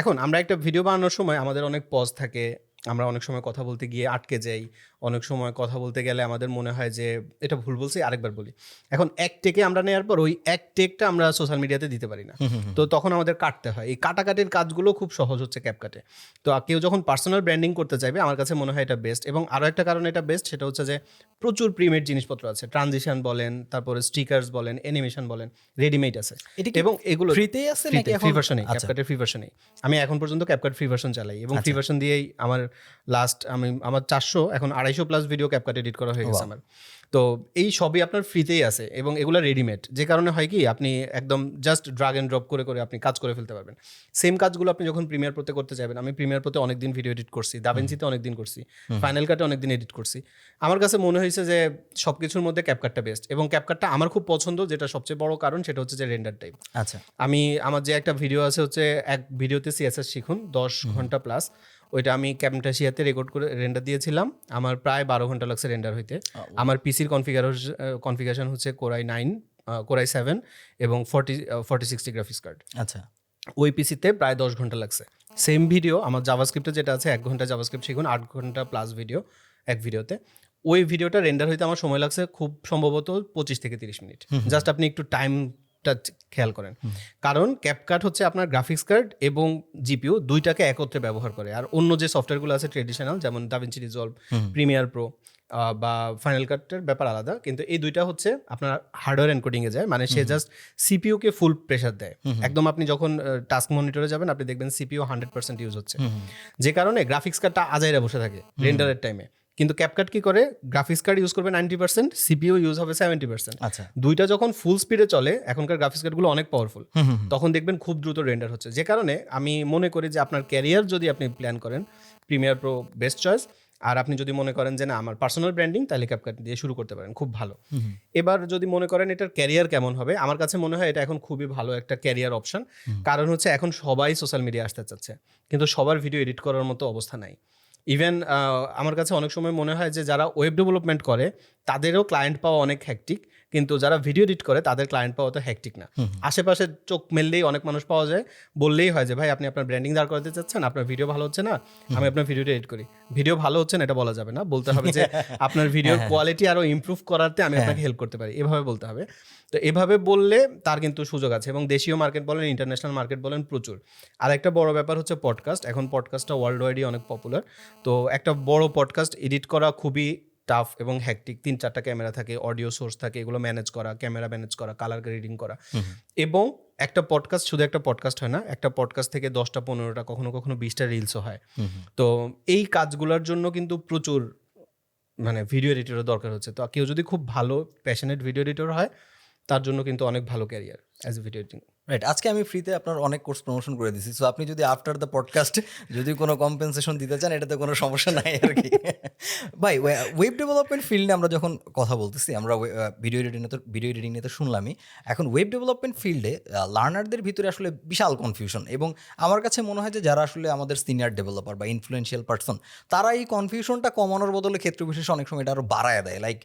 এখন আমরা একটা ভিডিও বানানোর সময় আমাদের অনেক পজ থাকে, আমরা অনেক সময় কথা বলতে গিয়ে আটকে যাই, অনেক সময় কথা বলতে গেলে আমাদের মনে হয় যে এটা ভুল বলছি, আরেকবার বলি। এখন এক টেকে আমরা নেওয়ার পর ওই এক টেকটা আমরা সোশ্যাল মিডিয়াতে দিতে পারি না, তো তখন আমাদের কাটতে হয়। এই কাটাকাটির কাজগুলো খুব সহজ হচ্ছে ক্যাপকাটে। তো কেউ যখন পার্সোনাল ব্র্যান্ডিং করতে চাইবে, আমার কাছে মনে হয় এটা বেস্ট। এবং আরও একটা কারণে এটা বেস্ট, সেটা হচ্ছে যে প্রচুর প্রিমেড জিনিসপত্র আছে, ট্রানজিশন বলেন, তারপরে স্টিকার্স বলেন, অ্যানিমেশন বলেন, রেডিমেড আছে। এবং এগুলো ফ্রিতেই আছে নাকি এখন? ফ্রি ভার্সনেই, ক্যাপকাটের ফ্রি ভার্সনেই। আমি এখন পর্যন্ত ক্যাপকাট ফ্রি ভার্সন চালাই, এবং ফ্রি ভার্সন দিয়েই আমার আমার 400 এখন 250 প্লাস ভিডিও ক্যাপকাট এডিট করা হয়ে গেছে আমার। তো এই সবই আপনার ফ্রিতেই আছে এবং এগুলো রেডিমেড, যে কারণে হয় কি আপনি একদম জাস্ট ড্রাগ অ্যান্ড ড্রপ করে করে আপনি কাজ করে ফেলতে পারবেন। সেম কাজগুলো আপনি যখন প্রিমিয়ার প্রোতে করতে যাবেন, আমি প্রিমিয়ার প্রোতে অনেকদিন ভিডিও এডিট করছি, দাভিঞ্চিতে অনেকদিন করছি, ফাইনাল কাটে অনেকদিন এডিট করছি। আমার কাছে মনে হয়েছে যে সব কিছুর মধ্যে ক্যাপকাটটা বেস্ট, এবং ক্যাপকাটটা আমার খুব পছন্দ। যেটা সবচেয়ে বড় কারণ সেটা হচ্ছে যে রেন্ডার টাইম। আচ্ছা, আমার যে একটা ভিডিও আছে হচ্ছে এক ভিডিওতে সিএসএস শিখুন 10 ঘন্টা প্লাস, ওইটা আমি ক্যামটাশিয়াতে রেকর্ড করে রেন্ডার দিয়েছিলাম। আমার প্রায় 12 ঘন্টা লাগছে রেন্ডার হইতে। আমার পিসির কনফিগারেশন হচ্ছে কোরাই 9, কোরাই 7 এবং 4060 গ্রাফিক্স কার্ড। আচ্ছা, ওই পিসিতে প্রায় 10 ঘন্টা লাগছে। সেম ভিডিও আমার জাভাস্ক্রিপ্টে যেটা আছে 1 ঘন্টা জাভাস্ক্রিপ্ট শিখুন, 8 ঘন্টা প্লাস ভিডিও এক ভিডিওতে। ওই ভিডিওটা রেন্ডার হইতে আমার সময় লাগছে খুব সম্ভবত 25 থেকে 30 মিনিট। জাস্ট আপনি একটু টাইমটা খেয়াল করেন, কারণ ক্যাপকাট হচ্ছে আপনার গ্রাফিক্স কার্ড এবং জিপিইউ দুইটাকে একত্রে ব্যবহার করে। আর অন্য যে সফটওয়্যারগুলো আছে ট্রেডিশনাল, যেমন দাভিঞ্চি রিজলভ, প্রিমিয়ার প্রো বা ফাইনাল কাটের ব্যাপার আলাদা, কিন্তু এই দুইটা হচ্ছে আপনার হার্ডওয়্যার এনকোডিংয়ে যায়। মানে সে জাস্ট সিপিইউকে ফুল প্রেশার দেয় একদম। আপনি যখন টাস্ক মনিটরে যাবেন, আপনি দেখবেন সিপিইউ 100% ইউজ হচ্ছে, যে কারণে গ্রাফিক্স কার্ডটা আজাইরা বসে থাকে রেন্ডারের টাইমে। কিন্তু ক্যাপকাট কি করে, গ্রাফিক্স কার্ড ইউজ করবে 90%, সিপিইউ ইউজ হবে 70%। আচ্ছা, দুইটা যখন ফুল স্পিডে চলে, এখনকার গ্রাফিক্স কার্ডগুলো অনেক পাওয়ারফুল, তখন দেখবেন খুব দ্রুত রেন্ডার হচ্ছে। যে কারণে আমি মনে করি যে আপনার ক্যারিয়ার যদি আপনি প্ল্যান করেন, প্রিমিয়ার প্রো বেস্ট চয়েস। আর আপনি যদি মনে করেন যে না আমার পার্সোনাল ব্র্যান্ডিং, তাহলে ক্যাপকাট দিয়ে শুরু করতে পারেন, খুব ভালো। এবার যদি মনে করেন এটার ক্যারিয়ার কেমন হবে, আমার কাছে মনে হয় এটা এখন খুবই ভালো একটা ক্যারিয়ার অপশন। কারণ হচ্ছে এখন সবাই সোশ্যাল মিডিয়া আসতে চাচ্ছে, কিন্তু সবার ভিডিও এডিট করার মতো অবস্থা নাই। ইভেন আমার কাছে অনেক সময় মনে হয় যে যারা ওয়েব ডেভেলপমেন্ট করে তাদেরও ক্লায়েন্ট পাওয়া অনেক হ্যাকটিক, কিন্তু যারা ভিডিও এডিট করে তাদের ক্লায়েন্ট পাওয়া তো হ্যাকটিক না। আশেপাশে চোখ মেললেই অনেক মানুষ পাওয়া যায়, বললেই হয় যে ভাই আপনি আপনার ব্র্যান্ডিং দাঁড় করাতে চাচ্ছেন, আপনার ভিডিও ভালো হচ্ছে না, আমি আপনার ভিডিওটা এডিট করি। ভিডিও ভালো হচ্ছে না এটা বলা যাবে না, বলতে হবে যে আপনার ভিডিওর কোয়ালিটি আরও ইমপ্রুভ করাতে আমি আপনাকে হেল্প করতে পারি, এভাবে বলতে হবে। তো এভাবে বললে তার কিন্তু সুযোগ আছে, এবং দেশীয় মার্কেট বলেন, ইন্টারন্যাশনাল মার্কেট বলেন, প্রচুর। আর একটা বড় ব্যাপার হচ্ছে পডকাস্ট। এখন পডকাস্টটা ওয়ার্ল্ড ওয়াইডই অনেক পপুলার। তো একটা বড় পডকাস্ট এডিট করা খুবই টাফ এবং হ্যাকটিক। 3-4টা ক্যামেরা থাকে, অডিও সোর্স থাকে, এগুলো ম্যানেজ করা, ক্যামেরা ম্যানেজ করা, কালার গ্রেডিং করা। এবং একটা পডকাস্ট শুধু একটা পডকাস্ট হয় না, একটা পডকাস্ট থেকে 10টা 15টা কখনো কখনো 20টা রিলসও হয়। তো এই কাজগুলোর জন্য কিন্তু প্রচুর মানে ভিডিও এডিটরের দরকার হচ্ছে। তো কেউ যদি খুব ভালো প্যাশনেট ভিডিও এডিটর হয়, তার জন্য কিন্তু অনেক ভালো career as a video editing. Right. আজকে আমি ফ্রিতে আপনার অনেক কোর্স প্রমোশন করে দিছি। সো আপনি যদি আফটার দ্য পডকাস্ট যদি কোনো কম্পেনসেশন দিতে চান এটাতে কোনো সমস্যা নাই আরকি। ভাই ওয়েব ডেভেলপমেন্ট ফিল্ডে আমরা যখন কথা বলতেছি, আমরা ভিডিও এডিটিং নিয়ে তো শুনলামই। এখন ওয়েব ডেভেলপমেন্ট ফিল্ডে লার্নারদের ভিতরে আসলে বিশাল কনফিউশন, এবং আমার কাছে মনে হয় যে যারা আসলে আমাদের সিনিয়র ডেভেলপার বা ইনফ্লুয়েন্সিয়াল পারসন, তারা এই কনফিউশনটা কমানোর বদলে ক্ষেত্র বিশেষে অনেক সময় এটা আরও বাড়ায় দেয়। লাইক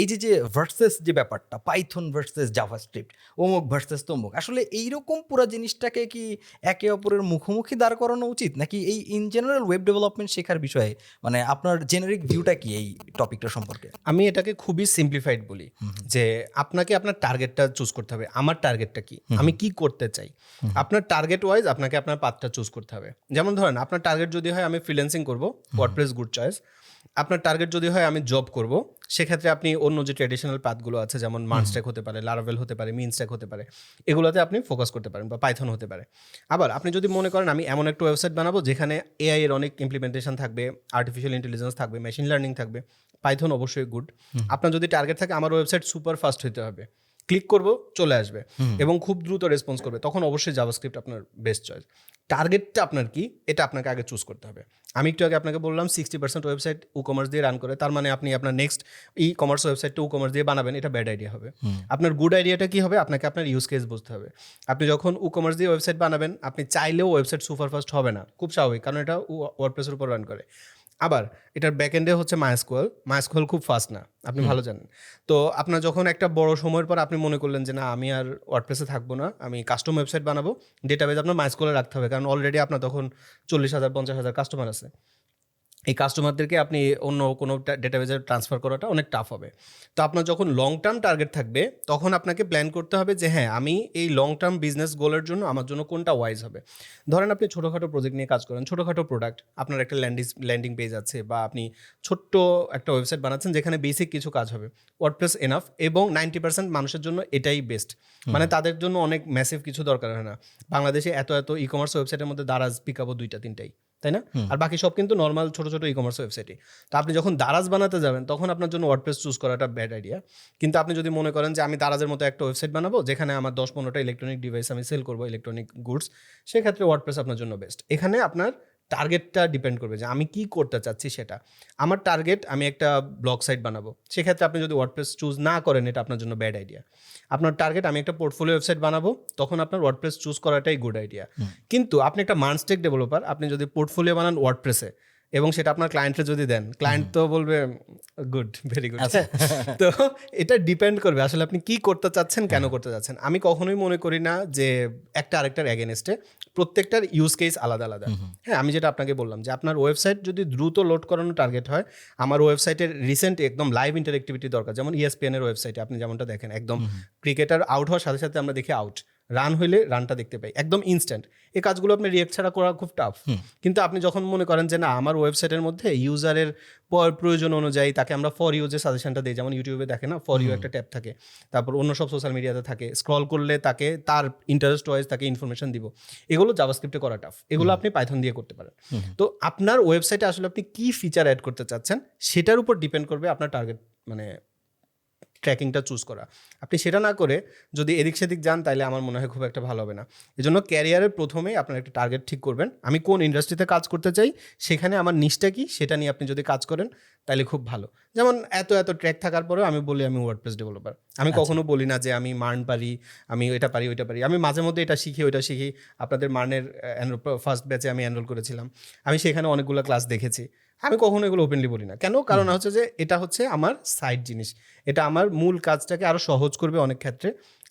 এই যে ভার্সেস যে ব্যাপারটা, পাইথন ভার্সেস জাভাস্ক্রিপ্ট, অমুক ভার্সেস তমুক, আসলে এইরকম পুরো জিনিসটাকে কি একে অপরের মুখোমুখি দাঁড় করানো উচিত, নাকি এই ইন জেনারেল ওয়েব ডেভেলপমেন্ট শেখার বিষয়ে মানে আপনার জেনারিক ভিউটা কি এই টপিকটা সম্পর্কে? আমি এটাকে খুবই সিম্পলিফাইড বলি যে আপনাকে আপনার টার্গেটটা চুজ করতে হবে। আমার টার্গেটটা কি, আমি কি করতে চাই, আপনার টার্গেট ওয়াইজ আপনাকে আপনার পাথটা চুজ করতে হবে। যেমন ধরেন আপনার টার্গেট যদি হয় আমি ফ্রিল্যান্সিং করব, ওয়ার্ডপ্রেস গুড চয়েস। আপনার টার্গেট যদি হয় আমি জব করব, সেক্ষেত্রে আপনি অন্য যে ট্র্যাডিশনাল পাথগুলো আছে যেমন মার্নস্ট্যাক হতে পারে, লারাভেল হতে পারে, মিনস্ট্যাক হতে পারে, এগুলোতে আপনি ফোকাস করতে পারেন, বা পাইথন হতে পারে। আবার আপনি যদি মনে করেন আমি এমন একটা ওয়েবসাইট বানাবো যেখানে এআই এর অনেক ইমপ্লিমেন্টেশন থাকবে, আর্টিফিশিয়াল ইন্টেলিজেন্স থাকবে, মেশিন লার্নিং থাকবে, পাইথন অবশ্যই গুড। আপনার যদি টার্গেট থাকে আমার ওয়েবসাইট সুপার ফাস্ট হতে হবে, ক্লিক করব চলে আসবে এবং খুব দ্রুত রেসপন্স করবে, তখন অবশ্যই জাভাস্ক্রিপ্ট আপনার বেস্ট চয়েস। টার্গেটটা আপনার কি এটা আপনাকে আগে চুজ করতে হবে। আমি একটু আগে আপনাকে বললাম 60% ওয়েবসাইট ই কমার্স দিয়ে রান করে, তার মানে আপনি আপনার নেক্সট ই কমার্স ওয়েবসাইটটা ই কমার্স দিয়ে বানাবেন, এটা ব্যাড আইডিয়া হবে। আপনার গুড আইডিয়াটা কি হবে, আপনাকে আপনার ইউজ কেস বুঝতে হবে। আপনি যখন ই কমার্স দিয়ে ওয়েবসাইট বানাবেন, আপনি চাইলেও ওয়েবসাইট সুপারফাস্ট হবে না, খুব স্বাভাবিক, কারণ এটা ওয়ার্ডপ্রেসের উপর রান করে। আবার এটার ব্যাকএন্ডে হচ্ছে মাইস্কুয়েল খুব ফাস্ট না, আপনি ভালো জানেন। তো আপনার যখন একটা বড় সময়ের পর আপনি মনে করলেন যে না আমি আর ওয়ার্ডপ্রেসে থাকবো না, আমি কাস্টম ওয়েবসাইট বানাবো, ডেটাবেজ আপনার মাইস্কুয়েলে রাখতে হবে, কারণ অলরেডি আপনার তখন 40,000 50,000 কাস্টমার আছে। এই কাস্টমারদেরকে আপনি অন্য কোনো ডেটাবেজে ট্রান্সফার করাটা অনেক টাফ হবে। তো আপনার যখন লং টার্ম টার্গেট থাকবে তখন আপনাকে প্ল্যান করতে হবে যে হ্যাঁ আমি এই লং টার্ম বিজনেস গোলের জন্য আমার জন্য কোনটা ওয়াইজ হবে। ধরেন আপনি ছোটোখাটো প্রজেক্ট নিয়ে কাজ করেন, ছোটোখাটো প্রোডাক্ট, আপনার একটা ল্যান্ডিং পেজ আছে, বা আপনি ছোট্ট একটা ওয়েবসাইট বানাচ্ছেন যেখানে বেসিক কিছু কাজ হবে, ওয়ার্ডপ্রেস এনাফ, এবং 90% মানুষের জন্য এটাই বেস্ট। মানে তাদের জন্য অনেক ম্যাসিভ কিছু দরকার হয় না। বাংলাদেশে এত ই কমার্স ওয়েবসাইটের মধ্যে দারাজ, পিকাবো 2-3টাই, তাই না? আর বাকি সব কিন্তু নর্মাল ছোট ছোট ই কমার্স ওয়েবসাইটে। তো আপনি যখন দারাজ বানাতে যাবেন তখন আপনার জন্য ওয়ার্ডপ্রেস চুজ করাটা ব্যাড আইডিয়া। কিন্তু আপনি যদি মনে করেন যে আমি দারাজের মতো একটা ওয়েবসাইট বানাবো যেখানে আমার 10-15টা ইলেকট্রনিক ডিভাইস আমি সেল করবো, ইলেকট্রনিক গুডস, সেক্ষেত্রে ওয়ার্ডপ্রেস আপনার জন্য বেস্ট। এখানে আপনার টার্গেটটা ডিপেন্ড করবে যে আমি কি করতে চাচ্ছি সেটা। আমার টার্গেট আমি একটা ব্লগ সাইট বানাবো, সেক্ষেত্রে আপনি যদি ওয়ার্ডপ্রেস চুজ না করেন এটা আপনার জন্য ব্যাড আইডিয়া। আপনার টার্গেট আমি একটা পোর্টফোলিও ওয়েবসাইট বানাবো, তখন আপনার ওয়ার্ডপ্রেস চুজ করাটাই গুড আইডিয়া। কিন্তু আপনি একটা মানস্টেক ডেভেলপার, আপনি যদি পোর্টফোলিও বানান ওয়ার্ডপ্রেসে এবং সেটা আপনার ক্লায়েন্টকে যদি দেন, ক্লায়েন্ট তো বলবে গুড, ভেরি গুড। তো এটা ডিপেন্ড করবে আসলে আপনি কি করতে চাচ্ছেন, কেন করতে চাচ্ছেন। আমি কখনোই মনে করি না যে একটা আরেকটার এগেনস্টে, প্রত্যেকটার ইউজ কেস আলাদা আলাদা। হ্যাঁ, আমি যেটা আপনাকে বললাম যে আপনার ওয়েবসাইট যদি দ্রুত লোড করানো টার্গেট হয়, আমার ওয়েবসাইটের রিসেন্ট একদম লাইভ ইন্টারেক্টিভিটি দরকার। যেমন ESPN এর ওয়েবসাইটে আপনি যেমনটা দেখেন, একদম ক্রিকেটার আউট হওয়ার সাথে সাথে আমরা দেখি আউট, রান হইলে রানটা দেখতে পাই, একদম ইনস্ট্যান্ট। এই কাজগুলো আপনি রিয়েক্ট ছাড়া করা খুব টাফ। কিন্তু আপনি যখন মনে করেন যে না আমার ওয়েবসাইটের মধ্যে ইউজারের প্রয়োজন অনুযায়ী তাকে আমরা ফর ইউজের সাজেশনটা দিই, যেমন ইউটিউবে দেখে না ফর ইউ একটা ট্যাব থাকে, তারপর অন্য সব সোশ্যাল মিডিয়াতে থাকে, স্ক্রল করলে তাকে তার ইন্টারেস্ট ওয়াইজ তাকে ইনফরমেশন দিব, এগুলো জাভাস্ক্রিপ্টে করা টাফ, এগুলো আপনি পাইথন দিয়ে করতে পারেন। তো আপনার ওয়েবসাইটে আসলে আপনি কি ফিচার অ্যাড করতে চাচ্ছেন সেটার উপর ডিপেন্ড করবে আপনার টার্গেট মানে ট্র্যাকিংটা চুজ করা। আপনি সেটা না করে যদি এদিক সেদিক যান তাহলে আমার মনে হয় খুব একটা ভালো হবে না। এই জন্য ক্যারিয়ারের প্রথমেই আপনার একটা টার্গেট ঠিক করবেন, আমি কোন ইন্ডাস্ট্রিতে কাজ করতে চাই, সেখানে আমার নিশটা কি সেটা নিয়ে আপনি যদি কাজ করেন তাহলে খুব ভালো। যেমন এত ট্র্যাক থাকার পরেও আমি বলি আমি ওয়ার্ডপ্রেস ডেভেলপার, আমি কখনো বলি না যে আমি মার্ন পারি, আমি এটা পারি ওইটা পারি। আমি মাঝে মধ্যে এটা শিখি ওইটা শিখি। আপনাদের মার্নের ফার্স্ট ব্যাচে আমি এনরোল করেছিলাম, আমি সেখানে অনেকগুলো ক্লাস দেখেছি। আমি কখনো এগুলো ওপেনলি বলি না, কেন? কারণ হচ্ছে যে এটা হচ্ছে আমার সাইড জিনিস, এটা আমার মূল কাজটাকে আরও সহজ করবে অনেক ক্ষেত্রে,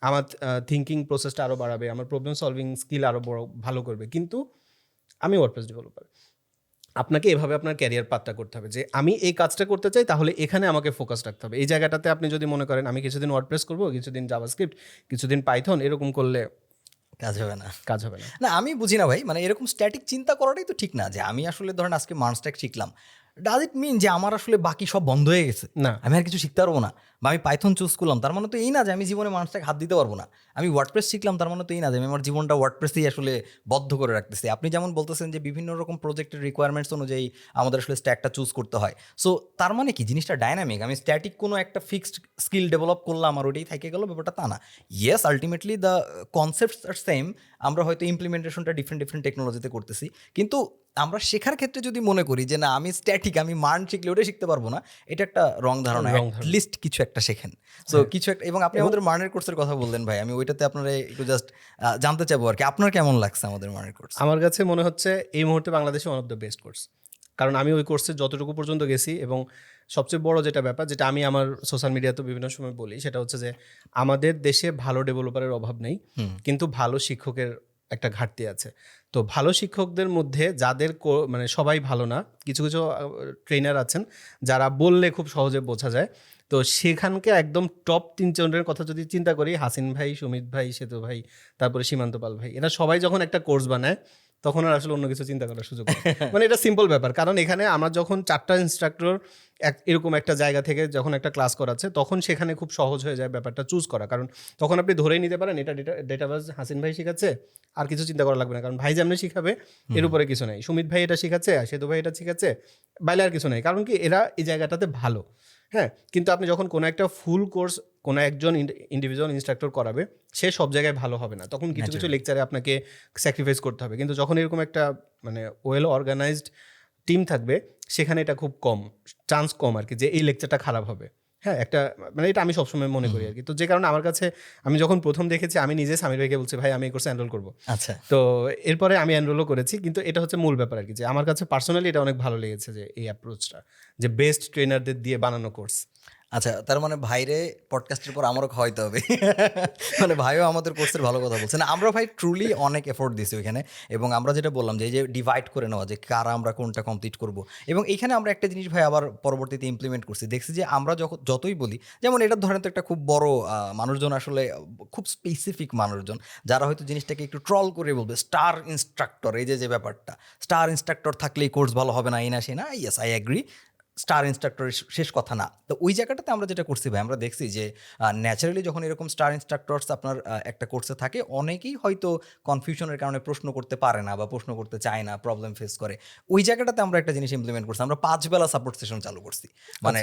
আমার থিঙ্কিং প্রসেসটা আরও বাড়াবে, আমার প্রবলেম সলভিং স্কিল আরও ভালো করবে। কিন্তু আমি ওয়ার্ডপ্রেস ডেভেলপার। আপনাকে এভাবে আপনার ক্যারিয়ার পাথটা করতে হবে যে আমি এই কাজটা করতে চাই, তাহলে এখানে আমাকে ফোকাস রাখতে হবে। এই জায়গাটাতে আপনি যদি মনে করেন আমি কিছুদিন ওয়ার্ডপ্রেস করবো, কিছুদিন জাভাস্ক্রিপ্ট, কিছুদিন পাইথন, এরকম করলে কাজ হবে না। কাজ হবে না। না, আমি বুঝি না ভাই, মানে এরকম স্ট্যাটিক চিন্তা করাটাই তো ঠিক না, যে আমি আসলে ধরেন আজকে মার্নস্ট্যাক শিখলাম, ডাজ ইট মিন যে আমার আসলে বাকি সব বন্ধ হয়ে গেছে, না। আমি আর কিছু শিখতে পারবো না? বা আমি পাইথন চুজ করলাম তার মানে তো এই না যে আমি জীবনে মানুষটাকে হাত দিতে পারবো না। আমি ওয়ার্ডপ্রেস শিখলাম তার মানে তো এই না যে আমি আমার জীবনটা ওয়ার্ডপ্রেসেই আসলে বদ্ধ করে রাখতেছি। আপনি যেমন বলতেছেন যে বিভিন্ন রকম প্রজেক্টের রিকোয়ারমেন্টস অনুযায়ী আমাদের আসলে স্ট্যাকটা চুজ করতে হয়। সো তার মানে কি জিনিসটা ডাইনামিক, আমি স্ট্যাটিক কোনো একটা ফিক্সড স্কিল ডেভেলপ করলাম আর ওটাই থেকে গেল, ব্যাপারটা তা না। Yes, ultimately the concepts are same, আমরা হয়তো ইমপ্লিমেন্টেশনটা ডিফারেন্ট ডিফারেন্ট টেকনোলজিতে করতেছি, কিন্তু আমরা শেখার ক্ষেত্রে যদি মনে করি যে না আমি স্ট্যাটিক, আমি মান শিখলে ওটা শিখতে পারবো না, এটা একটা রং ধারণা। Wrong ধারণা। লিস্ট কিছু একটা শেখেন। সো কিছু একটা, এবং আপনি আমাদের মার্নের কোর্সের কথা বললেন ভাই, আমি ওইটাতে আপনারা একটু জাস্ট জানতে চাইবো আর কি, আপনার কেমন লাগছে আমাদের মার্নের কোর্স? আমার কাছে মনে হচ্ছে এই মুহূর্তে বাংলাদেশে one of the best course. কারণ আমি ওই কোর্সে যতটুকু পর্যন্ত গেছি, এবং সবচেয়ে বড় যেটা ব্যাপার, যেটা আমি আমার সোশ্যাল মিডিয়াতে বিভিন্ন সময় বলি, সেটা হচ্ছে যে আমাদের দেশে ভালো ডেভেলপারের অভাব নেই, কিন্তু ভালো শিক্ষকের একটা ঘাটতি আছে। তো ভালো শিক্ষকদের মধ্যে যাদের মানে সবাই ভালো না, কিছু কিছু ট্রেনার আছেন যারা বললে খুব সহজে বোঝা যায়। তো সেখানকে একদম টপ 3-4 কথা যদি চিন্তা করি, হাসিন ভাই, সুমিত ভাই, সেতু ভাই, তারপরে সীমান্ত পাল ভাই, এরা সবাই যখন একটা কোর্স বানায় তখন আর আসলে অন্য কিছু চিন্তা করার সুযোগ নেই। মানে এটা সিম্পল ব্যাপার, কারণ এখানে আমরা যখন 4টা ইনস্ট্রাক্টর এরকম একটা জায়গা থেকে যখন একটা ক্লাস করাচ্ছে, তখন সেখানে খুব সহজ হয়ে যায় ব্যাপারটা চুজ করা। কারণ তখন আপনি ধরেই নিতে পারেন এটা ডেটাবেস হাসিন ভাই শিখাচ্ছে, আর কিছু চিন্তা করা লাগবে না, কারণ ভাই যেমনি শিখাবে এর উপরে কিছু নেই। সুমিত ভাই এটা শিখাচ্ছে, সেতু ভাই এটা শিখাচ্ছে, বাইরে আর কিছু নেই, কারণ কি এরা এই জায়গাটাতে ভালো। হ্যাঁ, কিন্তু আপনি যখন কোনো একটা ফুল কোর্স কোনো একজন ইন্ডিভিজুয়াল ইনস্ট্রাক্টর করাবে, সে সব জায়গায় ভালো হবে না, তখন কিছু কিছু লেকচারে আপনাকে স্যাক্রিফাইস করতে হবে। কিন্তু যখন এরকম একটা মানে ওয়েল অর্গানাইজড টিম থাকবে, সেখানে এটা খুব কম চান্স, কম আর কি, যে এই লেকচারটা খারাপ হবে। হ্যাঁ, একটা মানে এটা আমি সবসময় মনে করি আর কি। তো যে কারণে আমার কাছে, আমি যখন প্রথম দেখেছি, আমি নিজে সামির ভাইকে বলছি, ভাই আমি এই কোর্সে এনরোল করবো। আচ্ছা, তো এরপরে আমি এনরোলও করেছি। কিন্তু এটা হচ্ছে মূল ব্যাপার আর কি, যে আমার কাছে পার্সোনালি এটা অনেক ভালো লেগেছে, যে এই অ্যাপ্রোচটা, যে বেস্ট ট্রেনারদের দিয়ে বানানো কোর্স। আচ্ছা, তার মানে ভাইরে পডকাস্টের পর আমারও খাওয়াইতে হবে। মানে ভাইও আমাদের কোর্সের ভালো কথা বলছে না, আমরা ভাই ট্রুলি অনেক এফোর্ট দিছি ওইখানে। এবং আমরা যেটা বললাম যে এই যে ডিভাইড করে নেওয়া, যে কারা আমরা কোনটা কমপ্লিট করব, এবং এখানে আমরা একটা জিনিস ভাই আবার পরবর্তীতে ইমপ্লিমেন্ট করছি, দেখছি যে আমরা যতই বলি, যেমন এটা ধরেন তো একটা খুব বড় মানুষজন, আসলে খুব স্পেসিফিক মানুষজন যারা হয়তো জিনিসটাকে একটু ট্রল করে বলবে স্টার ইনস্ট্রাক্টর, এই যে ব্যাপারটা, স্টার ইনস্ট্রাক্টর থাকলেই কোর্স ভালো হবে না, এই না সে না। ইয়েস, আই অ্যাগ্রি, স্টার ইনস্ট্রাক্টরের শেষ কথা না। তো ওই জায়গাটাতে আমরা যেটা করছি ভাই, আমরা দেখছি যে ন্যাচারালি যখন এরকম স্টার ইনস্ট্রাক্টরস আপনার একটা কোর্সে থাকে, অনেকেই হয়তো কনফিউশনের কারণে প্রশ্ন করতে পারে না বা প্রশ্ন করতে চায় না, প্রবলেম ফেস করে। ওই জায়গাটাতে আমরা একটা জিনিস ইমপ্লিমেন্ট করছি, আমরা 5 বেলা সাপোর্ট সেশন চালু করছি, মানে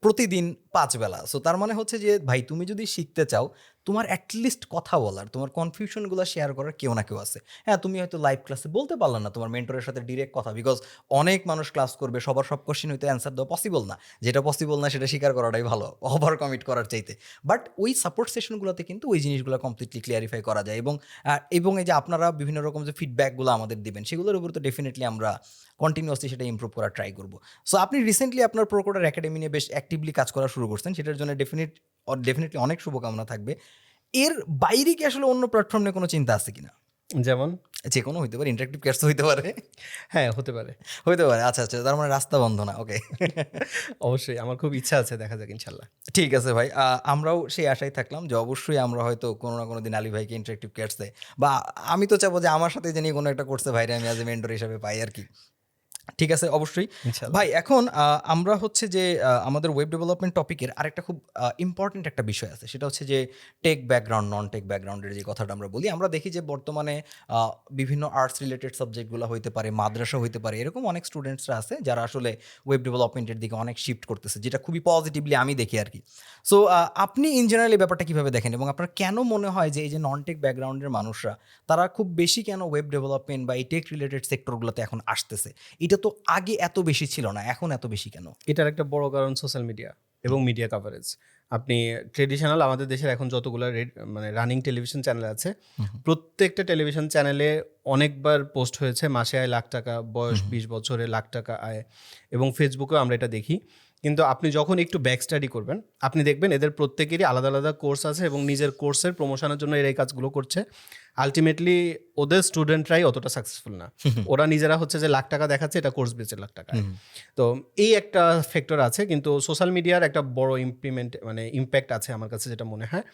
প্রতিদিন 5 বেলা। সো তার মানে হচ্ছে যে ভাই তুমি যদি শিখতে চাও, তোমার অ্যাটলিস্ট কথা বলার, তোমার কনফিউশনগুলো শেয়ার করার কেউ না কেউ আছে। হ্যাঁ, তুমি হয়তো লাইভ ক্লাসে বলতে পারলে না তোমার মেন্টরের সাথে ডিরেক্ট কথা, বিকজ অনেক মানুষ ক্লাস করবে, সবার সব কোশ্চেন হয়তো অ্যান্সার দেওয়া পসিবল না। যেটা পসিবল না সেটা স্বীকার করাটাই ভালো, ওভার কমিট করার চাইতে। বাট ওই সাপোর্ট সেশনগুলোতে কিন্তু ওই জিনিসগুলো কমপ্লিটলি ক্লিয়ারিফাই করা যায়। এবং এই যে আপনারা বিভিন্ন রকম যে ফিডব্যাকগুলো আমাদের দিবেন, সেগুলোর উপর তো ডেফিনেটলি আমরা কন্টিনিউয়াসলি সেটা ইমপ্রুভ করার ট্রাই করবো। সো আপনি রিসেন্টলি আপনার প্রোকোডার একাডেমি নিয়ে বেশ অ্যাক্টিভলি কাজ করা শুরু করছেন, সেটার জন্য ডেফিনেটলি অনেক শুভকামনা থাকবে। এর বাইরে কি আসলে অন্য প্ল্যাটফর্ম নিয়ে কোনো চিন্তা আছে কিনা? যেমন যে কোনো হইতে পারে, ইন্টারেক্টিভ ক্যাটস হইতে পারে। হ্যাঁ, হতে পারে। হইতে পারে, আচ্ছা আচ্ছা, তার মানে রাস্তা বন্ধ না। ওকে, অবশ্যই আমার খুব ইচ্ছা আছে, দেখা যাক ইনশাল্লাহ। ঠিক আছে ভাই, আমরাও সেই আশায় থাকলাম যে অবশ্যই আমরা হয়তো কোনো না কোনো দিন আলী ভাইকে ইন্টারেক্টিভ ক্যাটসে, বা আমি তো চাবো যে আমার সাথে জানি কোনো একটা কোর্সে ভাইরে আমি অ্যাজ এ মেন্টর হিসাবে পাই আর কি। ঠিক আছে, অবশ্যই ইনশাল্লাহ। ভাই। এখন আমরা হচ্ছে যে আমাদের ওয়েব ডেভেলপমেন্ট টপিকের আরেকটা খুব ইম্পর্টেন্ট একটা বিষয় আছে, সেটা হচ্ছে যে টেক ব্যাকগ্রাউন্ড, নন টেক ব্যাকগ্রাউন্ডের যে কথাটা আমরা বলি, আমরা দেখি যে বর্তমানে বিভিন্ন আর্টস রিলেটেড সাবজেক্টগুলো হইতে পারে, মাদ্রাসা হইতে পারে, এরকম অনেক স্টুডেন্টসরা আছে যারা আসলে ওয়েব ডেভেলপমেন্টের দিকে অনেক শিফট করতেছে, যেটা খুবই পজিটিভলি আমি দেখি আর কি। সো আপনি ইন জেনারেল এই ব্যাপারটা কীভাবে দেখেন, এবং আপনার কেন মনে হয় যে এই যে নন টেক ব্যাকগ্রাউন্ডের মানুষরা, তারা খুব বেশি কেন ওয়েব ডেভেলপমেন্ট বা এই টেক রিলেটেড সেক্টরগুলোতে এখন আসতেছে? এটা তো আগে এত বেশি ছিল না, এখন এত বেশি কেন? এটার একটা বড় কারণ সোশ্যাল মিডিয়া এবং মিডিয়া কভারেজ। আপনি ট্রেডিশনাল আমাদের দেশের এখন যতগুলো মানে রানিং টেলিভিশন চ্যানেল আছে, প্রত্যেকটা টেলিভিশন চ্যানেলে অনেকবার পোস্ট হয়েছে মাসে আয় লাখ টাকা, বয়স 20 বছরে লাখ টাকা আয়, এবং ফেসবুকেও আমরা এটা দেখি। কিন্তু আপনি যখন একটু ব্যাক স্টাডি করবেন, আপনি দেখবেন এদের প্রত্যেকেরই আলাদা আলাদা কোর্স আছে, এবং নিজের কোর্সের প্রমোশনের জন্য এরা এই কাজগুলো করছে। আলটিমেটলি ওদের স্টুডেন্টরাই অতটা সাকসেসফুল না, ওরা নিজেরা হচ্ছে যে লাখ টাকা দেখাচ্ছে, এটা কোর্স বেচে লাখ টাকা। তো এই একটা ফ্যাক্টর আছে, কিন্তু সোশ্যাল মিডিয়ার একটা বড় ইম্প্যাক্ট আছে আমার কাছে যেটা মনে হয়।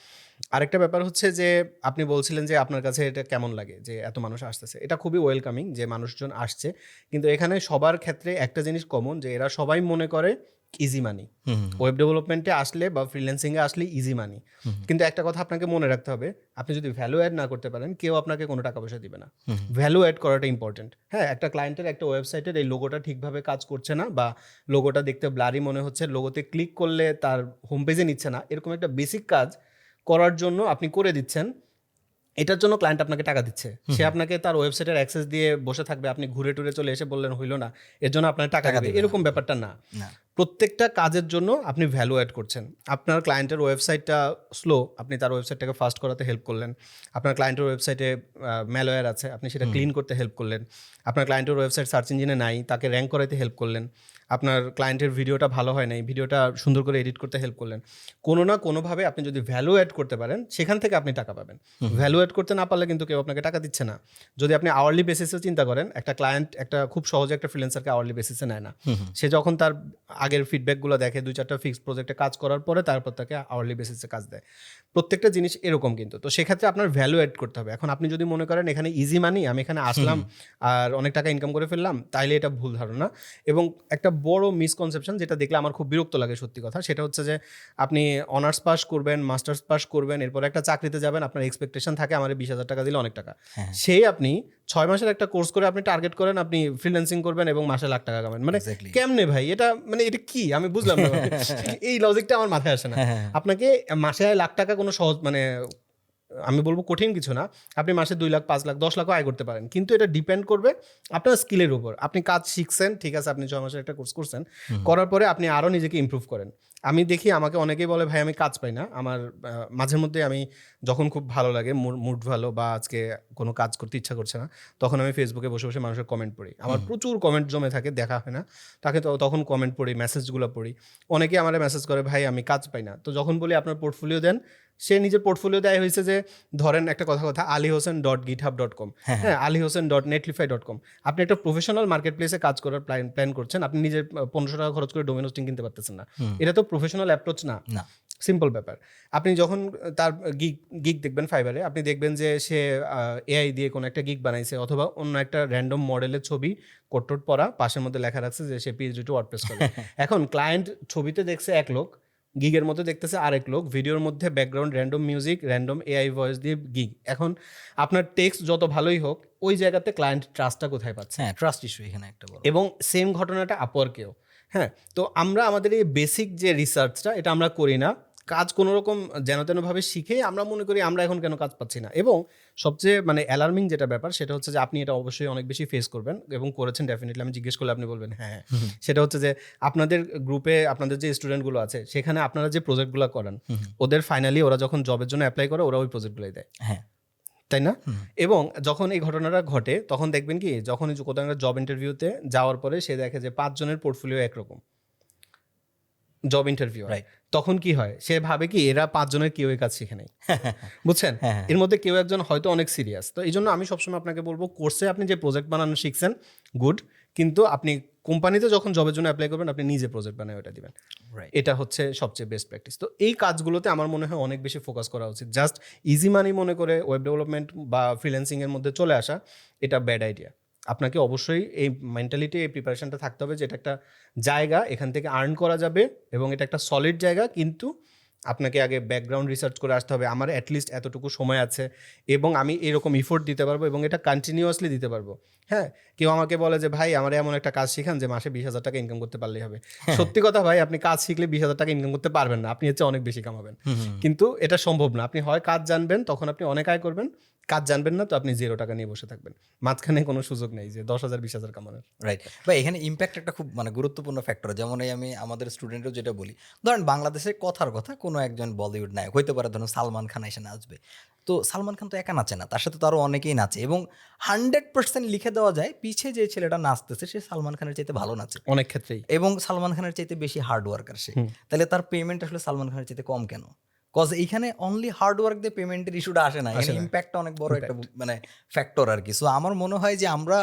আরেকটা ব্যাপার হচ্ছে যে আপনি বলছিলেন যে আপনার কাছে এটা কেমন লাগে যে এত মানুষ আসতেছে, এটা খুবই ওয়েলকামিং যে মানুষজন আসছে, কিন্তু এখানে সবার ক্ষেত্রে একটা জিনিস কমন, যে এরা সবাই মনে করে ইজি মানি। ওয়েব ডেভেলপমেন্টে আসলে বা ফ্রিল্যান্সিংয়ে আসলে ইজি মানি, কিন্তু একটা কথা আপনাকে মনে রাখতে হবে, আপনি যদি ভ্যালু অ্যাড না করতে পারেন কেউ আপনাকে কোনো টাকা পয়সা দিবে না। ভ্যালু অ্যাড করাটা ইম্পর্টেন্ট। হ্যাঁ, একটা ক্লায়েন্টের একটা ওয়েবসাইটের এই লোগোটা ঠিকভাবে কাজ করছে না, বা লোগোটা দেখতে ব্লারি মনে হচ্ছে, লোগোতে ক্লিক করলে তার হোম পেজে নিচ্ছে না, এরকম একটা বেসিক কাজ করার জন্য আপনি করে দিচ্ছেন, এটার জন্য ক্লায়েন্ট আপনাকে টাকা দিচ্ছে। সে আপনাকে তার ওয়েবসাইটের অ্যাক্সেস দিয়ে বসে থাকবে, আপনি ঘুরে টুরে চলে এসে বললেন হইলো না, এর জন্য আপনার টাকা দেবে, এরকম ব্যাপারটা না। প্রত্যেকটা কাজের জন্য আপনি ভ্যালু অ্যাড করছেন। আপনার ক্লায়েন্টের ওয়েবসাইটটা স্লো, আপনি তার ওয়েবসাইটটাকে ফাস্ট করাতে হেল্প করলেন। আপনার ক্লায়েন্টের ওয়েবসাইটে ম্যালওয়্যার আছে, আপনি সেটা ক্লিন করতে হেল্প করলেন। আপনার ক্লায়েন্টের ওয়েবসাইট সার্চ ইঞ্জিনে নাই, তাকে র্যাঙ্ক করাতে হেল্প করলেন। আপনার ক্লায়েন্টের ভিডিওটা ভালো হয় নাই, ভিডিওটা সুন্দর করে এডিট করতে হেল্প করলেন। কোনো না কোনোভাবে আপনি যদি ভ্যালু অ্যাড করতে পারেন, সেখান থেকে আপনি টাকা পাবেন। ভ্যালু অ্যাড করতে না পারলে কিন্তু কেউ আপনাকে টাকা দিচ্ছে না। যদি আপনি আওয়ারলি বেসিসে চিন্তা করেন, একটা ক্লায়েন্ট একটা খুব সহজে একটা ফ্রিল্যান্সারকে আওয়ারলি বেসিসে নেয় না। সে যখন তার আগের ফিডব্যাকগুলো দেখে, 2-4টা ফিক্সড প্রজেক্টে কাজ করার পরে তারপর তাকে আওয়ারলি বেসিসে কাজ দেয়। প্রত্যেকটা জিনিস এরকম কিন্তু। তো সেক্ষেত্রে আপনার ভ্যালু অ্যাড করতে হবে। এখন আপনি যদি মনে করেন এখানে ইজি মানি, আমি এখানে আসলাম আর অনেক টাকা ইনকাম করে ফেললাম, তাইলে এটা ভুল ধারণা। এবং একটা বড় মিসকনসেপশন যেটা দেখলে আমার খুব বিরক্ত লাগে সত্যি কথা, সেটা হচ্ছে যে আপনি অনার্স পাস করবেন, মাস্টার্স পাস করবেন, এরপর একটা চাকরিতে যাবেন, আপনার এক্সপেকটেশন থাকে আমার 20,000 টাকা দিলে অনেক টাকা। সেই আপনি 6 মাসের একটা কোর্স করে আপনি টার্গেট করেন আপনি ফ্রিল্যান্সিং করবেন এবং মাসে লাখ টাকা কামাবেন। মানে কেমনে ভাই এটা, মানে এটা কি আমি বুঝলাম না। এই লজিকটা আমার মাথায় আসে না। আপনাকে মাসে লাখ টাকা কোনো সহজ, মানে আমি বলবো কঠিন কিছু না। আপনি মাসে 2 লাখ, 5 লাখ, 10 লাখও আয় করতে পারেন, কিন্তু এটা ডিপেন্ড করবে আপনার স্কিলের উপর। আপনি কাজ শিখছেন, ঠিক আছে, আপনি 6 মাসের একটা কোর্স করছেন, করার পরে আপনি আরও নিজেকে ইমপ্রুভ করেন। আমি দেখি আমাকে অনেকেই বলে ভাই আমি কাজ পাই না। আমার মাঝে মধ্যে আমি যখন খুব ভালো লাগে, মুড ভালো, বা আজকে কোনো কাজ করতে ইচ্ছা করছে না, তখন আমি ফেসবুকে বসে বসে মানুষের কমেন্ট পড়ি। আমার প্রচুর কমেন্ট জমে থাকে, দেখা হয় না, তাকে তখন কমেন্ট পড়ি, মেসেজগুলো পড়ি। অনেকেই আমার মেসেজ করে ভাই আমি কাজ পাই না। তো যখন বলি আপনার পোর্টফোলিও দেন, সে নিজের পোর্টফোলিও দেয় হয়েছে যে ধরেন একটা কথা alihosen.github.com, হ্যাঁ, alihosen.netlify.com। আপনি একটা প্রফেশনাল মার্কেট প্লেসে কাজ করার প্ল্যান করছেন, আপনি নিজের 1500 টাকা খরচ করে ডোমেন হোস্টিং কিনতে পারতেছেন না। এটা তো প্রফেশনাল অ্যাপ্রোচ না। সিম্পল ব্যাপার। আপনি যখন তার গিগ দেখবেন ফাইবারে, আপনি দেখবেন যে সে এআই দিয়ে কোনো একটা গিগ বানাইছে, অথবা অন্য একটা র্যান্ডম মডেলের ছবি কোট পরা, পাশের মধ্যে লেখা রাখছে যে সে PhD টু ওয়ার্ডপ্রেস করে। এখন ক্লায়েন্ট ছবিতে দেখছে এক লোক, গিগের মধ্যে দেখতেছে আরেক লোক, ভিডিওর মধ্যে background random music, random AI voice দিয়ে গিগ। এখন আপনার টেক্সট যত ভালোই হোক, ওই জায়গাতে ক্লায়েন্ট ট্রাস্টটা কোথায় পাচ্ছে? হ্যাঁ, ট্রাস্ট ইস্যু এখানে একটা বড়। এবং সেম ঘটনাটা আপওয়ার্কেও। হ্যাঁ, তো আমরা আমাদের এই বেসিক যে রিসার্চটা, এটা আমরা করি না। কাজ কোনো রকম যেন তেনভাবে শিখে আমরা মনে করি আমরা এখন কেন কাজ পাচ্ছি না। এবং সবচেয়ে অ্যালার্মিং যেটা ব্যাপার, সেটা হচ্ছে যে আপনি এটা অবশ্যই অনেক বেশি ফেস করবেন এবং করেছেন ডেফিনেটলি। আমি জিজ্ঞেস করলে আপনি বলবেন হ্যাঁ। সেটা হচ্ছে যে আপনাদের গ্রুপে আপনাদের যে স্টুডেন্টগুলো আছে, সেখানে আপনারা যে প্রজেক্টগুলো করেন, ওদের ফাইনালি ওরা যখন জবের জন্য অ্যাপ্লাই করে, ওরা ওই প্রজেক্টগুলোই দেয়, হ্যাঁ, তাই না? এবং যখন এই ঘটনাটা ঘটে, তখন দেখবেন কি, যখন কোথাও একটা জব ইন্টারভিউতে যাওয়ার পরে সে দেখে যে 5 জনের পোর্টফোলিও একরকম জব ইন্টারভিউ, তখন কি হয়, সে ভাবে কি এরা 5 জনের কেউ এই কাজ শিখে নেই, বুঝছেন? এর মধ্যে কেউ একজন হয়তো অনেক সিরিয়াস। তো এই জন্য আমি সবসময় আপনাকে বলবো, কোর্সে আপনি যে প্রজেক্ট বানানো শিখছেন গুড, কিন্তু আপনি কোম্পানিতে যখন জবের জন্য অ্যাপ্লাই করবেন, আপনি নিজে প্রজেক্ট বানায় ওটা দিবেন। এটা হচ্ছে সবচেয়ে বেস্ট প্র্যাকটিস। তো এই কাজগুলোতে আমার মনে হয় অনেক বেশি ফোকাস করা উচিত। জাস্ট ইজি মানি মনে করে ওয়েব ডেভেলপমেন্ট বা ফ্রিল্যান্সিংয়ের মধ্যে চলে আসা, এটা ব্যাড আইডিয়া। আপনাকে অবশ্যই এই মেন্টালিটি, এই প্রিপারেশনটা থাকতে হবে যে এটা একটা জায়গা, এখান থেকে আর্ন করা যাবে এবং এটা একটা সলিড জায়গা, কিন্তু আপনাকে আগে ব্যাকগ্রাউন্ড রিসার্চ করে আসতে হবে। আমার অ্যাটলিস্ট এতটুকু সময় আছে এবং আমি এরকম ইফোর্ট দিতে পারবো এবং এটা কন্টিনিউয়াসলি দিতে পারবো। হ্যাঁ, কেউ আমাকে বলে যে ভাই আমার এমন একটা কাজ শিখান যে মাসে 20,000 টাকা ইনকাম করতে পারলেই হবে। সত্যি কথা ভাই, আপনি কাজ শিখলে 20,000 টাকা ইনকাম করতে পারবেন না, আপনি হচ্ছে অনেক বেশি কামাবেন, কিন্তু এটা সম্ভব না। আপনি হয় কাজ জানবেন, তখন আপনি অনেক আয় করবেন, কাজ জানবেন না তো আপনি 0 টাকা নিয়ে বসে থাকবেন। মাঝখানে কোনো সুযোগ নেই যে 10,000 20,000 কামানোর। রাইট ভাই, এখানে ইম্প্যাক্ট একটা খুব গুরুত্বপূর্ণ ফ্যাক্টর। যেমন এই আমি আমাদের স্টুডেন্টও যেটা বলি, ধরেন বাংলাদেশে কথার কথা কোনো একজন বলিউড নায়ক হইতে পারে, ধরুন সালমান খান এসে নাচবে। তো সালমান খান তো একা নাচে না, তার সাথে তো আরও অনেকেই নাচে, এবং 100% লিখে দেওয়া যায় পিছে যে ছেলেটা নাচতেছে সে সালমান খানের চাইতে ভালো নাচে অনেক ক্ষেত্রেই, এবং সালমান খানের চাইতে বেশি হার্ড ওয়ার্কার সে। তাহলে তার পেমেন্ট আসলে সালমান খানের চাইতে কম কেন? কজ এইখানে অনলি হার্ড ওয়ার্ক দিয়ে পেমেন্টের ইস্যুটা আসে না, এখানে আসে না। ইম্প্যাক্টটা অনেক বড় একটা মানে ফ্যাক্টর আর কি। সো আমার মনে হয় যে আমরা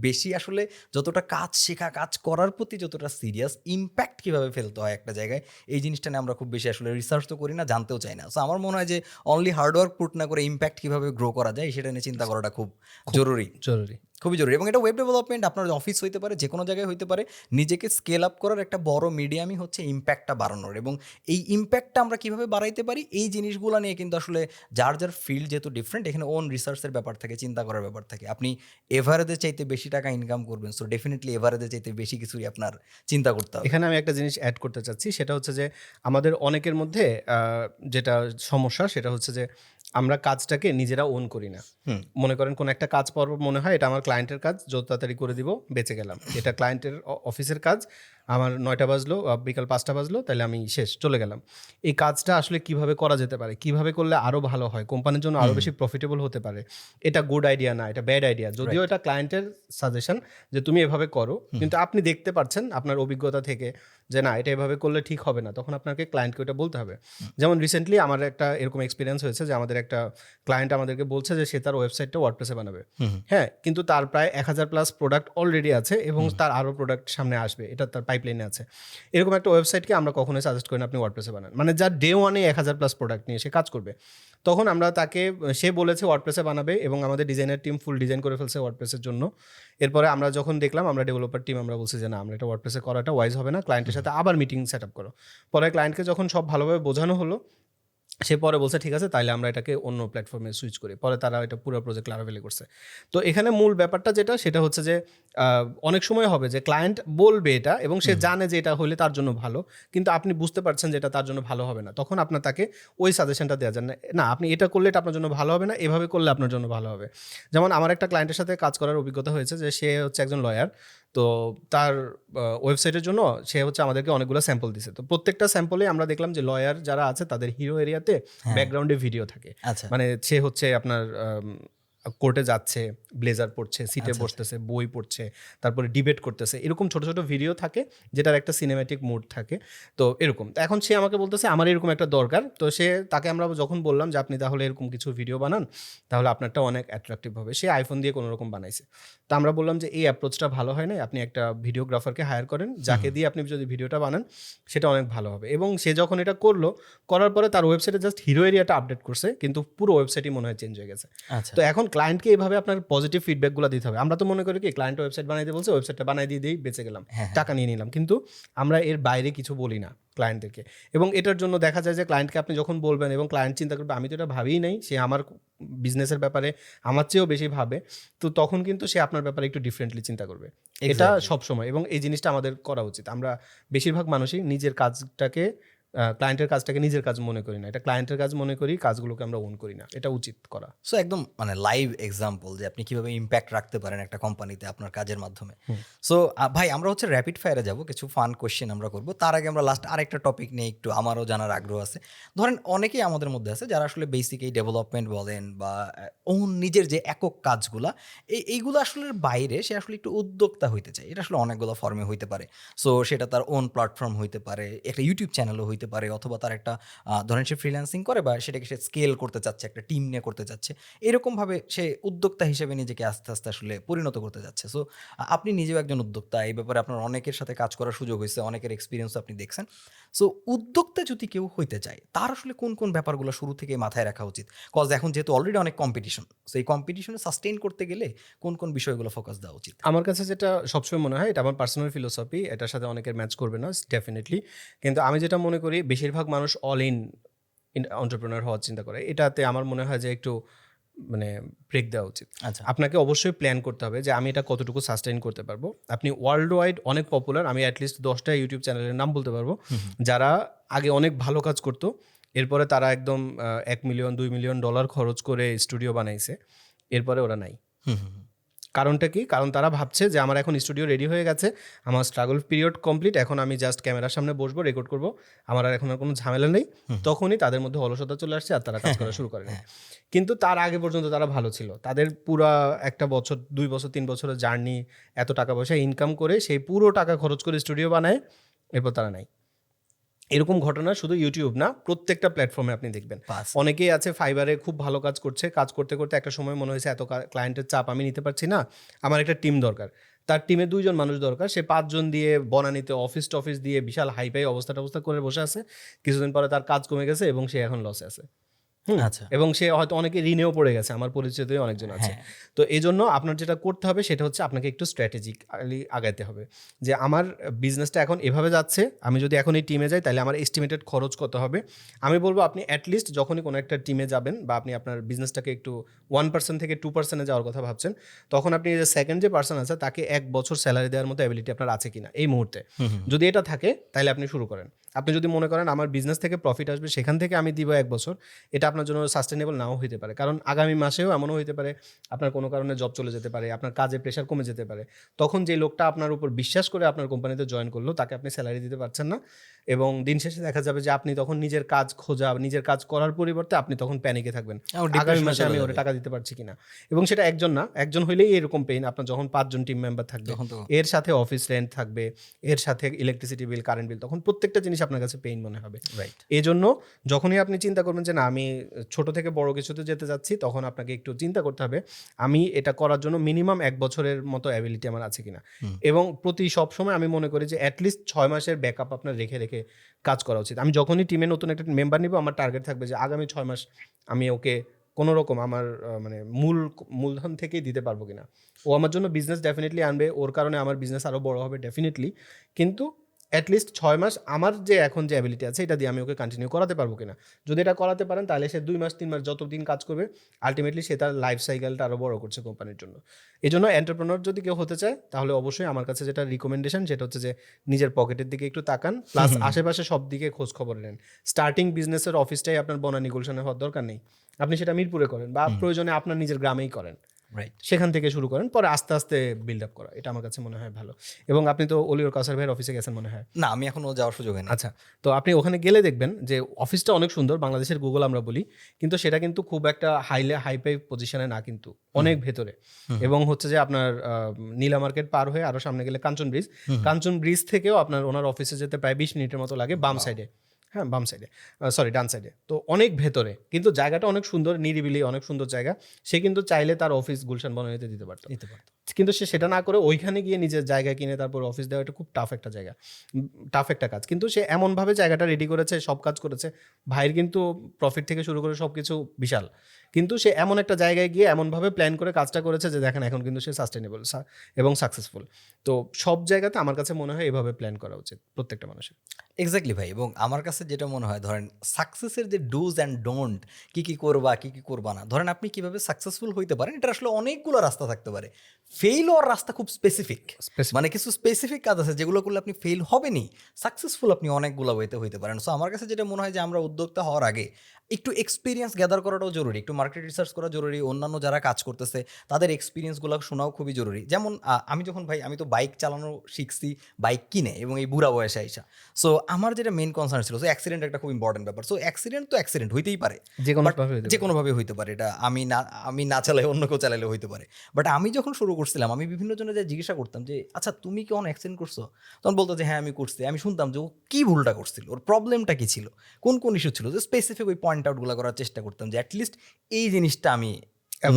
বেশি আসলে যতটা কাজ শেখা, কাজ করার প্রতি যতটা সিরিয়াস, ইম্প্যাক্ট কিভাবে ফেলতে হয় একটা জায়গায়, এই জিনিসটা নিয়ে আমরা খুব বেশি আসলে রিসার্চ তো করি না, জানতেও চাই না। সো আমার মনে হয় যে অনলি হার্ড ওয়ার্ক পুট না করে ইম্প্যাক্ট কিভাবে গ্রো করা যায় সেটা নিয়ে চিন্তা করাটা খুব জরুরি, জরুরি। খুবই জরুরি। এবং এটা ওয়েব ডেভেলপমেন্ট আপনার অফিস হইতে পারে, যে কোনো জায়গায় হইতে পারে, নিজেকে স্কেল আপ করার একটা বড় মিডিয়ামই হচ্ছে ইম্প্যাক্টটা বাড়ানোর। এবং এই ইম্প্যাক্টটা আমরা কীভাবে বাড়াইতে পারি, এই জিনিসগুলো নিয়ে কিন্তু আসলে যার যার ফিল্ড যেহেতু ডিফারেন্ট, এখানে ওন রিসার্চের ব্যাপার থাকে, চিন্তা করার ব্যাপার থাকে। আপনি এভারেজের চাইতে বেশি টাকা ইনকাম করবেন, সো ডেফিনেটলি এভারেজের চাইতে বেশি কিছুই আপনার চিন্তা করতে হবে। এখানে আমি একটা জিনিস অ্যাড করতে চাচ্ছি, সেটা হচ্ছে যে আমাদের অনেকের মধ্যে যেটা সমস্যা সেটা হচ্ছে যে আমরা কাজটাকে নিজেরা ওন করি না। মনে করেন কোন একটা কাজ পর মনে হয় এটা আমার ক্লায়েন্টের কাজ, যত তাড়াতাড়ি করে দিব বেঁচে গেলাম। এটা ক্লায়েন্টের অফিসের কাজ, আমার 9টা বাজলো, বিকাল 5টা বাজলো, তাহলে আমি শেষ, চলে গেলাম। এই কাজটা আসলে কিভাবে করা যেতে পারে, কিভাবে করলে আরও ভালো হয়, কোম্পানির জন্য আরও বেশি প্রফিটেবল হতে পারে, এটা গুড আইডিয়া না, এটা ব্যাড আইডিয়া। যদিও এটা ক্লায়েন্টের সাজেশন যে তুমি এভাবে করো, কিন্তু আপনি দেখতে পাচ্ছেন আপনার অভিজ্ঞতা থেকে যে না, এটা এভাবে করলে ঠিক হবে না, তখন আপনাকে ক্লায়েন্টকে ওটা বলতে হবে। যেমন রিসেন্টলি আমার একটা এরকম এক্সপিরিয়েন্স হয়েছে যে আমাদের একটা ক্লায়েন্ট আমাদেরকে বলছে যে সে তার ওয়েবসাইটটা ওয়ার্ডপ্রেসে বানাবে। হ্যাঁ, কিন্তু তার প্রায় 1000+ প্রোডাক্ট অলরেডি আছে এবং তার আরও প্রোডাক্ট সামনে আসবে, এটা তার পাইপলাইনে আছে। এরকম একটা ওয়েবসাইটকে আমরা কখনোই সাজেস্ট করি না আপনি ওয়ার্ডপ্রেসে বানান, মানে যার ডে ওয়ানে 1000+ প্রোডাক্ট নিয়ে সে কাজ করবে। তখন আমরা তাকে, সে বলেছে ওয়ার্ডপ্রেসে বানাবে এবং আমাদের ডিজাইনার টিম ফুল ডিজাইন করে ফেলছে ওয়ার্ডপ্রেসের জন্য। এরপরে আমরা যখন দেখলাম, আমরা ডেভেলপার টিম আমরা বলছি যে না, আমরা এটা ওয়ার্ডপ্রেসে করাটা ওয়াইজ হবে না, ক্লায়েন্টের সাথে আবার মিটিং সেট আপ করো। পরে ক্লায়েন্টকে যখন সব ভালোভাবে বোঝানো হলো, সে পরে বলছে ঠিক আছে তাইলে আমরা এটাকে অন্য প্ল্যাটফর্মে সুইচ করি। পরে তারা এটা পুরো প্রজেক্ট লারাভেলি করছে। তো এখানে মূল ব্যাপারটা যেটা, সেটা হচ্ছে যে অনেক সময় হবে যে ক্লায়েন্ট বলবে এটা এবং সে জানে যে এটা হলে তার জন্য ভালো, কিন্তু আপনি বুঝতে পারছেন যে এটা তার জন্য ভালো হবে না, তখন আপনার তাকে ওই সাজেশনটা দেওয়া যায় না, আপনি এটা করলে এটা আপনার জন্য ভালো হবে না, এভাবে করলে আপনার জন্য ভালো হবে। যেমন আমার একটা ক্লায়েন্টের সাথে কাজ করার অভিজ্ঞতা হয়েছে যে সে হচ্ছে একজন লয়ার। তো তার ওয়েবসাইটের জন্য সে হচ্ছে আমাদেরকে অনেকগুলো স্যাম্পল দিছে। তো প্রত্যেকটা স্যাম্পলে আমরা দেখলাম যে লয়ার যারা আছে তাদের হিরো এরিয়াতে ব্যাকগ্রাউন্ডে ভিডিও থাকে। আচ্ছা, মানে সে হচ্ছে আপনার কোর্টে যাচ্ছে, ব্লেজার পড়ছে, সিটে বসতেছে, বই পড়ছে, তারপরে ডিবেট করতেছে, এরকম ছোট ছোট ভিডিও থাকে যেটার একটা সিনেম্যাটিক মুড থাকে। তো এরকম, তো এখন সে আমাকে বলতেছে আমার এরকম একটা দরকার। তো তাকে আমরা যখন বললাম যে আপনি তাহলে এরকম কিছু ভিডিও বানান, তাহলে আপনারটা অনেক অ্যাট্রাকটিভ হবে। সে আইফোন দিয়ে কোনো রকম বানাইছে। তো আমরা বললাম যে এই অ্যাপ্রোচটা ভালো হয় না, আপনি একটা ভিডিওগ্রাফারকে হায়ার করেন, যাকে দিয়ে আপনি যদি ভিডিওটা বানান সেটা অনেক ভালো হবে। এবং সে যখন এটা করলো, করার পরে তার ওয়েবসাইটে জাস্ট হিরো এরিয়াটা আপডেট করছে, কিন্তু পুরো ওয়েবসাইটই মনে হয় চেঞ্জ হয়ে গেছে। তো এখন ক্লায়েন্টকে এইভাবে আপনার পজিটিভ ফিডব্যাকগুলো দিতে হবে। আমরা তো মনে করি কি ক্লায়েন্ট ওয়েবসাইট বানাইতে বলছে, ওয়েবসাইটটা বানাই দিয়ে দিই, বেঁচে গেলাম, টাকা নিয়ে নিলাম, কিন্তু আমরা এর বাইরে কিছু বলি না ক্লায়েন্টদেরকে। এবং এটার জন্য দেখা যায় যে ক্লায়েন্টকে আপনি যখন বলবেন এবং ক্লায়েন্ট চিন্তা করবে আমি তো এটা ভাবিই নাই, সে আমার বিজনেসের ব্যাপারে আমার চেয়েও বেশি ভাবে, তো তখন কিন্তু সে আপনার ব্যাপারে একটু ডিফারেন্টলি চিন্তা করবে। এটা সবসময়, এবং এই জিনিসটা আমাদের করা উচিত। আমরা বেশিরভাগ মানুষই নিজের কাজটাকে, ক্লায়েন্টের কাজটাকে নিজের কাজ মনে করি না, এটা ক্লায়েন্টের কাজ মনে করি, কাজগুলোকে আমরা ওন করি না, এটা উচিত করা। সো একদম মানে লাইভ এক্সাম্পল যে আপনি কিভাবে ইম্প্যাক্ট রাখতে পারেন একটা কোম্পানিতে আপনার কাজের মাধ্যমে। সো ভাই, আমরা হচ্ছে র্যাপিড ফায়ারে যাব, কিছু ফান কোশ্চেন আমরা করব। তার আগে আমরা লাস্ট আরেকটা টপিক নিয়ে একটু আমারও জানার আগ্রহ আছে। ধরেন অনেকেই আমাদের মধ্যে আছে যারা আসলে বেসিক এই ডেভেলপমেন্ট বলেন বা ওন নিজের যে একক কাজগুলা, এইগুলো আসলে বাইরে সে আসলে একটু উদ্যোক্তা হইতে চায়। এটা আসলে অনেকগুলো ফর্মে হইতে পারে। সো সেটা তার ওন প্ল্যাটফর্ম হইতে পারে, একটা ইউটিউব চ্যানেলও হইতে পারে, অথবা তার একটা ধরেন সে ফ্রিল্যান্সিং করে বা সেটাকে সে স্কেল করতে চাচ্ছে, একটা টিম নিয়ে করতে চাচ্ছে, এরকমভাবে সে উদ্যোক্তা হিসেবে নিজেকে আস্তে আস্তে আসলে পরিণত করতে যাচ্ছে। সো আপনি নিজেও একজন উদ্যোক্তা, এই ব্যাপারে আপনার অনেকের সাথে কাজ করার সুযোগ হয়েছে, অনেকের এক্সপিরিয়েন্স আপনি দেখছেন। সো উদ্যোক্তা যদি কেউ হইতে চায়, তার আসলে কোন কোন ব্যাপারগুলো শুরু থেকে মাথায় রাখা উচিত? কজ এখন যেহেতু অলরেডি অনেক কম্পিটিশন, সো এই কম্পিটিশনে সাস্টেইন করতে গেলে কোন কোন বিষয়গুলো ফোকাস দেওয়া উচিত? আমার কাছে যেটা সবসময় মনে হয়, এটা আমার পার্সোনাল ফিলোসফি, এটার সাথে অনেকের ম্যাচ করবে না ডেফিনেটলি, কিন্তু আমি যেটা মনে করি বেশিরভাগ মানুষ অল ইন এন্টারপ্রেনার হওয়ার চিন্তা করে। এটাতে আমার মনে হয় যে একটু মানে ব্রেক দেওয়া উচিত। আচ্ছা, আপনাকে অবশ্যই প্ল্যান করতে হবে যে আমি এটা কতটুকু সাস্টেইন করতে পারবো। আপনি ওয়ার্ল্ড ওয়াইড অনেক পপুলার, আমি অ্যাটলিস্ট 10টা ইউটিউব চ্যানেলের নাম বলতে পারবো যারা আগে অনেক ভালো কাজ করতো, এরপরে তারা একদম $1 মিলিয়ন $2 মিলিয়ন খরচ করে স্টুডিও বানাইছে, এরপরে ওরা নাই। কারণটা কি? কারণ তারা ভাবছে যে আমার এখন স্টুডিও রেডি হয়ে গেছে, আমার স্ট্রাগল পিরিয়ড কমপ্লিট, এখন আমি জাস্ট ক্যামেরার সামনে বসবো, রেকর্ড করবো, আমার আর এখন আর কোনো ঝামেলা নেই। তখনই তাদের মধ্যে অলসতা চলে আসছে আর তারা কাজ করা শুরু করে। কিন্তু তার আগে পর্যন্ত তারা ভালো ছিল, তাদের পুরা 1 বছর 2 বছর 3 বছরের জার্নি, এত টাকা পয়সা ইনকাম করে সেই পুরো টাকা খরচ করে স্টুডিও বানায়, এরপর তারা নাই। এরকম ঘটনা শুধু ইউটিউব না, প্রত্যেকটা প্ল্যাটফর্মে আপনি দেখবেন। বাস। অনেকেই আছে ফাইবারে খুব ভালো কাজ করছে, কাজ করতে করতে একটা সময় মনে হয়েছে এত ক্লায়েন্টের চাপ আমি নিতে পারছি না, আমার একটা টিম দরকার। তার টিমে 2 জন মানুষ দরকার, সে 5 জন দিয়ে বনানীতে অফিস টফিস দিয়ে বিশাল হাইফাই অবস্থা করে বসে আছে। কিছুদিন পরে তার কাজ কমে গেছে এবং সে এখন লসে আছে। আচ্ছা। এবং সে হয়তো অনেকে ঋণেও পড়ে গেছে, আমার পরিচিতই অনেকজন আছে। হ্যাঁ। তো এই জন্য আপনার যেটা করতে হবে সেটা হচ্ছে আপনাকে একটু স্ট্র্যাটেজিক্যালি আগাইতে হবে, যে আমার বিজনেসটা এখন এভাবে যাচ্ছে, আমি যদি এখন এই টিমে যাই তাহলে আমার এস্টিমেটেড খরচ কত হবে। আমি বলবো আপনি অ্যাটলিস্ট যখনই কোনো একটা টিমে যাবেন বা আপনি আপনার বিজনেসটাকে একটু 1% থেকে 2%-এ যাওয়ার কথা ভাবছেন, তখন আপনি যে সেকেন্ড যে পার্সন আছে তাকে 1 বছর স্যালারি দেওয়ার মতো অ্যাবিলিটি আপনার আছে কিনা এই মুহূর্তে। যদি এটা থাকে তাহলে আপনি শুরু করেন। আপনি যদি মনে করেন আমার বিজনেস থেকে প্রফিট আসবে সেখান থেকে আমি দিব 1 বছর, এটা আপনার জন্য সাস্টেনেবল নাও হইতে পারে। কারণ আগামী মাসেও এমনও হইতে পারে আপনার কোনো কারণে জব চলে যেতে পারে, আপনার কাজে প্রেশার কমে যেতে পারে। তখন যে লোকটা আপনার উপর বিশ্বাস করে আপনার কোম্পানিতে জয়েন করলো তাকে আপনি স্যালারি দিতে পারছেন না, এবং দিন শেষে দেখা যাবে যে আপনি তখন নিজের কাজ খোঁজা, নিজের কাজ করার পরিবর্তে আপনি তখন প্যানিকে থাকবেন, আগামী মাসে আমি ওরা টাকা দিতে পারছি কিনা। এবং সেটা একজন না, একজন হইলেই এরকম পেইন। আপনার যখন 5 জন টিম মেম্বার থাকবে, তখন তো এর সাথে অফিস রেন্ট থাকবে, এর সাথে ইলেকট্রিসিটি বিল, কারেন্ট বিল, তখন প্রত্যেকটা জিনিস আপনার কাছে পেইন মনে হবে। রাইট। এই জন্য যখনই আপনি চিন্তা করবেন যে না আমি ছোট থেকে বড় কিছুতে যেতে যাচ্ছি, তখন আপনাকে একটু চিন্তা করতে হবে আমি এটা করার জন্য মিনিমাম 1 বছরের মতো অ্যাবিলিটি আমার আছে কিনা। এবং প্রতি সবসময় আমি মনে করি যে অ্যাটলিস্ট 6 মাসের ব্যাকআপ আপনার রেখে রেখে কাজ করা উচিত। আমি যখনই টিমে নতুন একটা মেম্বার নিব, আমার টার্গেট থাকবে যে আগামী 6 মাস আমি ওকে কোনো রকম আমার মানে মূলধন থেকেই দিতে পারবো কিনা। ও আমার জন্য বিজনেস ডেফিনেটলি আনবে, ওর কারণে আমার বিজনেস আরও বড় হবে ডেফিনেটলি, কিন্তু অ্যাটলিস্ট 6 মাস আমার যে এখন যে অ্যাবিলিটি আছে এটা দিয়ে আমি ওকে কন্টিনিউ করাতে পারবো কিনা। যদি এটা করাতে পারেন তাহলে সে 2 মাস 3 মাস যতদিন কাজ করবে আলটিমেটলি সে তার লাইফ সাইকেলটা আরও বড় করছে কোম্পানির জন্য। এই জন্য এন্টারপ্রেনার যদি কেউ হতে চায় তাহলে অবশ্যই আমার কাছে যেটা রিকমেন্ডেশন সেটা হচ্ছে যে নিজের পকেটের দিকে একটু তাকান, প্লাস আশেপাশে সব দিকে খোঁজ খবর নেন। স্টার্টিং বিজনেসের অফিসটাই আপনার বনানী গুলশানে হওয়ার দরকার নেই, আপনি সেটা মিরপুরে করেন বা প্রয়োজনে আপনার নিজের গ্রামেই করেন, রাইট। সেখান থেকে শুরু করেন, পরে আস্তে আস্তে বিল্ড আপ করা, এটা আমার কাছে মনে হয় ভালো। এবং আপনি তো অলিওর কাসার ভাইয়ের অফিসে গেছেন মনে হয়। না, আমি এখনো যাওয়ার সুযোগ হয়নি। আচ্ছা, তো আপনি ওখানে গেলে দেখবেন যে অফিসটা অনেক সুন্দর, বাংলাদেশের গুগল আমরা বলি, কিন্তু সেটা কিন্তু খুব একটা হাইফাই পজিশনে না, কিন্তু অনেক ভেতরে। এবং হচ্ছে যে আপনার নীলা মার্কেট পার হয়ে আরও সামনে গেলে কাঞ্চন ব্রিজ, কাঞ্চন ব্রিজ থেকেও আপনার ওনার অফিসে যেতে প্রায় 20 মিনিটের মতো লাগে বাম সাইডে। হ্যাঁ, বাম সাইডে, সরি ডান সাইডে। তো অনেক ভেতরে, কিন্তু জায়গাটা অনেক সুন্দর, নিরিবিলি, অনেক সুন্দর জায়গা। সে কিন্তু চাইলে তার অফিস গুলশান বনানীতে দিতে পারতো, কিন্তু সে সেটা না করে ওইখানে গিয়ে নিজের জায়গা কিনে তারপর অফিস দেওয়া, এটা খুব টাফ একটা জায়গা, টাফ একটা কাজ। কিন্তু সে এমনভাবে জায়গাটা রেডি করেছে, সব কাজ করেছে। ভাইয়ের কিন্তু প্রফিট থেকে শুরু করে সব কিছু বিশাল, কিন্তু সে এমন একটা জায়গায় গিয়ে এমনভাবে প্ল্যান করে কাজটা করেছে যে দেখেন এখন কিন্তু সে সাস্টেনেবল এবং সাকসেসফুল। তো সব জায়গাতে আমার কাছে মনে হয় এভাবে প্ল্যান করা উচিত প্রত্যেকটা মানুষের। এক্স্যাক্টলি ভাই। এবং আমার কাছে যেটা মনে হয়, ধরেন সাকসেসের যে ডুজ অ্যান্ড ডোন্ট, কী কী করবা কী কী করবা না, ধরেন আপনি কীভাবে সাকসেসফুল হইতে পারেন, এটা আসলে অনেকগুলো রাস্তা থাকতে পারে। ফেল হওয়ার রাস্তা খুব স্পেসিফিক, মানে কিছু স্পেসিফিক কাজ আছে যেগুলো করলে আপনি ফেল হবেনই, সাকসেসফুল আপনি অনেকগুলো ওয়েতে হইতে পারেন। সো আমার কাছে যেটা মনে হয় যে আমরা উদ্যোক্তা হওয়ার আগে একটু এক্সপিরিয়েন্স গ্যাদার করাটাও জরুরি, একটু মার্কেট রিসার্চ করা জরুরি, অন্যান্য যারা কাজ করতেছে তাদের এক্সপিরিয়েন্সগুলো শোনাও খুবই জরুরি। যেমন আমি যখন ভাই, আমি তো বাইক চালানো শিখছি বাইক কিনে এবং এই বুড়া বয়সে আইসা। সো আমার যেটা মেইন কনসার্ন ছিল, সো অ্যাক্সিডেন্ট একটা খুব ইম্পর্টেন্ট ব্যাপার। সো অ্যাক্সিডেন্ট তো অ্যাক্সিডেন্ট হইতেই পারে, যে কোনোভাবে হইতে পারে, এটা আমি না চালাই অন্য কেউ চালাইলে হইতে পারে। বাট আমি যখন শুরু করছিলাম, আমি বিভিন্ন জনের যা জিজ্ঞাসা করতাম যে আচ্ছা তুমি কি অন অ্যাক্সিডেন্ট করছো, তখন বলতো যে হ্যাঁ আমি করছি। আমি শুনতাম যে ও কী ভুলটা করছিল, ওর প্রবলেমটা কী ছিল, কোন কোন ইস্যু ছিল, যে স্পেসিফিক ওই পয়েন্ট আউটগুলো করার চেষ্টা করতাম যে অ্যাটলিস্ট এই জিনিসটা আমি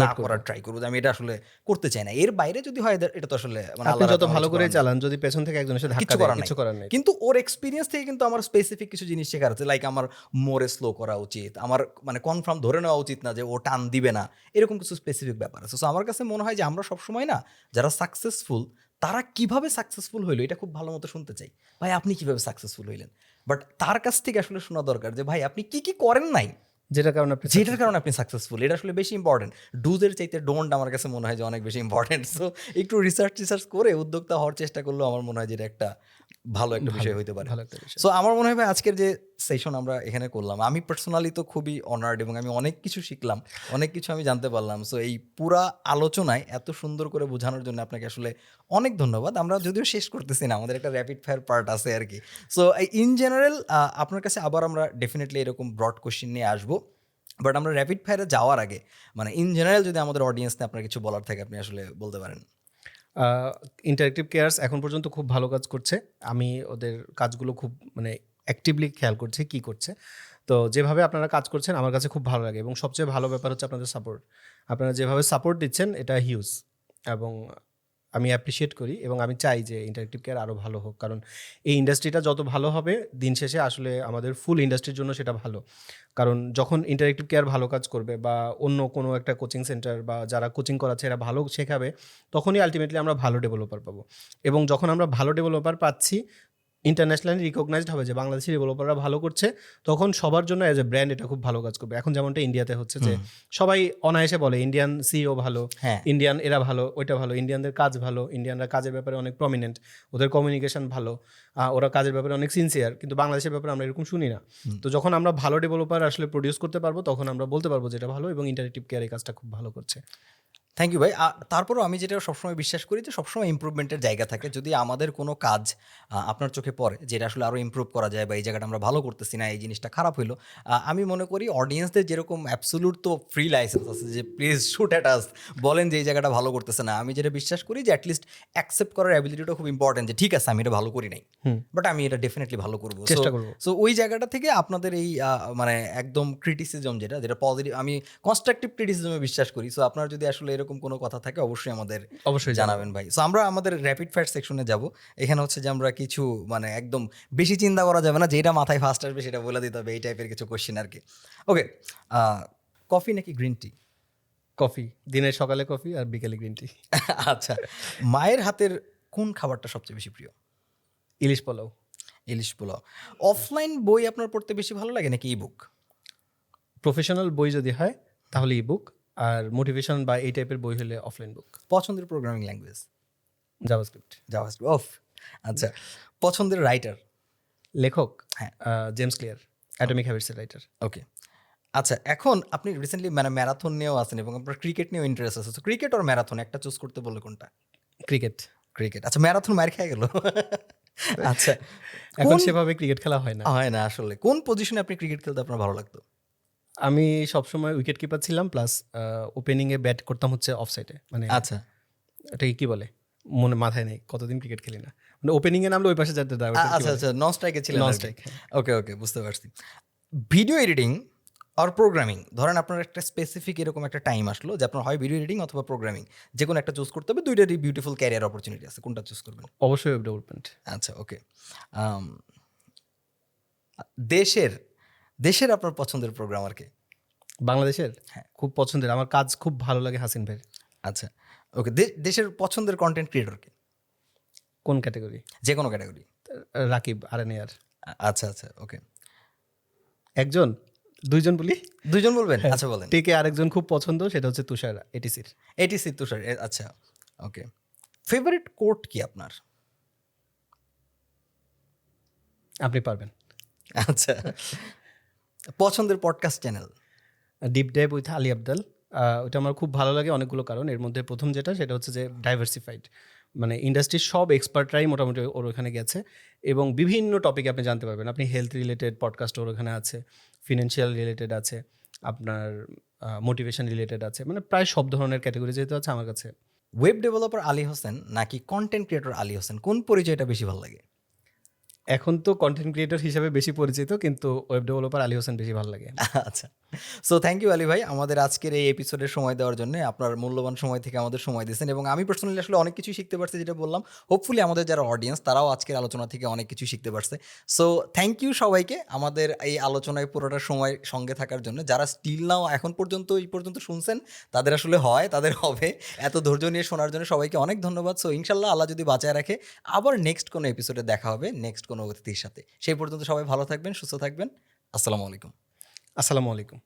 না করার ট্রাই করবো, আমি এটা আসলে করতে চাই না। এর বাইরে যদি হয় এটা তো আসলে মানে আপনি যত ভালো করে চালান, যদি পেছন থেকে একজন এসে ধাক্কা দেয় কিছু করার নেই। কিন্তু ওর এক্সপিরিয়েন্স থেকে কিন্তু আমার স্পেসিফিক কিছু জিনিস শেখার আছে, লাইক আমার মোরে স্লো করা উচিত, আমার মানে কনফার্ম ধরে নেওয়া উচিত না যে ও টান দিবে না, এরকম কিছু স্পেসিফিক ব্যাপার আছে। সো আমার কাছে মনে হয় যে আমরা সবসময় না, যারা সাকসেসফুল তারা কিভাবে সাকসেসফুল হইলো এটা খুব ভালো মতো শুনতে চাই। ভাই আপনি কিভাবে সাকসেসফুল হইলেন, বাট তার কাছ থেকে আসলে শোনা দরকার যে ভাই আপনি কি কি করেন নাই, যেটার কারণে আপনি সাকসেসফুল। এটা আসলে বেশি ইম্পর্টেন্ট, ডুজের চাইতে ডোন্ট আমার কাছে মনে হয় যে অনেক বেশি ইম্পর্টেন্ট। সো একটু রিসার্চ করে উদ্যোক্তা হওয়ার চেষ্টা করলেও আমার মনে হয় যে এটা একটা ভালো একটা বিষয় হইতে পারে। সো আমার মনে হয় ভাই আজকের যে সেশন আমরা এখানে করলাম, আমি পার্সোনালি তো খুবই অনার্ড এবং আমি অনেক কিছু শিখলাম, অনেক কিছু আমি জানতে পারলাম। সো এই পুরা আলোচনায় এত সুন্দর করে বোঝানোর জন্য আপনাকে আসলে অনেক ধন্যবাদ। আমরা যদিও শেষ করতেছি না, আমাদের একটা র্যাপিড ফায়ার পার্ট আছে আর কি। সো ইন জেনারেল আপনার কাছে আবার আমরা ডেফিনেটলি এরকম ব্রড কোশ্চেন নিয়ে আসবো, বাট আমরা র্যাপিড ফায়ারে যাওয়ার আগে মানে ইন জেনারেল যদি আমাদের অডিয়েন্সে আপনার কিছু বলার থাকে আপনি আসলে বলতে পারেন। ইন্টারেক্টিভ কেয়ার্স এখন পর্যন্ত খুব ভালো কাজ করছে। আমি ওদের কাজগুলো খুব মানে অ্যাক্টিভলি খেয়াল করছে কী করছে। তো যেভাবে আপনারা কাজ করছেন আমার কাছে খুব ভালো লাগে এবং সবচেয়ে ভালো ব্যাপার হচ্ছে আপনাদের সাপোর্ট। আপনারা যেভাবে সাপোর্ট দিচ্ছেন এটা হিউজ এবং আমি অ্যাপ্রিসিয়েট করি এবং আমি চাই যে ইন্টারেক্টিভ কেয়ার আরও ভালো হোক, কারণ এই ইন্ডাস্ট্রিটা যত ভালো হবে দিন শেষে আসলে আমাদের ফুল ইন্ডাস্ট্রির জন্য সেটা ভালো। কারণ যখন ইন্টারেক্টিভ কেয়ার ভালো কাজ করবে বা অন্য কোনো একটা কোচিং সেন্টার বা যারা কোচিং করাচ্ছে এরা ভালো শেখাবে, তখনই আলটিমেটলি আমরা ভালো ডেভেলপার পাবো। এবং যখন আমরা ভালো ডেভেলপার পাচ্ছি, ইন্টারন্যাশনালি রিকগনাইজড হবে যে বাংলাদেশি ডেভেলপাররা ভালো করছে, তখন সবার জন্য অ্যাজ এ ব্র্যান্ড এটা খুব ভালো কাজ করবে। এখন যেমনটা ইন্ডিয়াতে হচ্ছে যে সবাই অনায়াসে বলে ইন্ডিয়ান সিইও ভালো, হ্যাঁ ইন্ডিয়ান এরা ভালো, ওইটা ভালো, ইন্ডিয়ানদের কাজ ভালো, ইন্ডিয়ানরা কাজের ব্যাপারে অনেক প্রমিনেন্ট, ওদের কমিউনিকেশন ভালো, ওরা কাজের ব্যাপারে অনেক সিনসিয়ার, কিন্তু বাংলাদেশের ব্যাপারে আমরা এরকম শুনি না। তো যখন আমরা ভালো ডেভেলপার আসলে প্রডিউস করতে পারবো তখন আমরা বলতে পারবো যেটা ভালো এবং ইন্টারেক্টিভ কেয়ার এই কাজটা খুব ভালো করছে। থ্যাংক ইউ ভাই। তারপরেও আমি যেটা সবসময় বিশ্বাস করি যে সবসময় ইমপ্রুভমেন্টের জায়গা থাকে। যদি আমাদের কোনো কাজ আপনার চোখে পড়ে যেটা আসলে আরও ইমপ্রুভ করা যায় বা এই জায়গাটা আমরা ভালো করতেছি না, এই জিনিসটা খারাপ হইলো, আমি মনে করি অডিয়েন্সদের যেরকম অ্যাবসোলুট তো ফ্রি লাইসেন্স আছে যে প্লিজ শুট অ্যাট আস, বলেন যে এই জায়গাটা ভালো করতেছে না। আমি যেটা বিশ্বাস করি যে অ্যাটলিস্ট অ্যাকসেপ্ট করার অ্যাবিলিটিটা খুব ইম্পর্টেন্ট, যে ঠিক আছে আমি এটা ভালো করি নাই, বাট আমি এটা ডেফিনেটলি ভালো করবো, চেষ্টা করবো। সো ওই জায়গাটা থেকে আপনাদের এই মানে একদম ক্রিটিসিজম যেটা পজিটিভ, আমি কনস্ট্রাকটিভ ক্রিটিসিজমে বিশ্বাস করি। সো আপনার যদি আসলে এরকম কোনো কথা থাকে অবশ্যই আমাদের অবশ্যই জানাবেন ভাই। সো আমরা আমাদের র্যাপিড ফায়ার সেকশনে যাব। এখানে হচ্ছে যে আমরা কিছু মানে একদম বেশি চিন্তা করা যাবে না, যেটা মাথায় ফার্স্ট আসবে সেটা বলে দিতে হবে, এই টাইপের কিছু কোশ্চেন আর কি। ওকে, কফি নাকি গ্রিন টি? কফি, দিনের সকালে কফি আর বিকেলে গ্রিন টি। আচ্ছা, মায়ের হাতের কোন খাবারটা সবচেয়ে বেশি প্রিয়? ইলিশ পোলাও। ইলিশ পোলাও। অফলাইন বই আপনার পড়তে বেশি ভালো লাগে নাকি ইবুক? প্রফেশনাল বই যদি হয় তাহলে ইবুক, আর মোটিভেশন বা এই টাইপের বই হলে অফলাইন বুক। পছন্দের programming language? JavaScript. JavaScript. Off. আচ্ছা, পছন্দের রাইটার? লেখক হ্যাঁ। জেমস ক্লিয়ার, অ্যাটমিক হ্যাবিটসের রাইটার। ওকে। আচ্ছা, এখন আপনি রিসেন্টলি মানে ম্যারাথন নিয়েও আছেন এবং আপনার ক্রিকেট নিয়েও ইন্টারেস্ট আছে। তো ক্রিকেট আর ম্যারাথন একটা চুজ করতে বললে কোনটা? ক্রিকেট। ক্রিকেট। আচ্ছা, ম্যারাথন মার খেয়ে গেল। আচ্ছা, এখন কোন সেভাবে ক্রিকেট খেলা হয় না। হয় না আসলে। কোন পজিশনে আপনি ক্রিকেট খেলতে আপনার ভালো লাগতো? আমি সবসময় উইকেট কিপার ছিলাম, প্লাস ওপেনিংয়ে ব্যাট করতাম হচ্ছে অফ সাইডে, মানে আচ্ছা এটাকে কি বলে মনে মাথায় নেই, কতদিন ক্রিকেট খেলি না, মানে ওপেনিংয়ে নামলে ওই পাশে যেতে দাও। আচ্ছা আচ্ছা, নন স্ট্রাইকে ছিলেন? নন আর কি। স্ট্রাইক। ওকে ওকে, বুঝতে পারছি। ভিডিও এডিটিং আর প্রোগ্রামিং, ধরেন আপনার একটা স্পেসিফিক এরকম একটা টাইম আসলো যে আপনার হয় ভিডিও এডিটিং অথবা প্রোগ্রামিং, যে কোনো একটা চুজ করতে হবে, দুইটারই বিউটিফুল ক্যারিয়ার অপরচুনিটি আছে, কোনটা চুজ করবেন? অবশ্যই ওয়েব ডেভেলপমেন্ট। আচ্ছা ওকে। দেশের দেশের আপনার পছন্দের প্রোগ্রামারকে? বাংলাদেশের হ্যাঁ। খুব পছন্দের, আমার কাজ খুব ভালো লাগে হাসিন ভাইয়ের। আচ্ছা ওকে। দেশের পছন্দের কন্টেন্ট ক্রিয়েটরকে? কোন ক্যাটাগরি? যে কোনো ক্যাটাগরি। রাকিব আরানিয়ার। আচ্ছা আচ্ছা ওকে। একজন, দুইজন বলি। দুইজন বলবেন? আচ্ছা বলেন। টিকে আরেকজন খুব পছন্দ, সেটা হচ্ছে তুষার এটিসির। এটিসি তুষার। আচ্ছা ওকে। ফেভারিট কোট কি আপনার? আপনি পারবেন। আচ্ছা, পছন্দের podcast channel? Deep dive with Ali Abdal. ওটা আমার খুব ভালো লাগে অনেকগুলো কারণ, এর মধ্যে প্রথম যেটা সেটা হচ্ছে যে ডাইভার্সিফাইড, মানে ইন্ডাস্ট্রির সব এক্সপার্টরাই মোটামুটি ওর ওখানে গেছে এবং বিভিন্ন টপিকে আপনি জানতে পারবেন। আপনি হেলথ রিলেটেড পডকাস্ট ওর ওখানে আছে, ফিনান্সিয়াল রিলেটেড আছে, আপনার মোটিভেশন রিলেটেড আছে, মানে প্রায় সব ধরনের ক্যাটাগরি যেহেতু আছে আমার কাছে। ওয়েব ডেভেলপার আলী হোসেন নাকি কন্টেন্ট ক্রিয়েটর আলী হোসেন, কোন পরিচয়টা বেশি ভালো লাগে? এখন তো কন্টেন্ট ক্রিয়েটর হিসেবে বেশি পরিচিত, কিন্তু ওয়েব ডেভেলপার আলী হোসেন বেশি ভালো লাগে। আচ্ছা, সো থ্যাংক ইউ আলী ভাই আমাদের আজকের এই এপিসোডের সময় দেওয়ার জন্য। আপনার মূল্যবান সময় থেকে আমাদের সময় দিয়েছেন এবং আমি পার্সোনালি আসলে অনেক কিছুই শিখতে পারছি, যেটা বললাম। হোপফুলি আমাদের যারা অডিয়েন্স তারাও আজকের আলোচনা থেকে অনেক কিছু শিখতে পারছে। সো থ্যাংক ইউ সবাইকে আমাদের এই আলোচনায় পুরোটা সময় সঙ্গে থাকার জন্য। যারা স্টিল নাও এখন পর্যন্ত এই পর্যন্ত শুনছেন, তাদের আসলে হয়, তাদের হবে, এত ধৈর্য নিয়ে শোনার জন্য সবাইকে অনেক ধন্যবাদ। সো ইনশাল্লাহ আল্লাহ যদি বাঁচায় রাখে আবার নেক্সট কোনো এপিসোডে দেখা হবে নেক্সট কোনো অতিথির সাথে। সেই পর্যন্ত সবাই ভালো থাকবেন, সুস্থ থাকবেন। আসসালামু আলাইকুম। আসসালামু আলাইকুম।